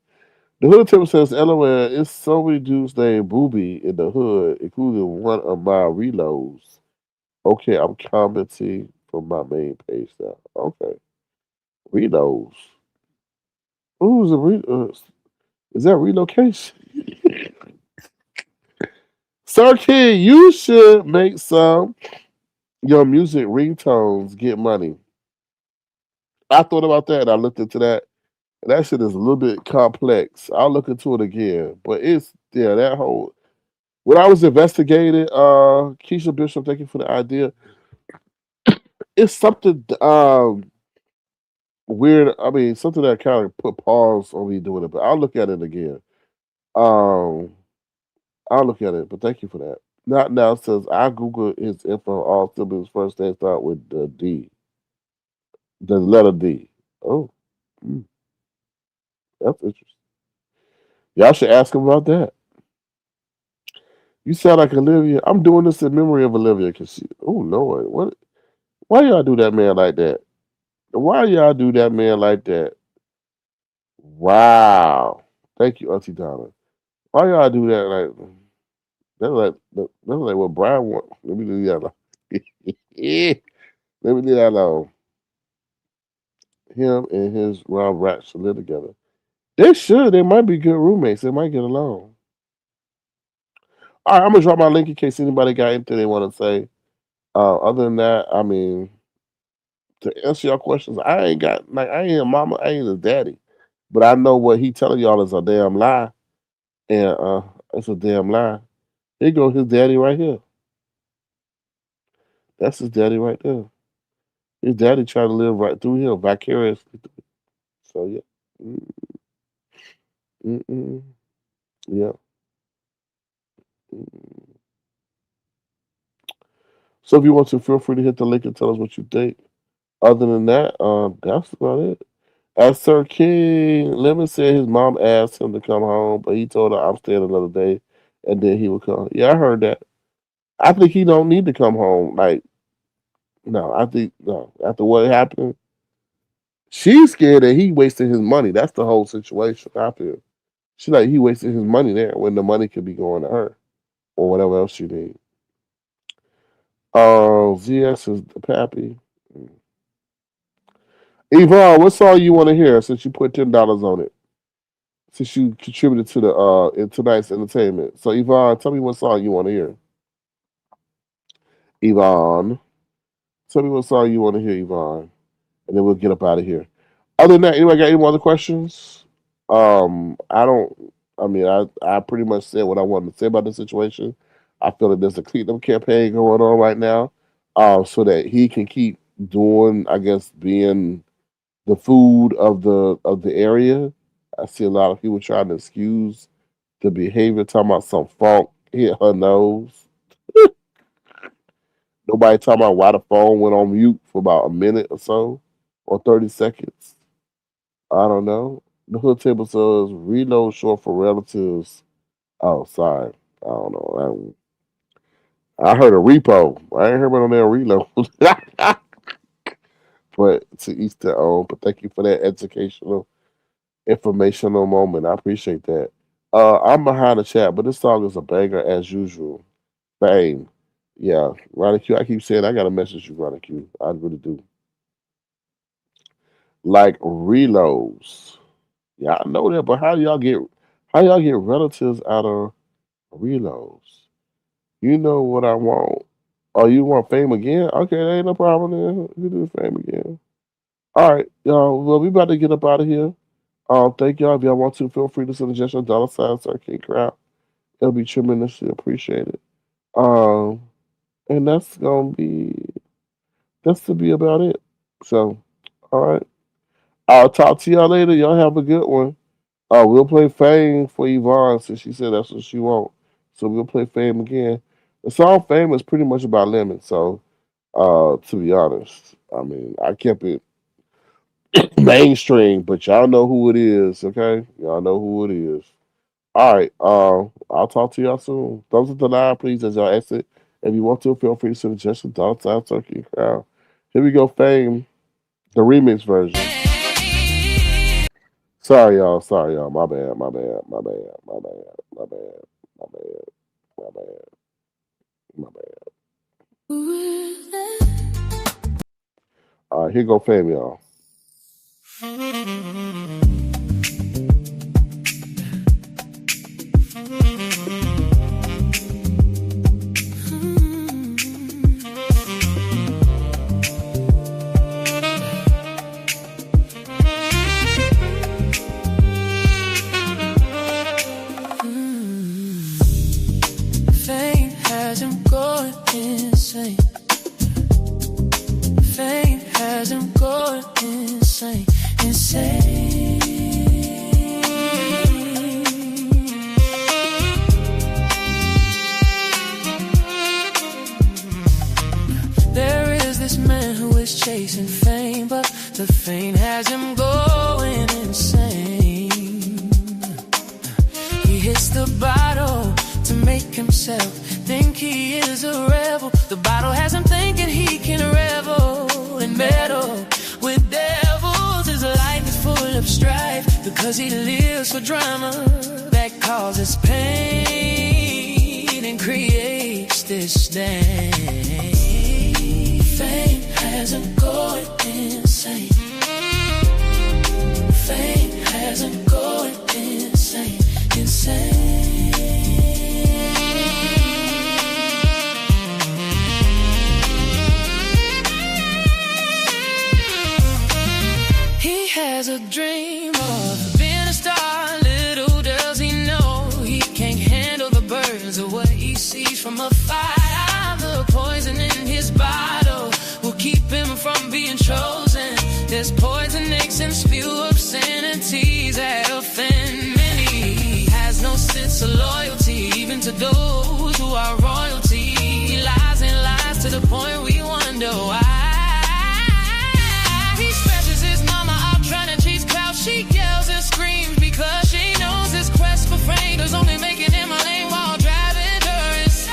The hood table says, LOL, it's so many dudes named Booby in the hood, including one of my reloads. Okay, I'm commenting from my main page now. Okay. Reloads. Who's is that relocation? Sir King, you should make some your music ringtones get money. I thought about that and I looked into that. And that shit is a little bit complex. I'll look into it again. But it's that whole when I was investigating, Keisha Bishop, thank you for the idea. It's something weird. I mean, something that kind of put pause on me doing it, but I'll look at it again. Um, I'll look at it, but thank you for that. Not now says I Google his info. All siblings first name start with the D, the letter D. Oh, mm, that's interesting. Y'all should ask him about that. You sound like Olivia. I'm doing this in memory of Olivia because she. Oh Lord, what? Why y'all do that man like that? Why y'all do that man like that? Wow. Thank you, Auntie Donna. Why y'all do that? That's like what Brian want. Let me leave that alone. Let me leave that alone. Him and his Rob Rat should live together. They should. They might be good roommates. They might get along. All right, I'm gonna drop my link in case anybody got anything they want to say. Other than that, I mean, to answer your questions, I ain't got I ain't a mama, I ain't a daddy, but I know what he telling y'all is a damn lie, and it's a damn lie. Here go his daddy right here. That's his daddy right there. His daddy trying to live right through him vicariously. So yeah. Mm-mm. Yeah. Mm. So if you want to, feel free to hit the link and tell us what you think. Other than that, that's about it. As Sir King Lemon said, his mom asked him to come home, but he told her, "I'm staying another day," and then he would come. Yeah, I heard that. I think he don't need to come home. Like, no, I think no. After what happened, she's scared that he wasted his money. That's the whole situation. I feel she like he wasted his money there when the money could be going to her or whatever else she needs. ZS is the pappy. Yvonne, what song you want to hear since you put $10 on it? Since you contributed to the in tonight's entertainment. So Yvonne, tell me what song you want to hear. Yvonne, tell me what song you want to hear, Yvonne, and then we'll get up out of here. Other than that, anybody got any more other questions? I don't. I mean, I pretty much said what I wanted to say about the situation. I feel that there's a cleanup campaign going on right now, so that he can keep doing, I guess, being the food of the area. I see a lot of people trying to excuse the behavior, talking about some funk hit her nose. Nobody talking about why the phone went on mute for about a minute or so, or 30 seconds. I don't know. The hood table says reload short for relatives. Oh, sorry. I don't know. I heard a repo. I ain't heard about no damn reload. But to each their own. But thank you for that educational, informational moment. I appreciate that. I'm behind the chat, but this song is a banger as usual. Bang. Yeah, Ronnie Q. I keep saying I gotta message you, Ronnie Q. I really do. Like reloads. Yeah, I know that, but how y'all get relatives out of reloads? You know what I want. Oh, you want fame again? Okay, that ain't no problem then. You do fame again. All right, y'all. Well, we about to get up out of here. Thank y'all. If y'all want to, feel free to send a gesture $, Sir King Crowd. It'll be tremendously appreciated. Um, and that's to be about it. So, all right. I'll talk to y'all later. Y'all have a good one. We'll play Fame for Yvonne since she said that's what she wants. So we'll play Fame again. The song Fame is pretty much about Lemon. So, to be honest, I mean, I kept it mainstream, but y'all know who it is, okay? Y'all know who it is. All right. I'll talk to y'all soon. Thumbs up the line, please, as y'all exit. If you want to, feel free to send a gesture $, Turkey Crowd. Here we go, Fame, the remix version. Sorry, y'all. Sorry, y'all. My bad. My bad. My bad. My bad. My bad. My bad. My bad. My bad. All right, here go Fame, y'all. Fame has him going insane. Fame has him going insane, insane. There is this man who is chasing fame, but the fame has him going insane. He hits the bottle to make himself think he is a rebel. The bottle has him thinking he can revel and meddle with devils. His life is full of strife because he lives for drama that causes pain and creates disdain. Fame has him going insane. Fame has him going insane, insane. He has a dream of being a star. Little does he know he can't handle the burdens of what he sees. from afar. The poison in his bottle will keep him from being chosen. There's poison eggs and spew obscenities that offend many. He has no sense of loyalty, even to those who are royalty. He lies and lies to the point we wonder why. He stretches his mama out trying to chase clouds. She yells and screams because she knows his quest for fame is only making him a lame while driving her insane.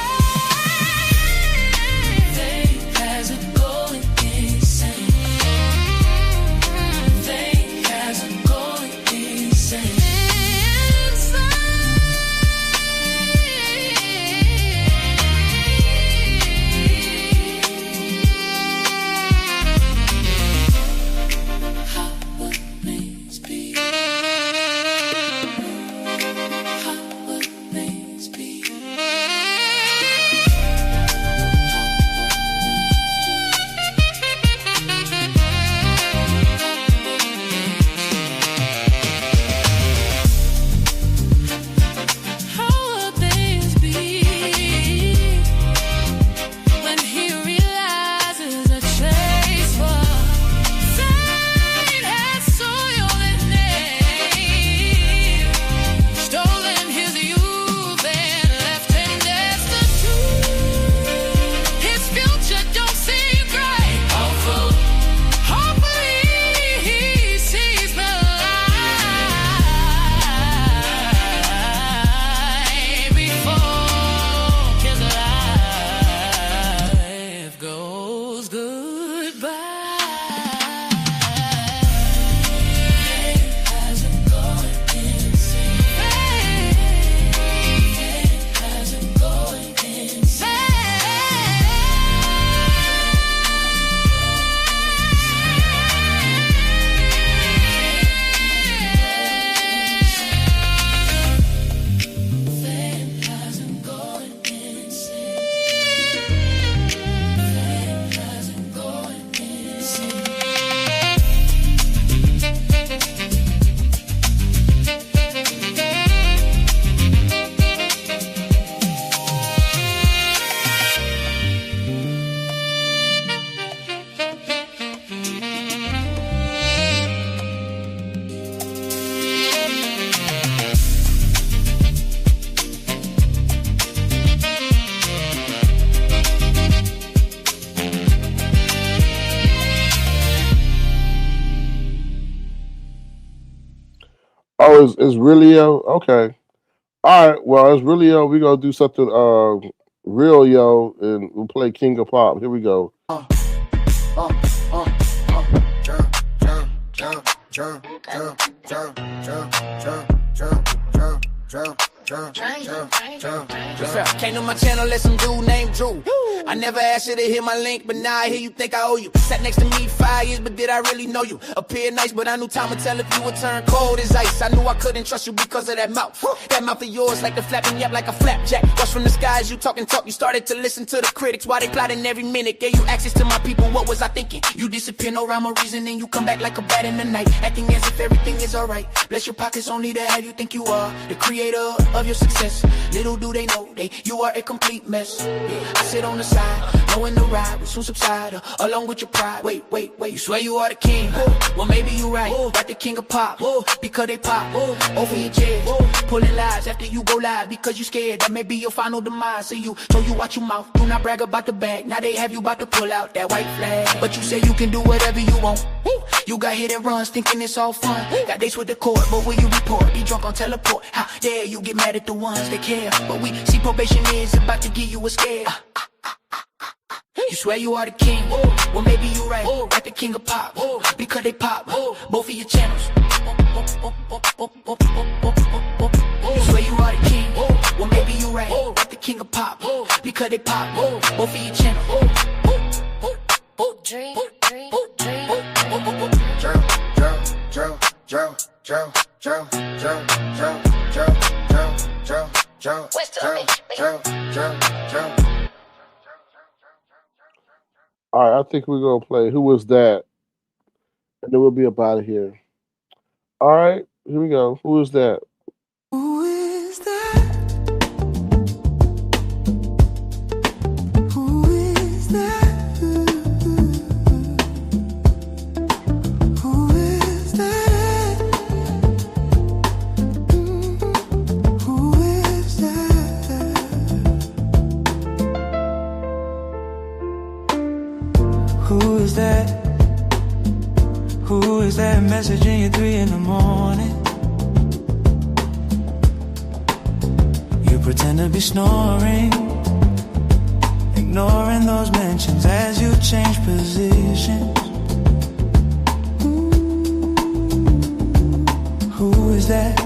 Fame has him going insane. Fame has him going insane. Oh, it's Realio? Okay. All right. Well, it's Realio. We're gonna do something real, yo, and we'll play King of Pop. Here we go. Came to my channel, let some dude named Drew. I never asked you to hit my link, but now I hear you think I owe you. Sat next to me 5 years, but did I really know you? Appeared nice, but I knew time would tell if you would turn cold as ice. I knew I couldn't trust you because of that mouth. That mouth of yours like the flapping yap like a flapjack. Watch from the skies, you talking talk. You started to listen to the critics while they plotting every minute. Gave you access to my people, what was I thinking? You disappear, no rhyme or reason, and you come back like a bat in the night. Acting as if everything is alright. Bless your pockets only to have you think you are the creator of your success. Little do they know you are a complete mess. I sit on the side, knowing the ride will soon subside, along with your pride. Wait, you swear you are the king? Well, maybe you right, like the king of pop, because they pop over your chest, pulling lies after you go live, because you scared that may be your final demise. So you watch your mouth, do not brag about the bag. Now they have you about to pull out that white flag, but you say you can do whatever you want. You got hit and runs, thinking it's all fun. Got dates with the court, but will you report? Be drunk on teleport. How dare you get mad at the ones that care? But we see probation is about to give you a scare. You swear you are the king? Well, maybe you right, like the king of pop, because they pop both of your channels. You swear you are the king? Well, maybe you right, like the king of pop, because they pop both of your channels. Dream. All right, I think we're gonna play Who Was That? And then we'll be up out of here. All right, here we go. Who is that? Who is that? Who is that messaging you 3 in the morning? You pretend to be snoring, ignoring those mentions as you change positions. Who is that?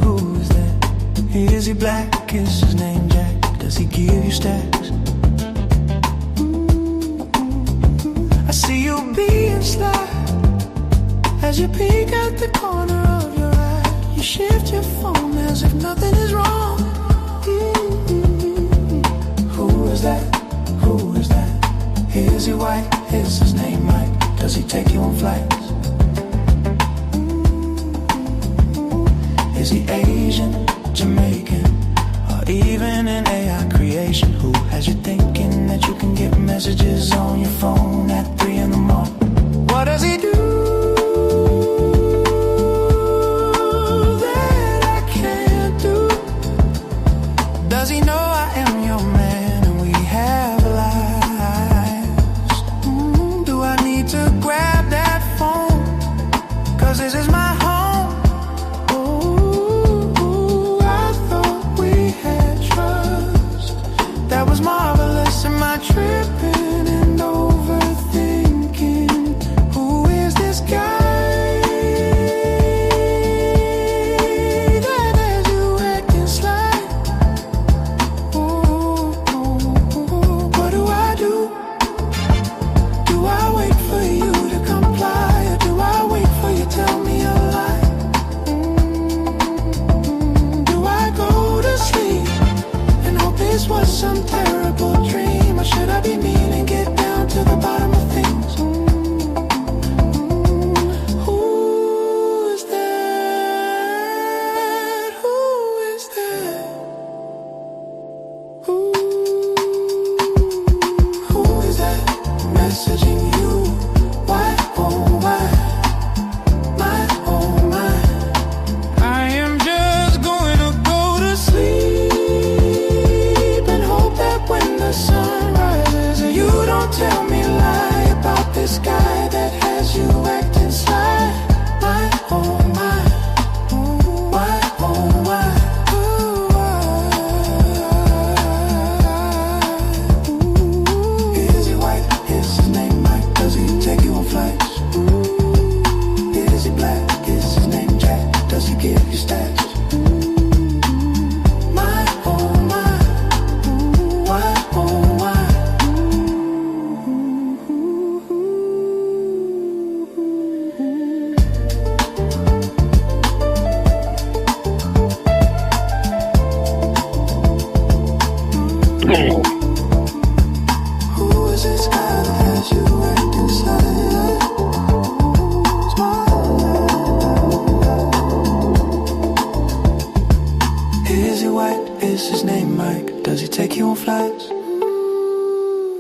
Who is that? Is he black? Is his name Jack? Does he give you stacks? I see you being sly as you peek at the corner of your eye. You shift your phone as if nothing is wrong. Who is that? Who is that? Is he white? Is his name Mike? Does he take you on flights? Is he Asian, Jamaican, or even an AI creation? Who has you thinking that you can get messages on your phone at 3 in the morning? What does he do that I can't do? Does he know I am your man and we have lives? Do I need to grab that phone? 'Cause this is my home. That was marvelous. Am I tripping and overthinking? Who is this guy that has you acting sly? What do I do? Do I wait for you to comply, or do I wait for you to tell me a lie? Do I go to sleep and hope this was some terrible dream? Or should I be mean and get down to the bottom of things? Who is that? Who is that? Who is that messaging you? Why, oh why? My, oh my. I am just going to go to sleep and hope that when the sun rises, you don't tell me a lie about this guy that has you acting sly. My, oh my. Why, oh why? Is he white? Is his name Mike? Does he take you on flights? Is he black? Is his name Jack? Does he give you stacks? My, oh my. Why, oh why? Who is this guy that has you acting sly? Is he white? Is his name Mike? Does he take you on flights?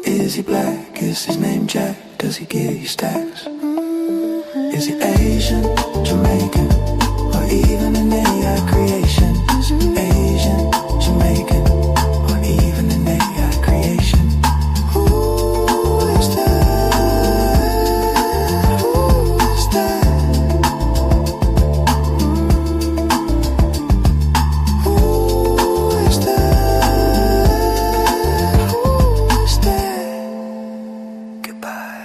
Is he black? Is his name Jack? Does he give you stacks? Is he Asian, Jamaican, or even an AI creation? Asian, Jamaican, or even an AI creation? Who is that? Who is that? Who is that? Who is that? Goodbye.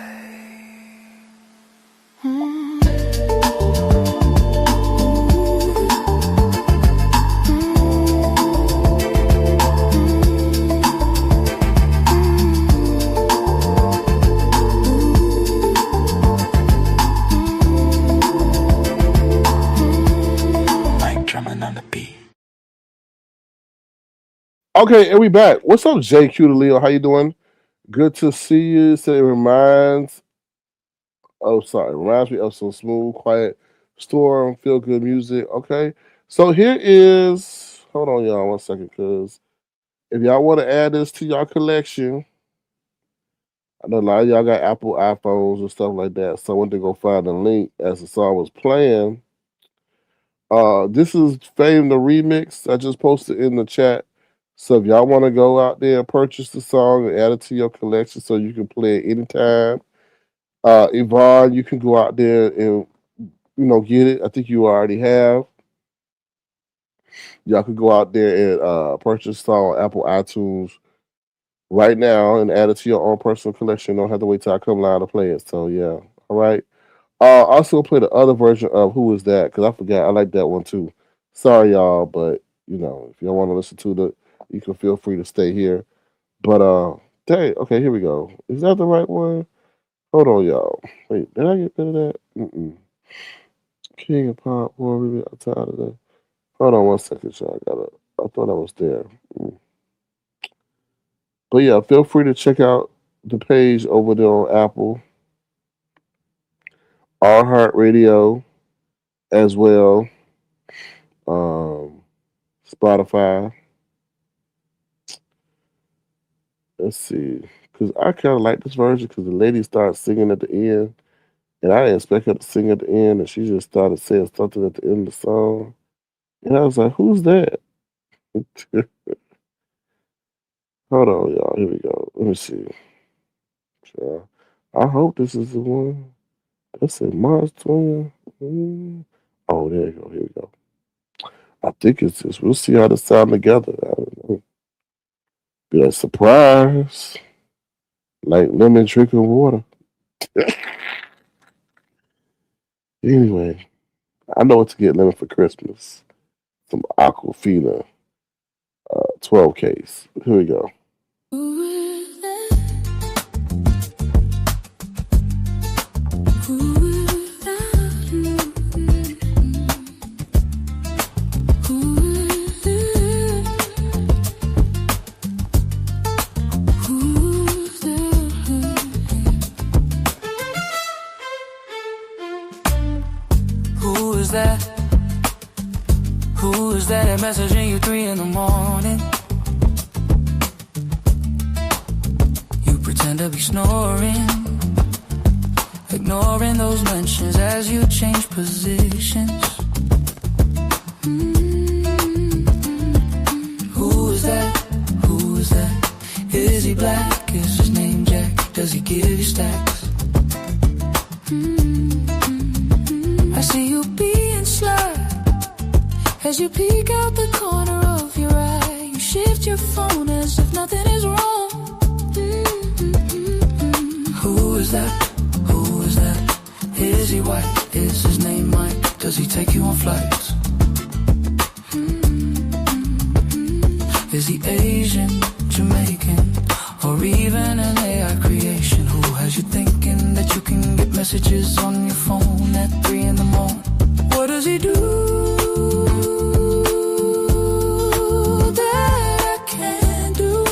Mike drumming on the beat. Okay, and we back. What's up, JQ to Leo? How you doing? Good to see you. So it reminds me of some smooth, quiet storm, feel good music. Okay. So here is, hold on, y'all, 1 second, because if y'all want to add this to y'all collection, I know a lot of y'all got Apple iPhones and stuff like that. So I went to go find the link as the song was playing. This is Fame the Remix. I just posted in the chat. So if y'all want to go out there and purchase the song and add it to your collection so you can play it anytime, Yvonne, you can go out there and get it. I think you already have. Y'all can go out there and purchase it on Apple iTunes right now and add it to your own personal collection. Don't have to wait till I come live to play it. So yeah, all right. Also play the other version of Who Is That? Because I forgot. I like that one too. Sorry, y'all, but if y'all want to listen to it, you can feel free to stay here. But dang, okay, here we go. Is that the right one? Hold on, y'all. Wait, did I get rid of that? King of Pop, Warrior, I'm tired of that. Hold on one second, y'all. I thought I was there. But yeah, feel free to check out the page over there on Apple, iHeartRadio as well, Spotify. Let's see, because I kind of like this version because the lady starts singing at the end, and I didn't expect her to sing at the end, and she just started saying something at the end of the song, and I was like, "Who's that?" Hold on, y'all. Here we go. Let me see. I hope this is the one. That's in March 20. Oh, there you go. Here we go. I think it's this. We'll see how this sound together. I don't know. Be a surprise. Like lemon drinking water. Anyway, I know what to get Lemon for Christmas. Some Aquafina 12 case. Here we go. Who is that messaging you 3 in the morning? You pretend to be snoring, ignoring those mentions as you change positions. Who is that? Who is that? Is he black? Is his name Jack? Does he give you stacks? I see you being sly as you peek out the corner of your eye. You shift your phone as if nothing is wrong. Who is that? Who is that? Is he white? Is his name Mike? Does he take you on flights? Is he Asian, Jamaican, or even an AI creation? Who has you thinking that you can get messages on your phone at 3 in the morning? What does he do that I can't do?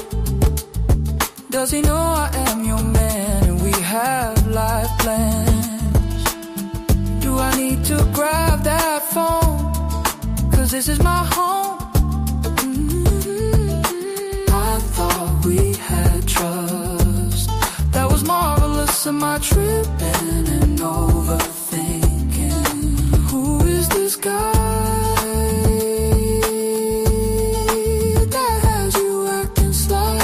Does he know I am your man and we have life plans? Do I need to grab that phone? 'Cause this is my home. I thought we had trust. That was marvelous. Am I tripping and overthinking? Who is this guy that has you acting sly?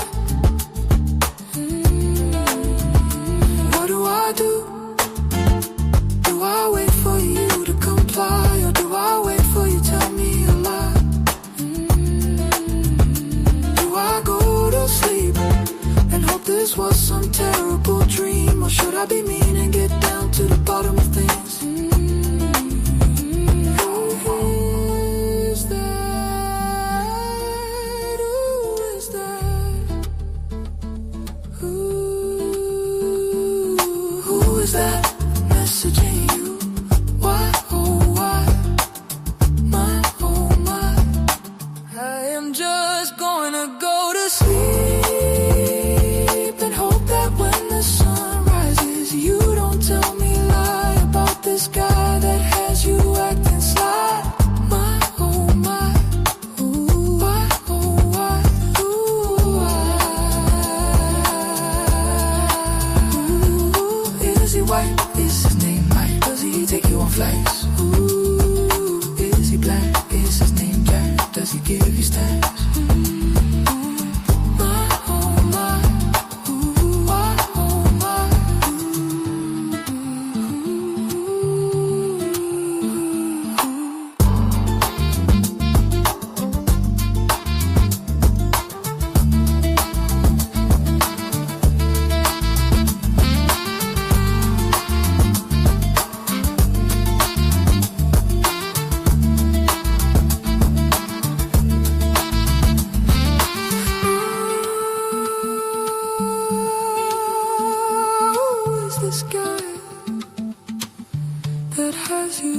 What do I do? Do I wait for you to comply, or do I wait for you to tell me a lie? Do I go to sleep and hope this was some terrible dream, or should I be mean and get down to the bottom of things?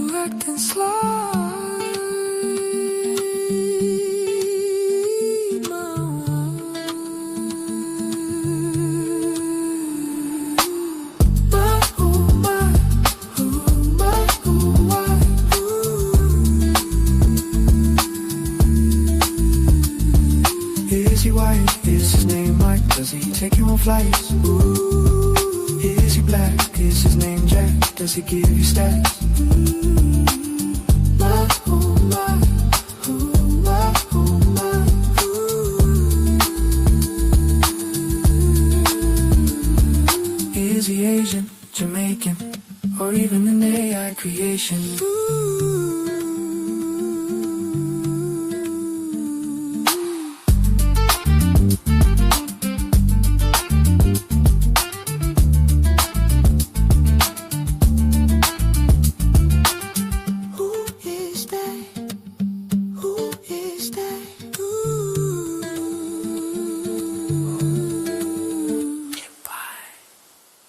you acting slow. Is he white? Is his name Mike? Does he take you on flights? Ooh. Is he black? Is his name Jack? Does he give you stats? My, oh my, oh my, oh my, ooh. Is he Asian, Jamaican, or even an AI creation?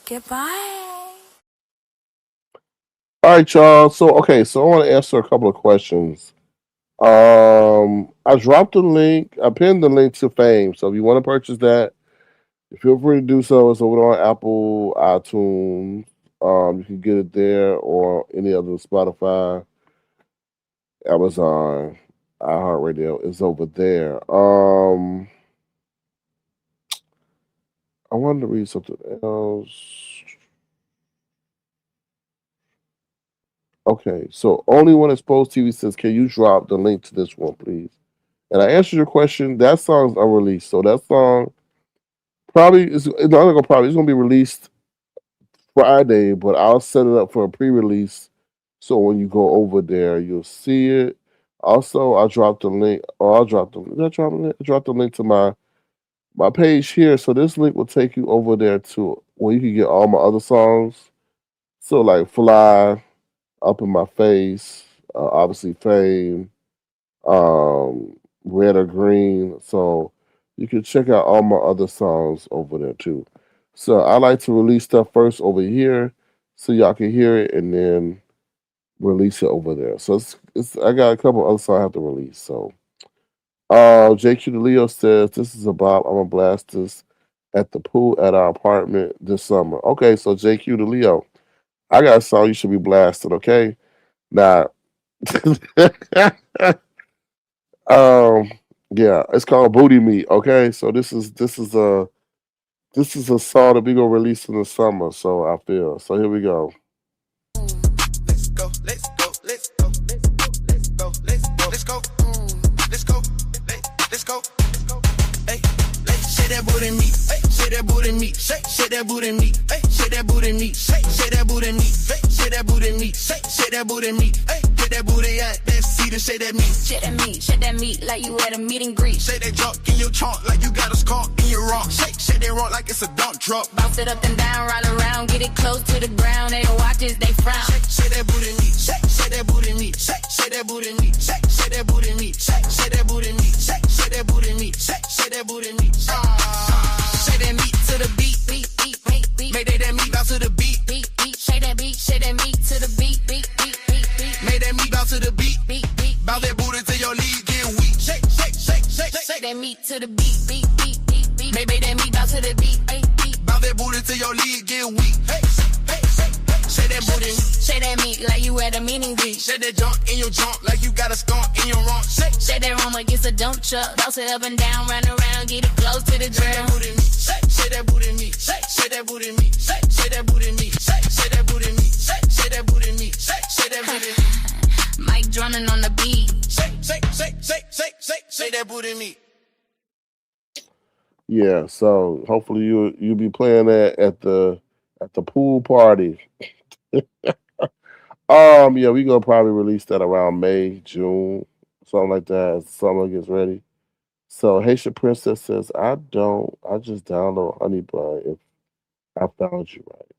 Goodbye. All right, y'all. So so I want to answer a couple of questions. I dropped the link. I pinned the link to Fame. So if you want to purchase that, feel free to do so. It's over on Apple, iTunes. You can get it there or any other Spotify, Amazon, iHeartRadio. It's over there. I wanted to read something else. Okay, so only one exposed TV says, "Can you drop the link to this one, please?" And I answered your question. That song's unreleased, so that song probably is not gonna probably it's gonna be released Friday, but I'll set it up for a pre-release. So when you go over there, you'll see it. Also, I dropped the link. Oh, I'll drop the. Did I drop the link? I dropped the link to my page here. So this link will take you over there to where you can get all my other songs. So like Fly, Up in My Face, obviously Fame, Red or Green. So you can check out all my other songs over there too. So I like to release stuff first over here so y'all can hear it and then release it over there. So it's I got a couple other songs I have to release. So JQ the Leo says this is about I'm gonna blast this at the pool at our apartment this summer. Okay, so JQ the Leo, I got a song you should be blasted, okay? Now um yeah, it's called Booty Meat, okay? So this is a song that we gonna release in the summer, so I feel. So here we go. Let's go, let's go, let's go, let's go, let's go, let's go, let's go, let's go. Hey, let's shake that booty meat, shake that booty meat, shake that booty meat, shake that booty meat, shake that booty meat, shake that booty meat, shake that booty meat, get that booty out, that seat and shake that meat. Shake that meat like you at a meet and greet. Shake that junk in your trunk like you got a skunk in your rump. Shake that rump like it's a dump truck. Bounce it up and down, roll around, get it close to the ground. They watch as they frown. Shake that booty meat, shake that booty meat, shake that booty meat, shake that booty meat, shake that booty meat, shake that booty meat, shake that booty meat. Shake that meat to the beat, beat, beat, beat, beat. Make that meat bounce to the beat, beat, beat. Shake that meat to the beat, beat, beat, beat, beat. Make that meat bounce to the beat, beat, beat. Bounce that booty till your legs get weak. Shake that meat to the beat, beat, beat, beat, beat. Make that meat bounce to the beat, beat, beat. Bounce that booty till your legs get weak. Shake that booty. Shake that meat like you at a meeting greet. Shake that junk in your junk like you got a skunk in your rump. Shake that room against a dump truck. Bounce it up and down, run around, get it close to the Shake that drum. booty meat, shake that booty meat, shake that booty meat, shake that booty meat, shake that booty meat, shake that booty meat, shake that booty meat. Mike drumming on the beat. Shake that booty meat. Yeah, so hopefully you'll be playing that at the pool party. Yeah, we gonna probably release that around May, June, something like that as summer gets ready. So Haitian Princess says, I don't. I just download Honey Bun if I found you right.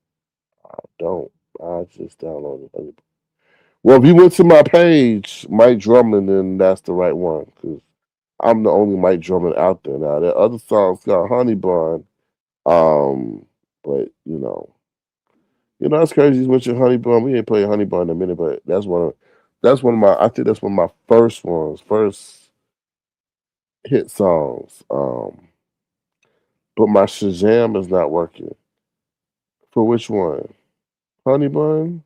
I don't. I just downloaded Honey Bun. Well, if you went to my page, Mike Drummond, then that's the right one because I'm the only Mike Drummond out there now. There are other songs got Honey Bun, but You know, that's crazy. You mentioned Honey Bun. We ain't played Honey Bun in a minute, but that's one of my. I think that's one of my first ones, first hit songs. But my Shazam is not working. For which one? Honey Bun?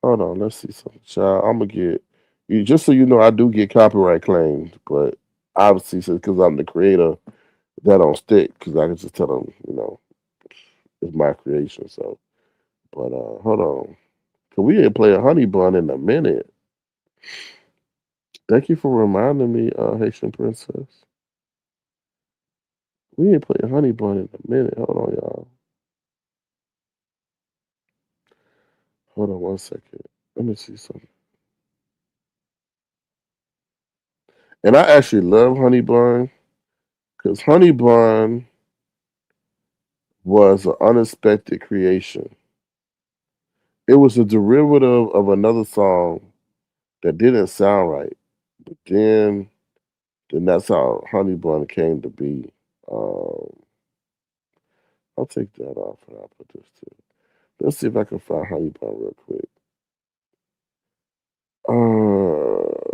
Hold on, let's see something. Child, I'm gonna get you just so you know I do get copyright claimed, but obviously because I'm the creator, that don't stick because I can just tell them, it's my creation. So, but hold on, cause we ain't play a Honey Bun in a minute. Thank you for reminding me, Haitian Princess. We ain't play a Honey Bun in a minute. Hold on, y'all. Hold on 1 second. Let me see something. And I actually love Honey Bun because Honey Bun was an unexpected creation. It was a derivative of another song that didn't sound right, but then that's how Honey Bun came to be. Um, I'll take that off and I'll put this too. Let's see if I can find Honey Bun real quick.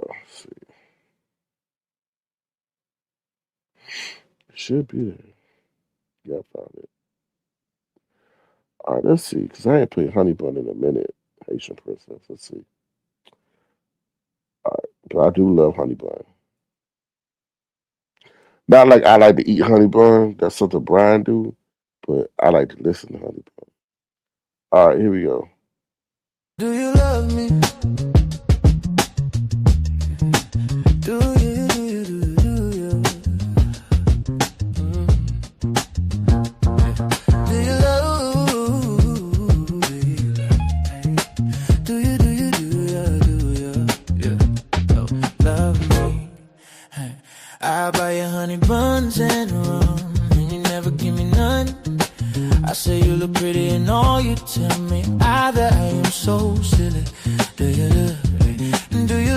Let's see. It should be there. Yeah, I found it. All right, let's see, because I ain't played Honey Bun in a minute. Haitian Princess. Let's see. All right, but I do love Honey Bun. Not like I like to eat Honey Bun. That's something Brian do, but I like to listen to Honey Bun. All right, here we go. Do you love me? Do you, do you, do you, do you? Do you love me? Do you, do you, do you? Yeah. Oh, love me. Hey. I buy you honey buns and rum, and you never give me none. I say you look pretty and all you tell me that I am so silly. Do you love me? Do you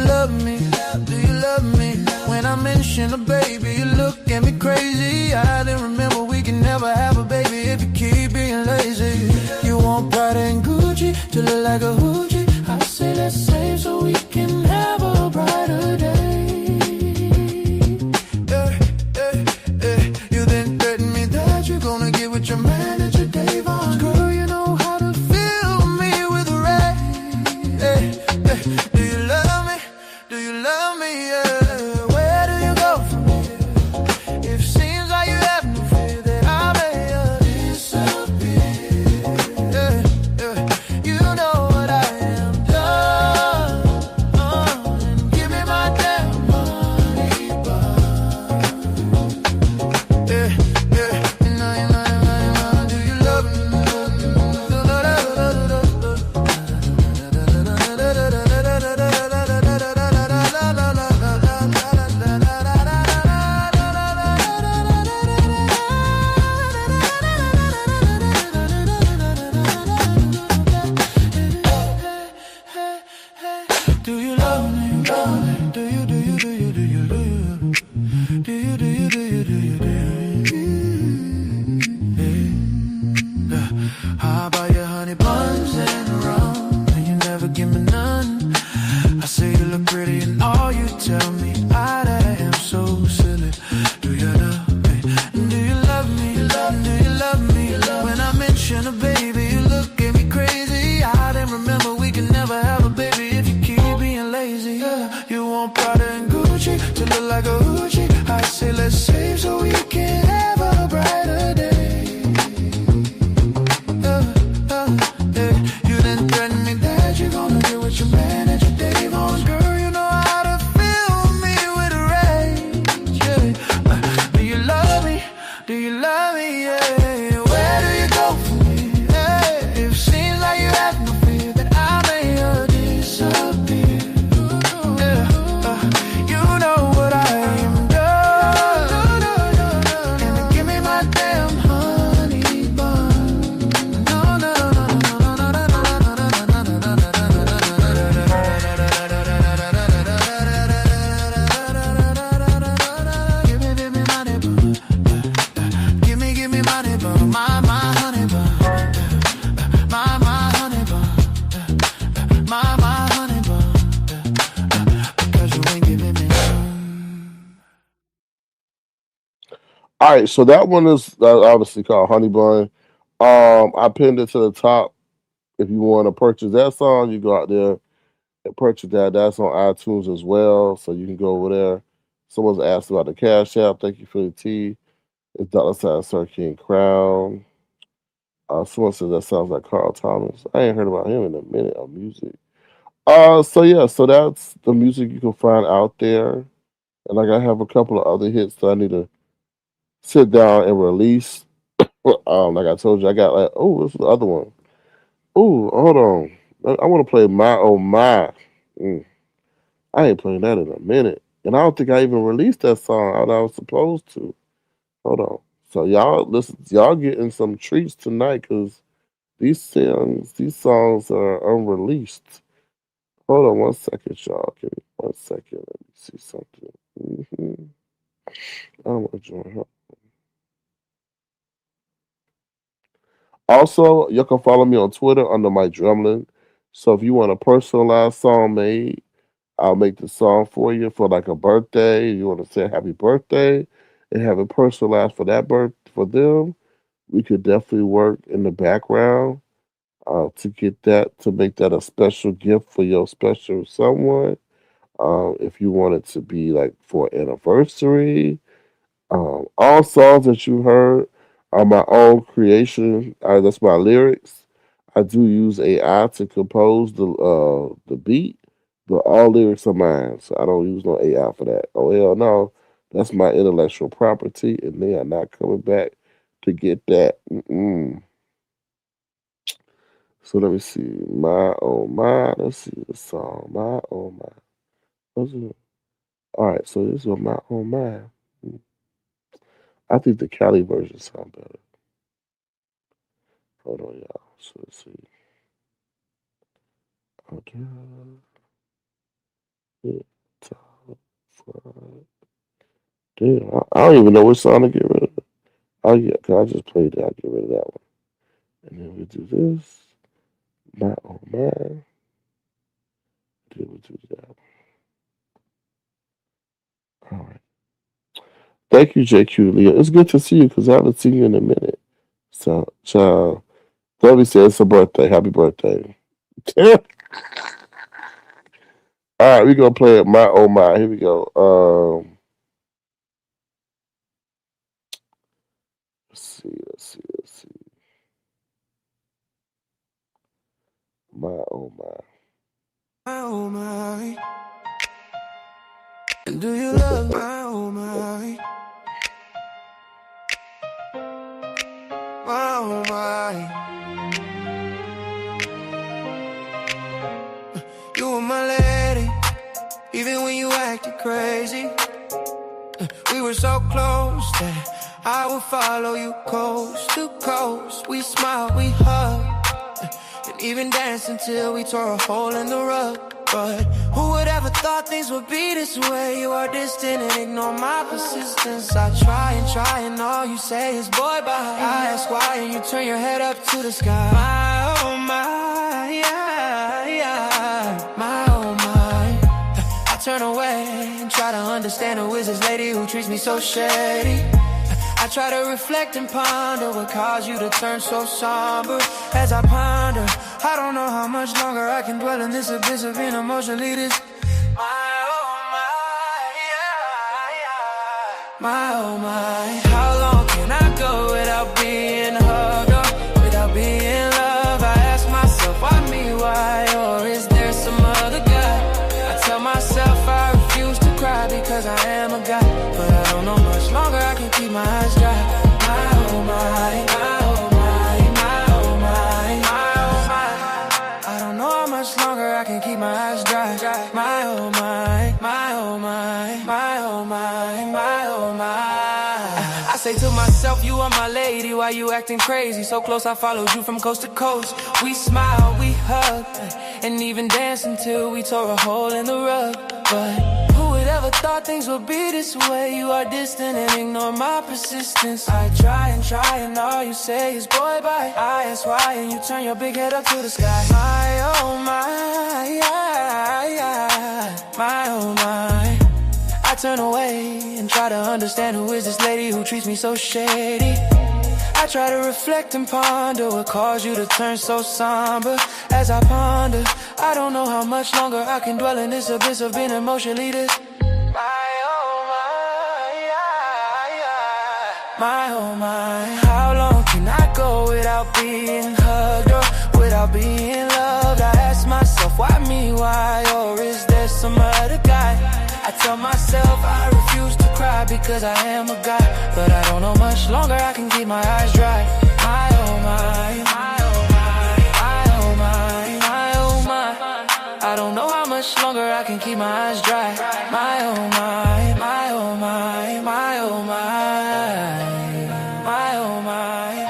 love me? When I mention a baby, you look at me crazy. I didn't remember we can never have a baby if you keep being lazy. You want Prada and Gucci to look like a hoochie. I say let's save so we can have a brighter day. You then threaten me that you're gonna get with your manager Dave on. Girl, you know how to fill me with rain. Do you love me? Do you love me? Yeah. Where do you go from here? If it seems like you have no fear that I may disappear. You know what I am done. And give me my damn money back. Do you love me? Do you love me? Do you, do you, do you, do you, do you? Do you, do you, do you, do you, do you? How about your honey buns and rum, and you never give me none? I say you look pretty and all you tell me that I am so silly. Do you love me? Do you love me? Do you love me? When I mention a baby, you look at me crazy. I didn't remember we can never have a baby if you keep being lazy. You want Prada and Gucci to look like a hoochie. I say let's save so we can have a brighter day. You then threaten me that you're gonna get with your manager Dave on. Girl, you know how to fill me with rage. Do you love me? Do you love me? Yeah. Where do you go from here? If it seems like you have no fear that I may disappear. You know what I am done. All right, so that one is obviously called Honey Bun. I pinned it to the top. If you want to purchase that song, you go out there and purchase that. That's on iTunes as well, so you can go over there. Someone's asked about the Cash App. Thank you for the tea. It's $ Sir King Crown. Someone says that sounds like Carl Thomas. I ain't heard about him in a minute of music. So yeah, so that's the music you can find out there. And like I have a couple of other hits that I need to sit down and release. Like I told you, I got like, oh, this is the other one. Oh, hold on. I want to play My Oh My. I ain't playing that in a minute. And I don't think I even released that song out I was supposed to. Hold on. So y'all listen, y'all getting some treats tonight because these songs are unreleased. Hold on 1 second, y'all. Give me 1 second. Let me see something. I don't want to join her. Also, you can follow me on Twitter under Mike Drumlin. So if you want a personalized song made, I'll make the song for you for like a birthday. You want to say happy birthday and have it personalized for that for them. We could definitely work in the background to get that, to make that a special gift for your special someone. If you want it to be like for anniversary, all songs that you heard are my own creation. That's my lyrics. I do use AI to compose the beat, but all lyrics are mine, so I don't use no AI for that. Oh hell no, that's my intellectual property, and they are not coming back to get that. So let me see. My oh my. Let's see the song. My oh my. What's it? All right, so this is my oh my. I think the Cali version sound better. Hold on, y'all. So let's see. Okay. Damn, I don't even know which song to get rid of. Oh yeah, cause I just played that. I'll get rid of that one. And then we do this. My oh my. Then we do that. All right. Thank you, JQ Leah. It's good to see you because I haven't seen you in a minute. So, child, Debbie said it's a birthday. Happy birthday. All right, we're going to play it. My oh my. Here we go. Let's see. My oh my. My oh my. And do you love my oh my? My oh my. You were my lady, even when you acted crazy. We were so close that I would follow you coast to coast. We smiled, we hugged, and even danced until we tore a hole in the rug. But who would ever thought things would be this way? You are distant and ignore my persistence. I try and all you say is boy bye. I ask why and you turn your head up to the sky. My oh my, yeah. My oh my. I turn away and try to understand who is this lady who treats me so shady. I try to reflect and ponder what caused you to turn so somber. As I ponder, I don't know how much longer I can dwell in this abyss of being emotionally this. My oh my, yeah. My oh my. How long can I go without being hugged or without being loved? I ask myself, why me, why? Or is there some other guy? I tell myself I refuse to cry because I am a guy, but I don't know much longer I can keep my eyes dry. My oh my, my oh my, my oh my, my oh my. I don't know how much longer I can keep my eyes dry. My oh my, my oh my, my oh my, my oh my. I say to myself, you are my lady, why you acting crazy? So close I followed you from coast to coast. We smiled, we hugged, and even danced until we tore a hole in the rug. But who would ever thought things would be this way? You are distant and ignore my persistence. I try and all you say is boy bye. I ask why and you turn your big head up to the sky. My oh my, yeah. My oh my. I turn away and try to understand who is this lady who treats me so shady. I try to reflect and ponder what caused you to turn so somber. As I ponder, I don't know how much longer I can dwell in this abyss of being emotionally this. My oh my, how long can I go without being hugged or without being loved? I ask myself, why me, why, or is there some other guy? I tell myself I refuse to cry because I am a guy, but I don't know much longer I can keep my eyes dry. My oh my, my oh my, my oh my, my oh my. I don't know how much longer I can keep my eyes dry. My oh my, my oh my, my oh my. My oh my.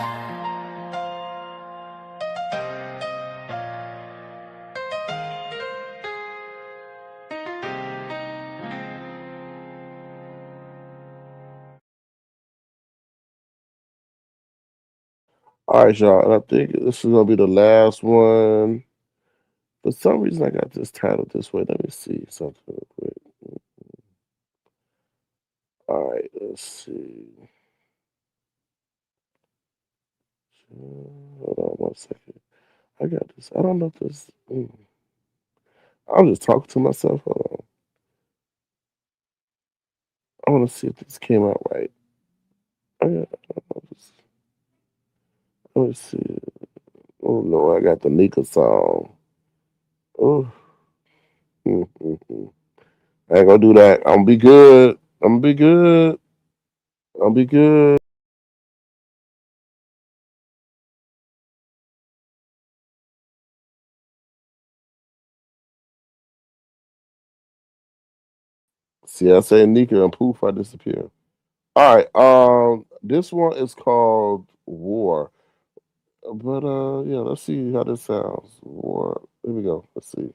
All right, y'all. And I think this is gonna be the last one. For some reason, I got this titled this way. Let me see something real quick. All right, let's see. Hold on 1 second. I got this. I don't know if this. I'm just talking to myself. Hold on. I want to see if this came out right. I don't know if this. Let me see. Oh Lord, I got the Nika song. Oh. I ain't gonna do that. I'm gonna be good. I'm gonna be good. I'm gonna be good. See, I say Nika and poof, I disappear. All right. This one is called War. But yeah, let's see how this sounds. War. Here we go. Let's see.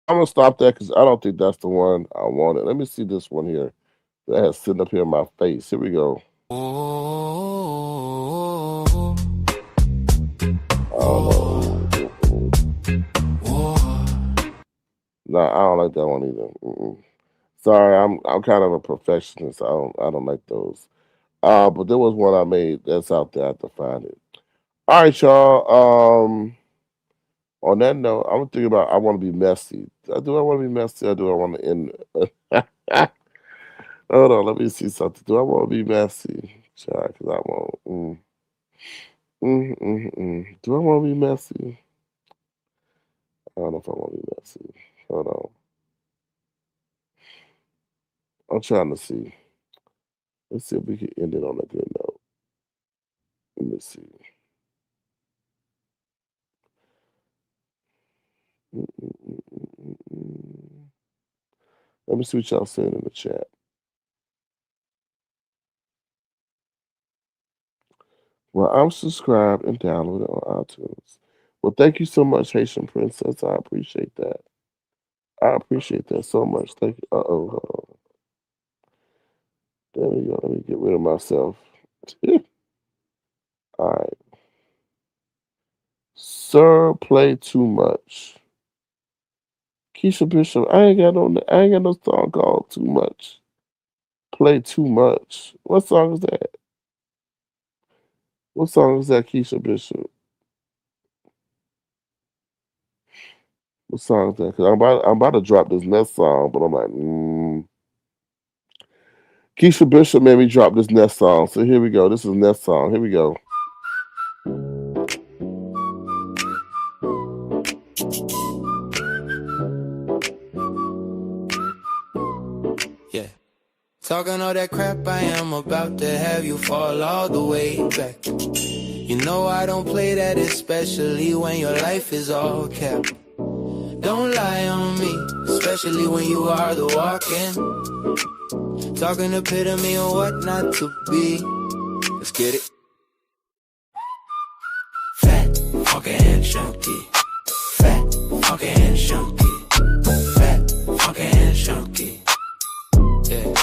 I'm gonna stop that because I don't think that's the one I wanted. Let me see this one here that has sitting up here in my face. Here we go. I don't know. No, I don't like that one either. Sorry, I'm kind of a perfectionist. I don't like those. But there was one I made that's out there. I have to find it. All right, y'all. On that note, I'm thinking about I want to be messy. Do I want to be messy or do I want to end? Hold on, let me see something. Do I want to be messy? Child, because I want. Do I want to be messy? I don't know if I want to be messy. Hold on. I'm trying to see. Let's see if we can end it on a good note. Let me see. Mm. Let me see what y'all saying in the chat. Well, I'm subscribed and downloaded on iTunes. Well, thank you so much, Haitian Princess. I appreciate that. I appreciate that so much. Thank you. Uh-oh. There we go. Let me get rid of myself. All right. Sir, play too much. Keisha Bishop, I ain't got no song called Too Much. Play Too Much. What song is that? What song is that, Keisha Bishop? What song is that? Cause I'm about to drop this next song, but I'm like, Keisha Bishop made me drop this next song. So here we go. This is next song. Here we go. Yeah. Talking all that crap, I am about to have you fall all the way back. You know I don't play that, especially when your life is all capped. Don't lie on me, especially when you are the walking. Talking epitome of what not to be. Let's get it. Fat, funky and chunky. Fat, funky and chunky. Fat, funky and chunky. Yeah.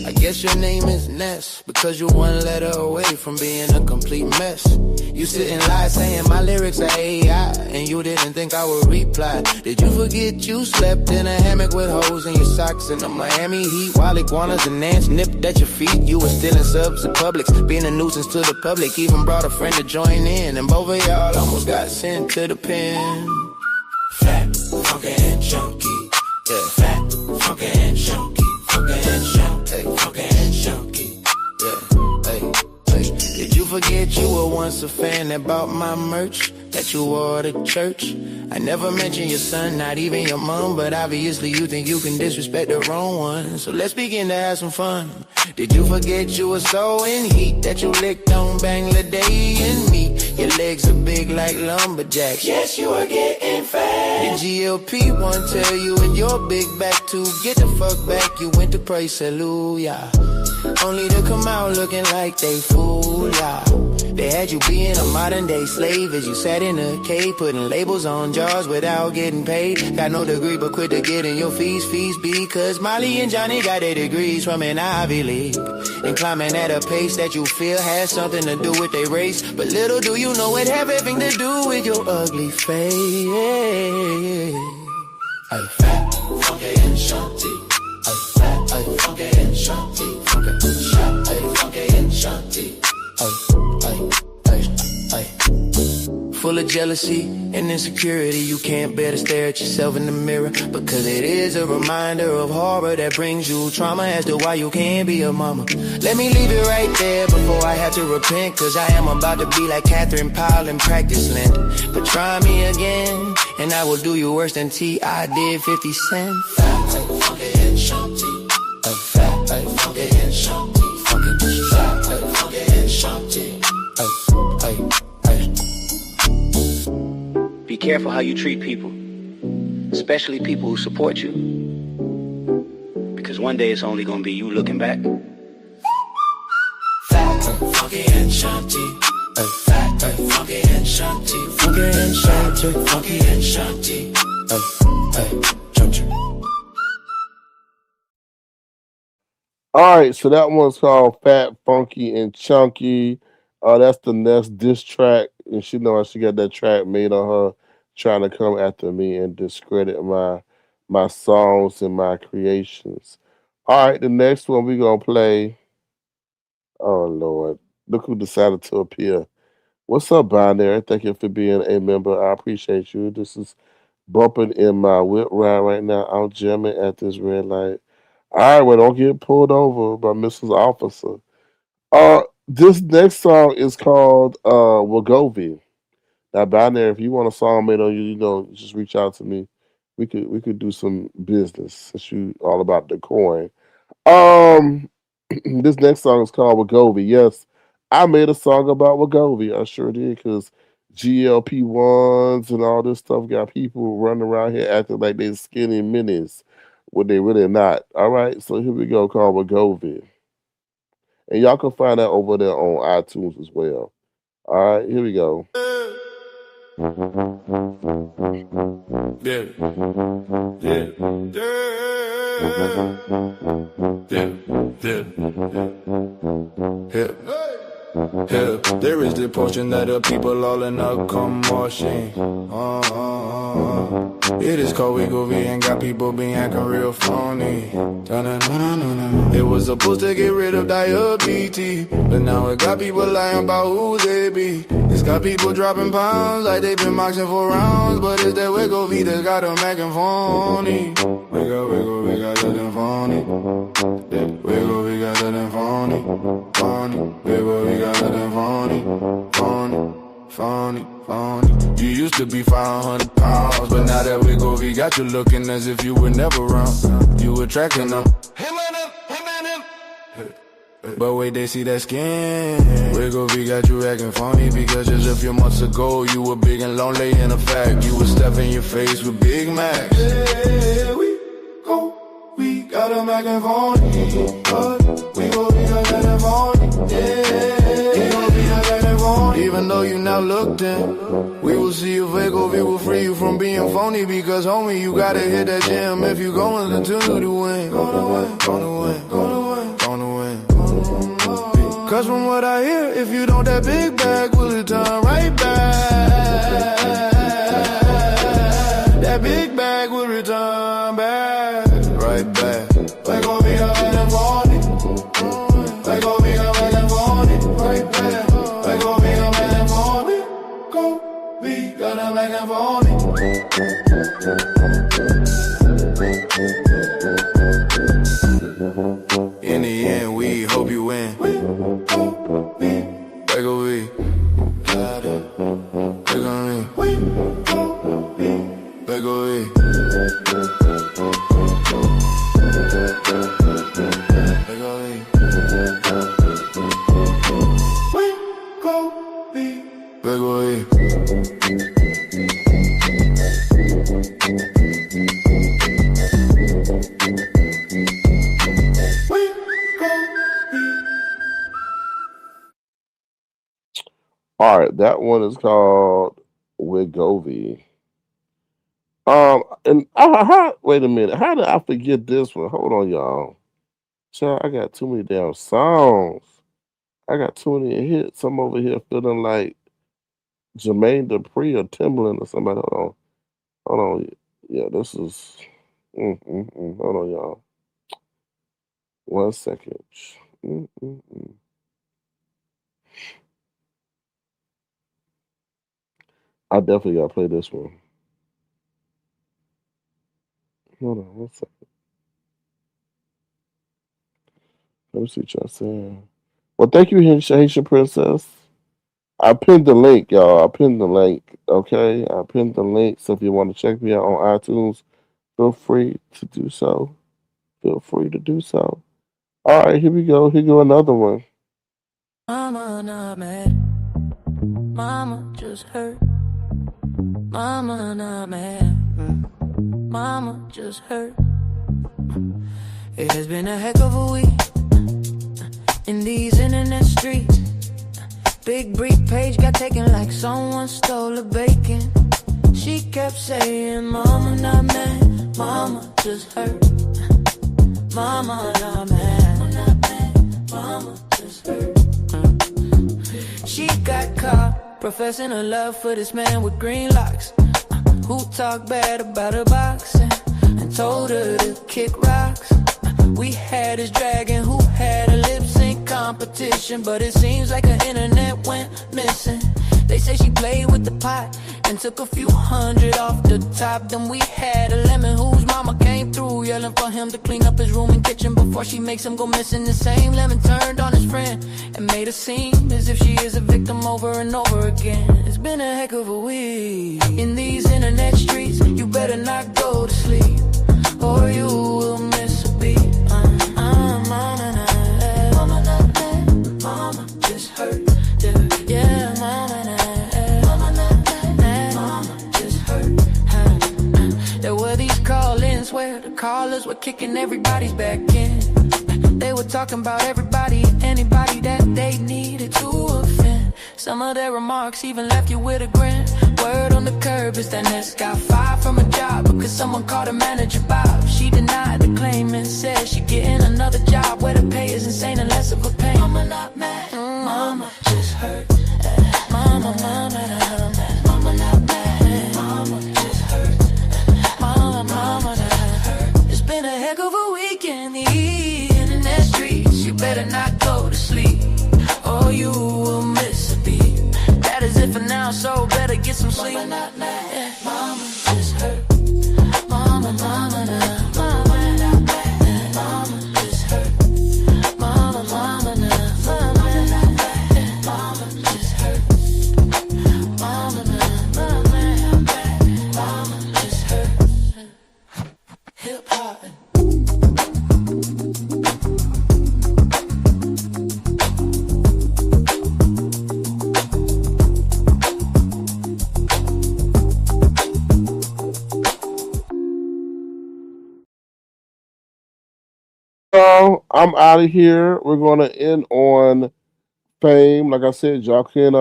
I guess your name is Ness, because you're one letter away from being a complete mess. You sit and lie saying my lyrics are AI, and you didn't think I would reply. Did you forget you slept in a hammock with holes in your socks in the Miami heat, while iguanas and ants nipped at your feet? You were stealing subs at Publix, being a nuisance to the public, even brought a friend to join in, and both of y'all almost got sent to the pen. Fat, funky and chunky. Yeah, fat, funky and chunky. Funky and chunky, funky and chunky. Yeah, hey, hey. Did you forget you were once a fan that bought my merch that you wore to church? I never mentioned your son, not even your mom, but obviously you think you can disrespect the wrong one. So let's begin to have some fun. Did you forget you were so in heat that you licked on Bangladesh meat? Your legs are big like lumberjacks. Yes, you are getting fat. The GLP-1 tell you in your big back to get the fuck back. You went to pray, hallelujah, only to come out looking like they fool ya. They had you being a modern day slave as you sat in a cave, putting labels on jars without getting paid. Got no degree but quit to get in your fees because Molly and Johnny got their degrees from an Ivy League, and climbing at a pace that you feel has something to do with their race. But little do you know it have everything to do with your ugly face. Ay, fat, funky and shunty. Ay, fat, ay, funky and shunty. Funky, ay, funky and shunty. Full of jealousy and insecurity, you can't bear to stare at yourself in the mirror, because it is a reminder of horror that brings you trauma as to why you can't be a mama. Let me leave it right there before I have to repent, cause I am about to be like Catherine Powell in Practice Land. But try me again, and I will do you worse than T.I. did 50 Cent. Fat, funky and shunty. Fat, funky and shunty. Fat, funky and shunty. Be careful how you treat people, especially people who support you, because one day it's only gonna be you looking back. Fat, funky and shunty. Fat, funky and shunty. Funky and shunty. Funky and shunty. All right, so that one's called Fat, Funky, and Chunky. That's the next diss track, and she know she got that track made on her, trying to come after me and discredit my songs and my creations. All right, the next one we gonna play. Oh Lord, look who decided to appear. What's up, Binary? Thank you for being a member. I appreciate you. This is bumping in my whip ride right now. I'm jamming at this red light. All right, well, don't get pulled over by Mrs. Officer. This next song is called Wagovi. Now, Binary, if you want a song made on you, just reach out to me. We could do some business since you all about the coin. This next song is called Wagovi. Yes, I made a song about Wagovi. I sure did because GLP-1s and all this stuff got people running around here acting like they skinny minis when they really not. All right, so here we go, called Wagovi. And y'all can find that over there on iTunes as well. All right, here we go. Yeah. Yeah. There is the portion that the people all in a commotion. It is called Wegovy and got people being acting real phony. It was supposed to get rid of diabetes, but now it got people lying about who they be. It's got people dropping pounds like they've been boxing for rounds, but it's that Wegovy that got them acting phony. We got nothing phony. We got nothing phony. We got nothing phony. You used to be 500 pounds, but now that Wegovy got you looking as if you were never around. You attracting them. Him. But wait, they see that skin. Wegovy got you acting funny because just a few months ago you were big and lonely. In the fact, you were stuffing your face with Big Macs. Yeah, we got them acting funny. We got that funny. Yeah, even though you now looked in, we will see if Wegovy will free you from being phony. Because homie, you gotta hit that gym if you going to continue to win. Gonna win. Cause from what I hear, if you don't that big bag, will it turn right back? That big bag will return back, right back. Like go be up in the morning. Like go be up in the morning, right back. Like go be up in the morning. Go be gonna make a morning. In the end, we hope you win. Wegovy, got it. Wegovy, Wegovy. All right, that one is called Wegovy. And wait a minute, how did I forget this one? Hold on, y'all. Child, I got too many damn songs. I got too many hits. I'm over here feeling like Jermaine Dupri or Timbaland or somebody. Hold on. Yeah, this is. Hold on, y'all. 1 second. I definitely gotta play this one. Hold on 1 second. Let me see what y'all saying. Well, thank you, Haitian Princess. I pinned the link, y'all. I pinned the link. Okay, I pinned the link. So if you want to check me out on iTunes, feel free to do so. All right, here we go. Here go another one. Mama not mad. Mama just hurt. Mama not mad. Mama just hurt. It has been a heck of a week in these internet streets. Big brief page got taken like someone stole a bacon. She kept saying, Mama not mad, Mama just hurt. Mama not mad, Mama just hurt. She got caught professing her love for this man with green locks, who talked bad about her boxing and told her to kick rocks. We had his dragon who had a lip sync competition, but it seems like her internet went missing. They say she played with the pot and took a few hundred off the top. Then we had a lemon whose mama came through yelling for him to clean up his room and kitchen before she makes him go missing. The same lemon turned on his friend and made her seem as if she is a victim over and over again. It's been a heck of a week in these internet streets. You better not go to sleep or you will miss a beat. callers were kicking everybody's back in. They were talking about everybody and anybody that they needed to offend. Some of their remarks even left you with a grin. Word on the curb is that Ness got fired from a job because someone called her manager Bob. She denied the claim and said she getting another job where the pay is insane and less of a pain. Mama not mad, mama just hurt. Mama, mama, mama not mad, mama just hurt. Mama, mama not hurt. It's been a heck of a weekend, the internet streets. You better not go to sleep, or you will miss a beat. That is it for now, so better get some sleep. Mama not mad, mama just hurt. Mama, mama, mama not mad, mama just hurt. Mama, mama, mama not mad, mama just hurt. Mama, mama just hurt. Hip hop. So I'm out of here. We're gonna end on Fame. Like I said, y'all can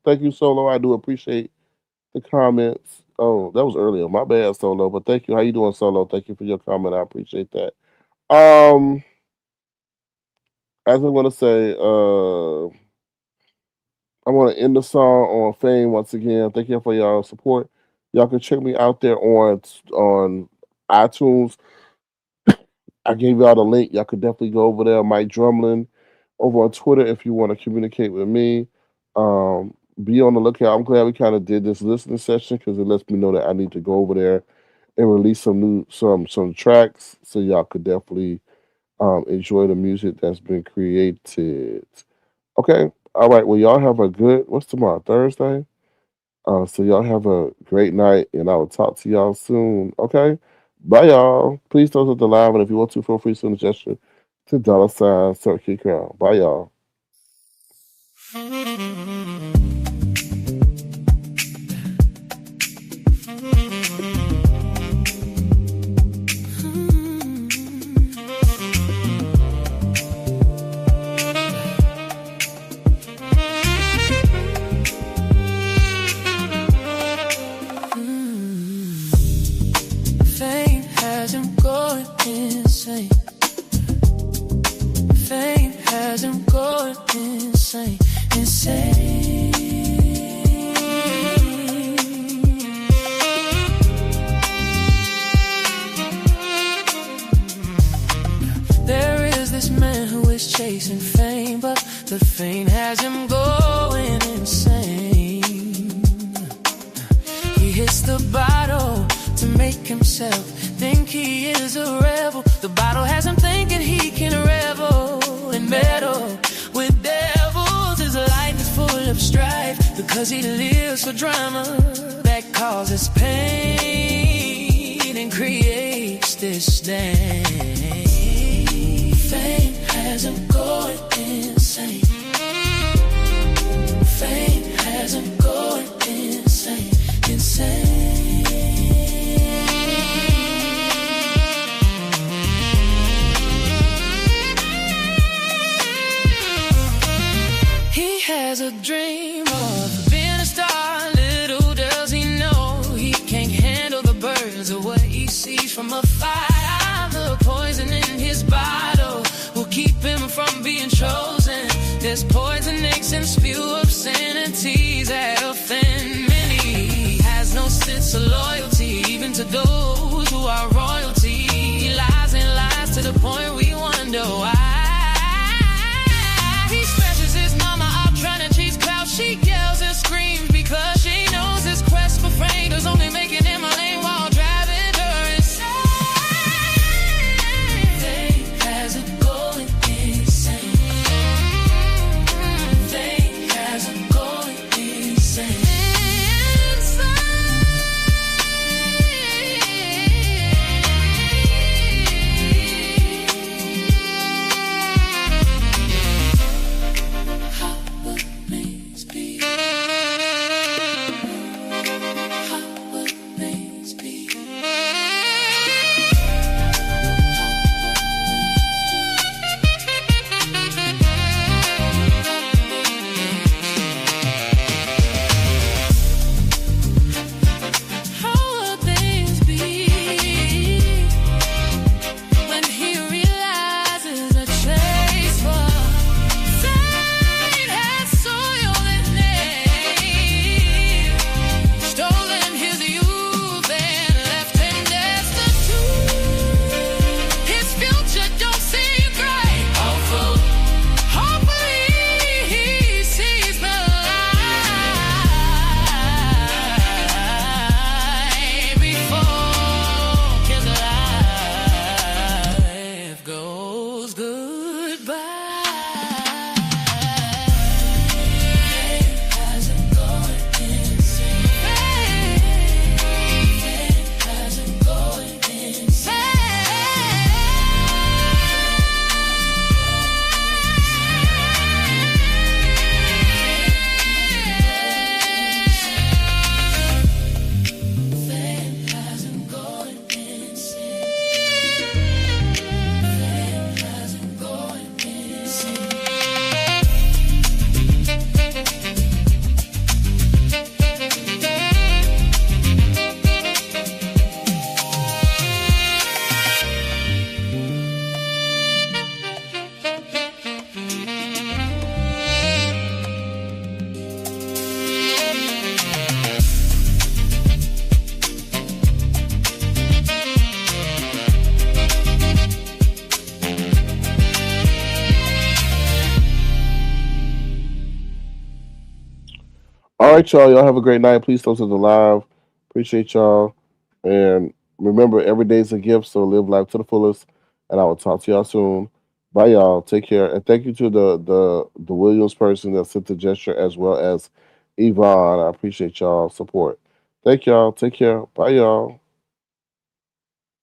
thank you, Solo. I do appreciate the comments. Oh, that was earlier. My bad, Solo. But thank you. How you doing, Solo? Thank you for your comment. I appreciate that. As I'm gonna say, I want to end the song on Fame once again. Thank you for y'all support. Y'all can check me out there on iTunes. I gave y'all the link. Y'all could definitely go over there. Mike Drumlin over on Twitter if you want to communicate with me. Be on the lookout. I'm glad we kind of did this listening session because it lets me know that I need to go over there and release some tracks so y'all could definitely enjoy the music that's been created. Okay. All right. Well, y'all have a good, what's tomorrow? Thursday? So y'all have a great night and I will talk to y'all soon. Okay. Bye, y'all. Please don't hit the live, and if you want to, feel free to send a gesture to $ Circuit Crown. Bye, y'all. Fame has him going insane. Fame has him going insane, insane. There is this man who is chasing fame, but the fame has him going insane. He hits the bottle to make himself think he is a rebel. The bottle has him thinking he can revel and meddle with devils. His life is full of strife because he lives for drama that causes pain and creates disdain. Fame has him going insane. Fame has him going insane, insane. He has a dream of being a star. Little does he know he can't handle the burdens of what he sees from afar. The poison in his bottle will keep him from being chosen. There's poison eggs and spew obscenities that offend many. He has no sense of loyalty, even to those who are royalty. He lies and lies to the point we wonder why. He smashes his mama up trying to chase clouds. She yells and screams because she knows his quest for fame is only making him a lane while driving her insane. Fame has him going insane. Fame has him going insane. All right, y'all. Y'all have a great night. Please close to the live. Appreciate y'all. And remember, every day is a gift, so live life to the fullest. And I will talk to y'all soon. Bye, y'all. Take care. And thank you to the Williams person that sent the gesture as well as Yvonne. I appreciate y'all support. Thank y'all. Take care. Bye, y'all.